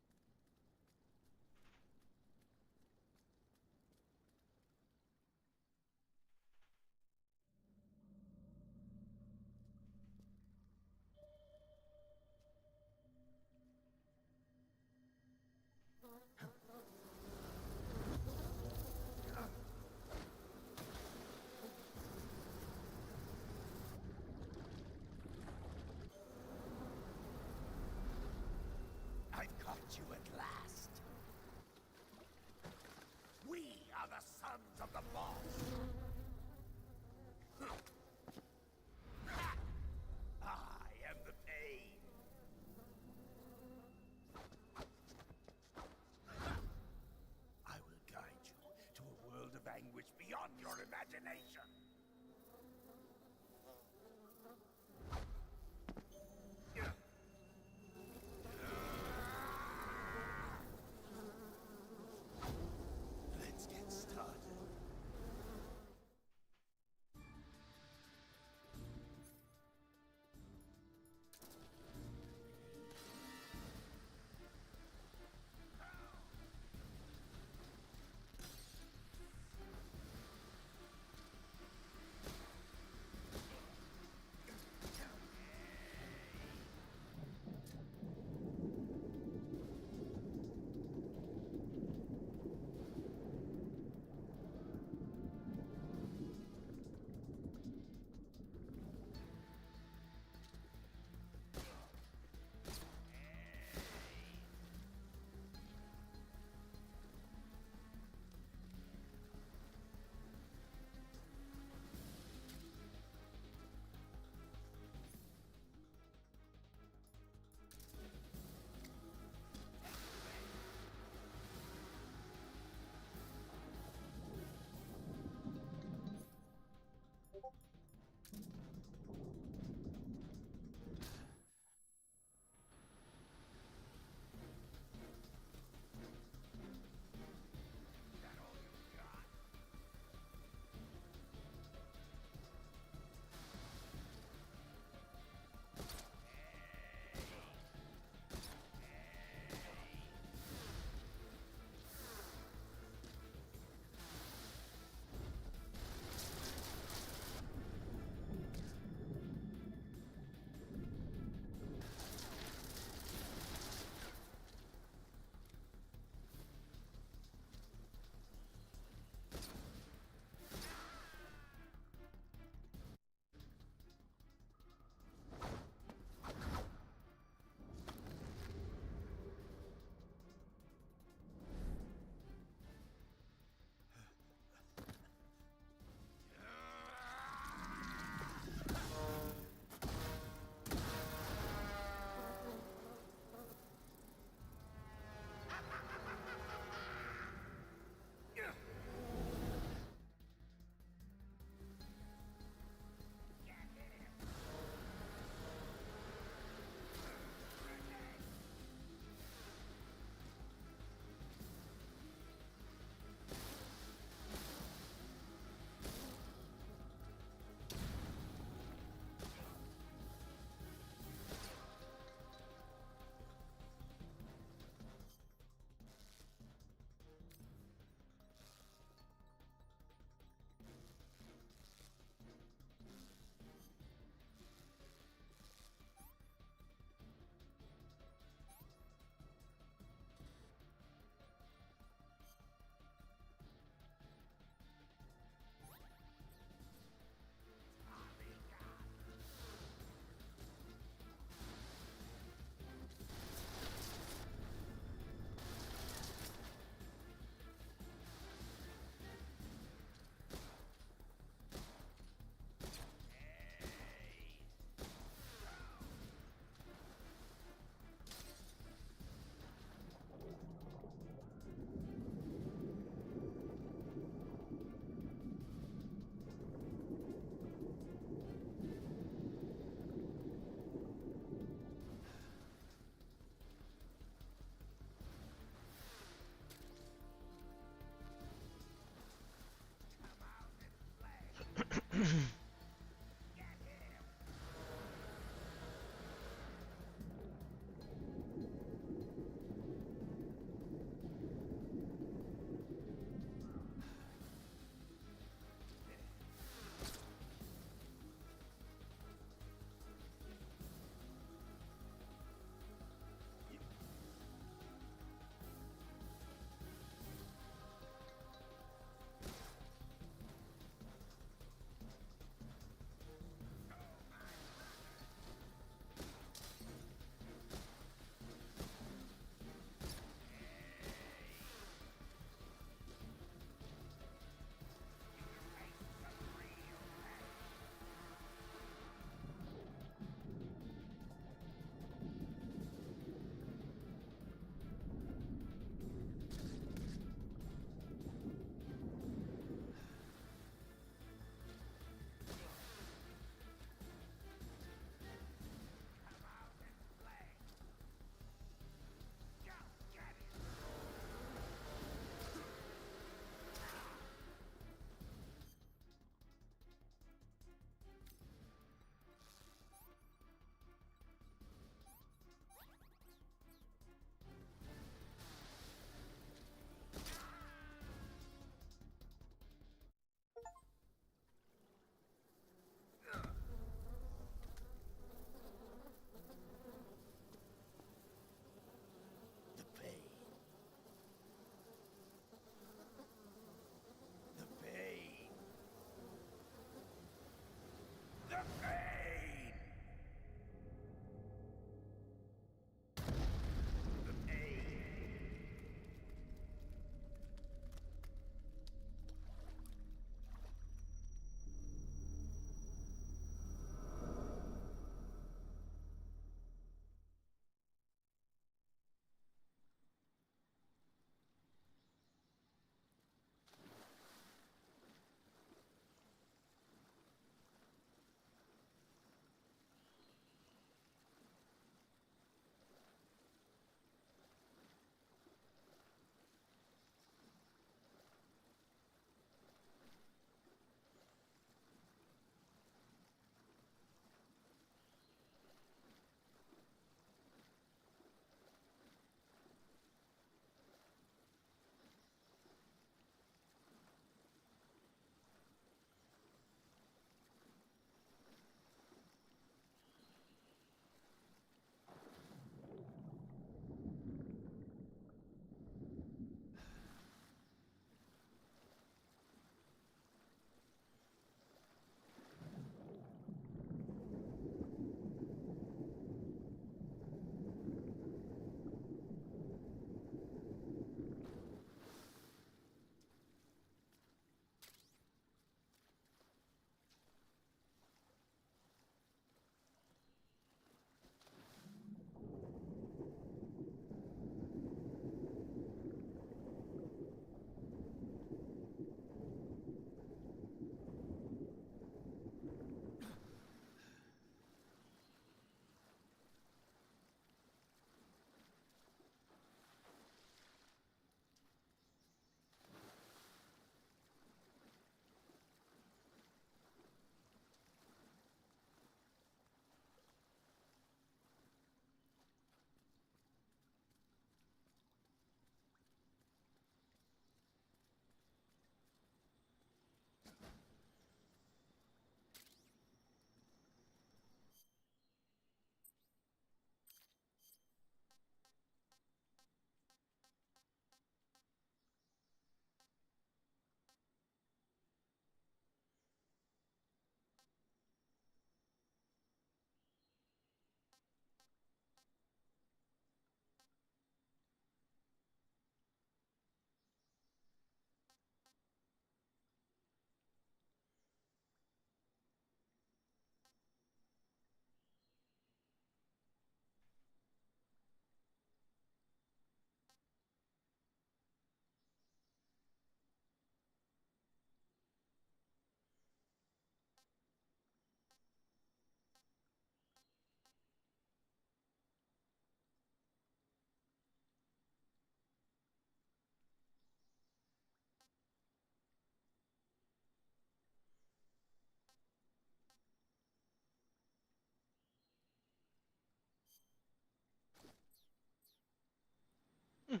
Not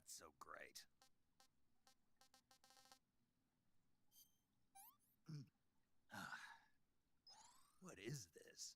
so great. What is this?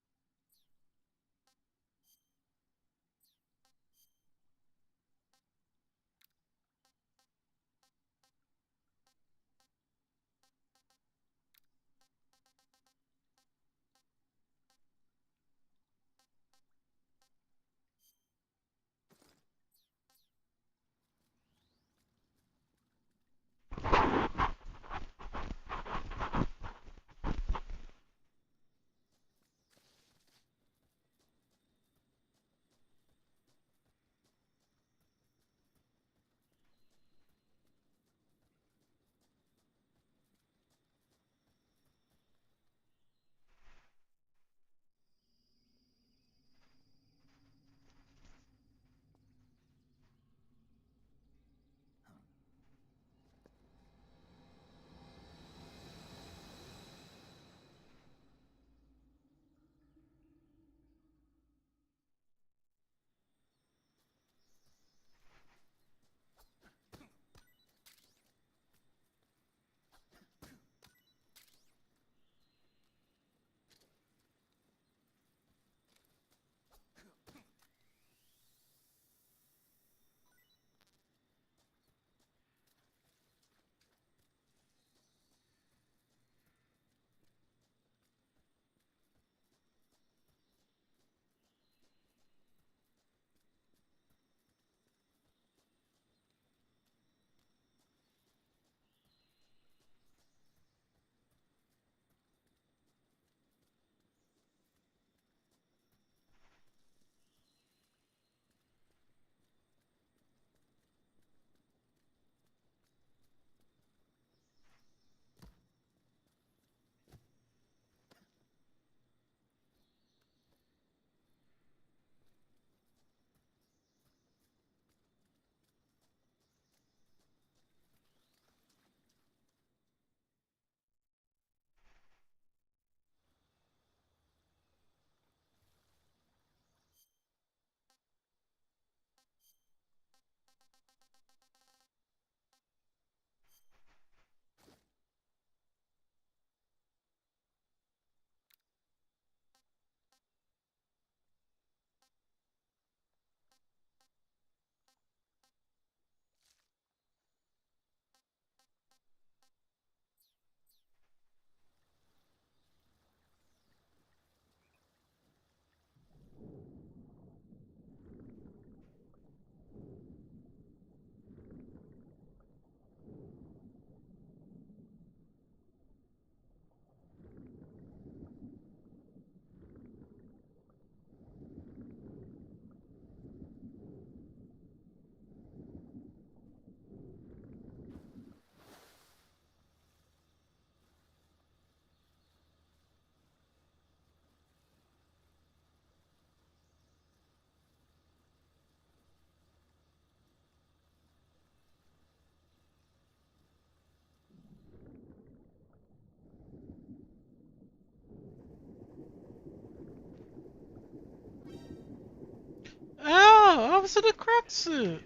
Oh, I was in a crack suit.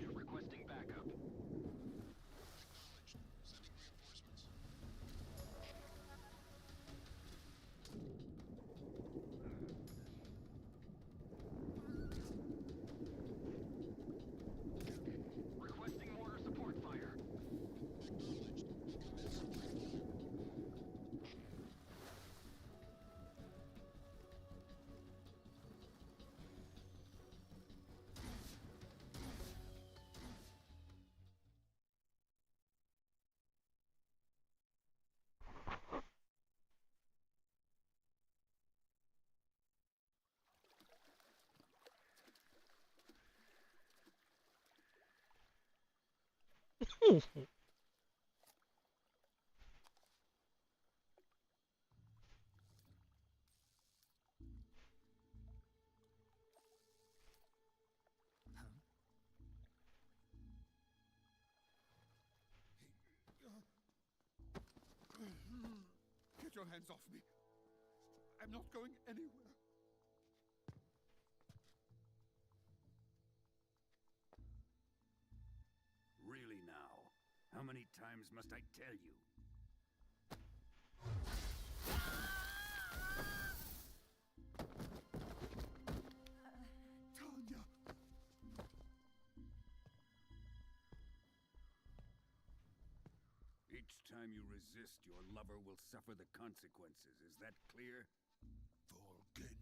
Requesting mortar support fire. Get your hands off me. I'm not going anywhere. Really now? How many times must I tell you? Tanya! Each time you resist, your lover will suffer the consequences. Is that clear? Volgin.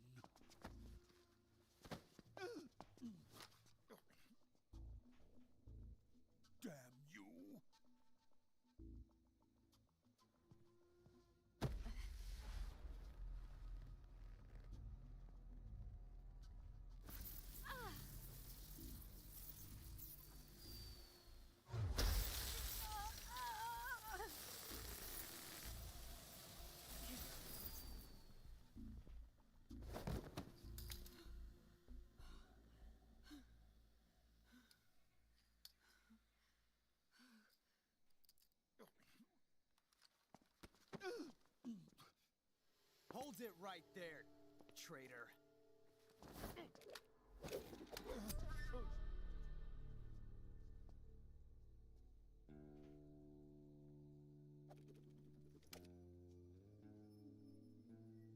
Damn you! Hold it right there, traitor.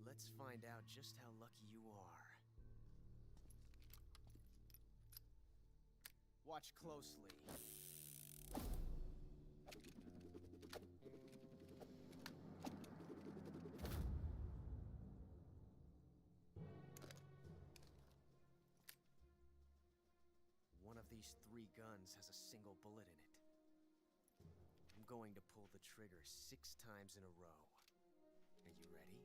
Let's find out just how lucky you are. Watch closely. One of these 3 guns has a single bullet in it. I'm going to pull the trigger 6 times in a row. Are you ready?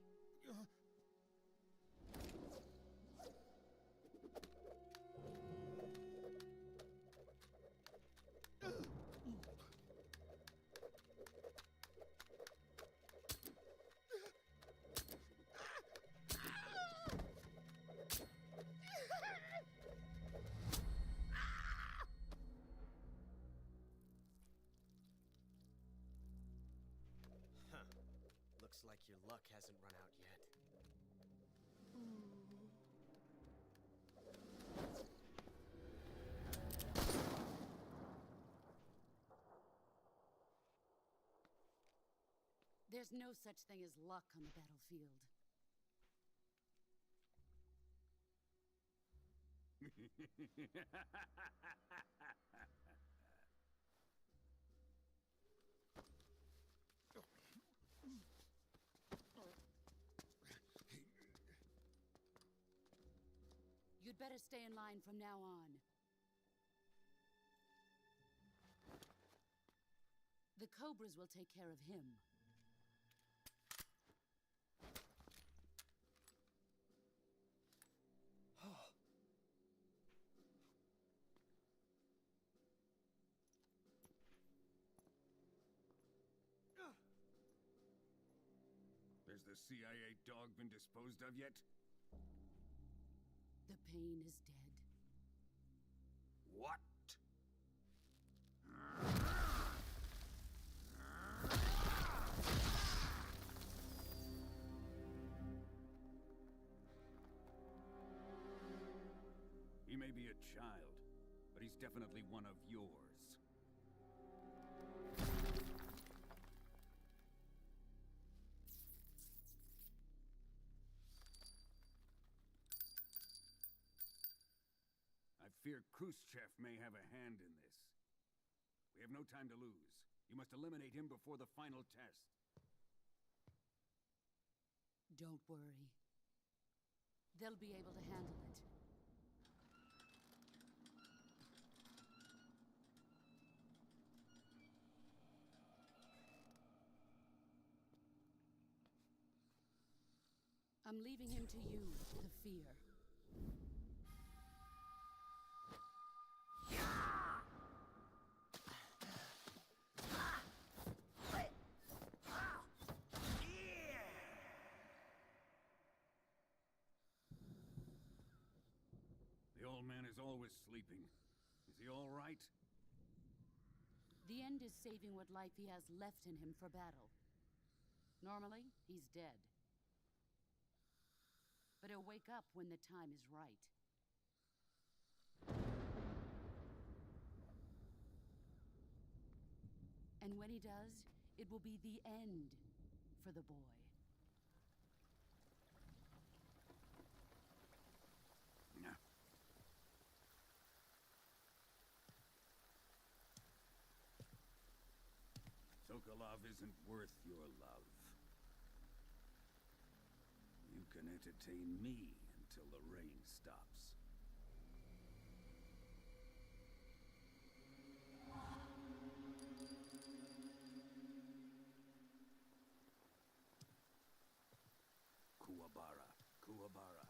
Looks like your luck hasn't run out yet. There's no such thing as luck on the battlefield. You'd better stay in line from now on. The Cobras will take care of him. Has the CIA dog been disposed of yet? The pain is dead. What? He may be a child, but he's definitely one of yours. I fear Khrushchev may have a hand in this. We have no time to lose. You must eliminate him before the final test. Don't worry. They'll be able to handle it. I'm leaving him to you, the fear. The old man is always sleeping. Is he all right? The end is saving what life he has left in him for battle. Normally, he's dead. But he'll wake up when the time is right. And when he does, it will be the end for the boy. Sokolov isn't worth your love. You can entertain me until the rain stops. Kuwabara, Kuwabara.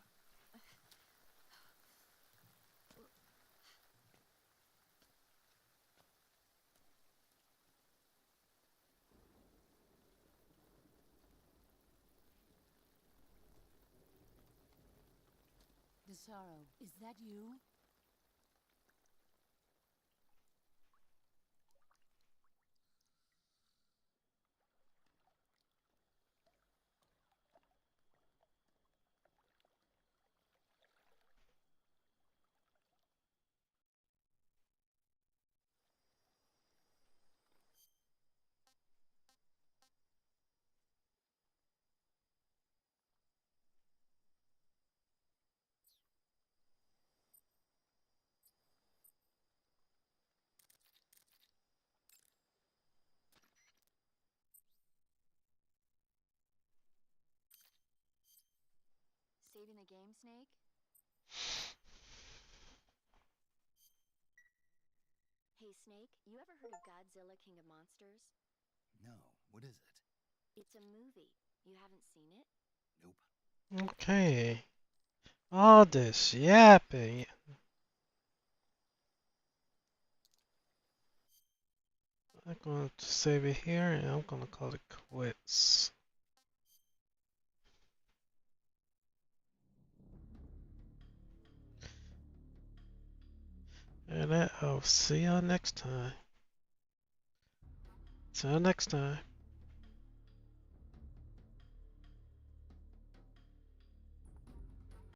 Desaro, is that you? Saving the game, Snake? Hey, Snake, you ever heard of Godzilla King of Monsters? No, what is it? It's a movie. You haven't seen it? Nope. Okay. All this yapping. I'm going to save it here and I'm going to call it quits. And I'll see y'all next time. Till next time.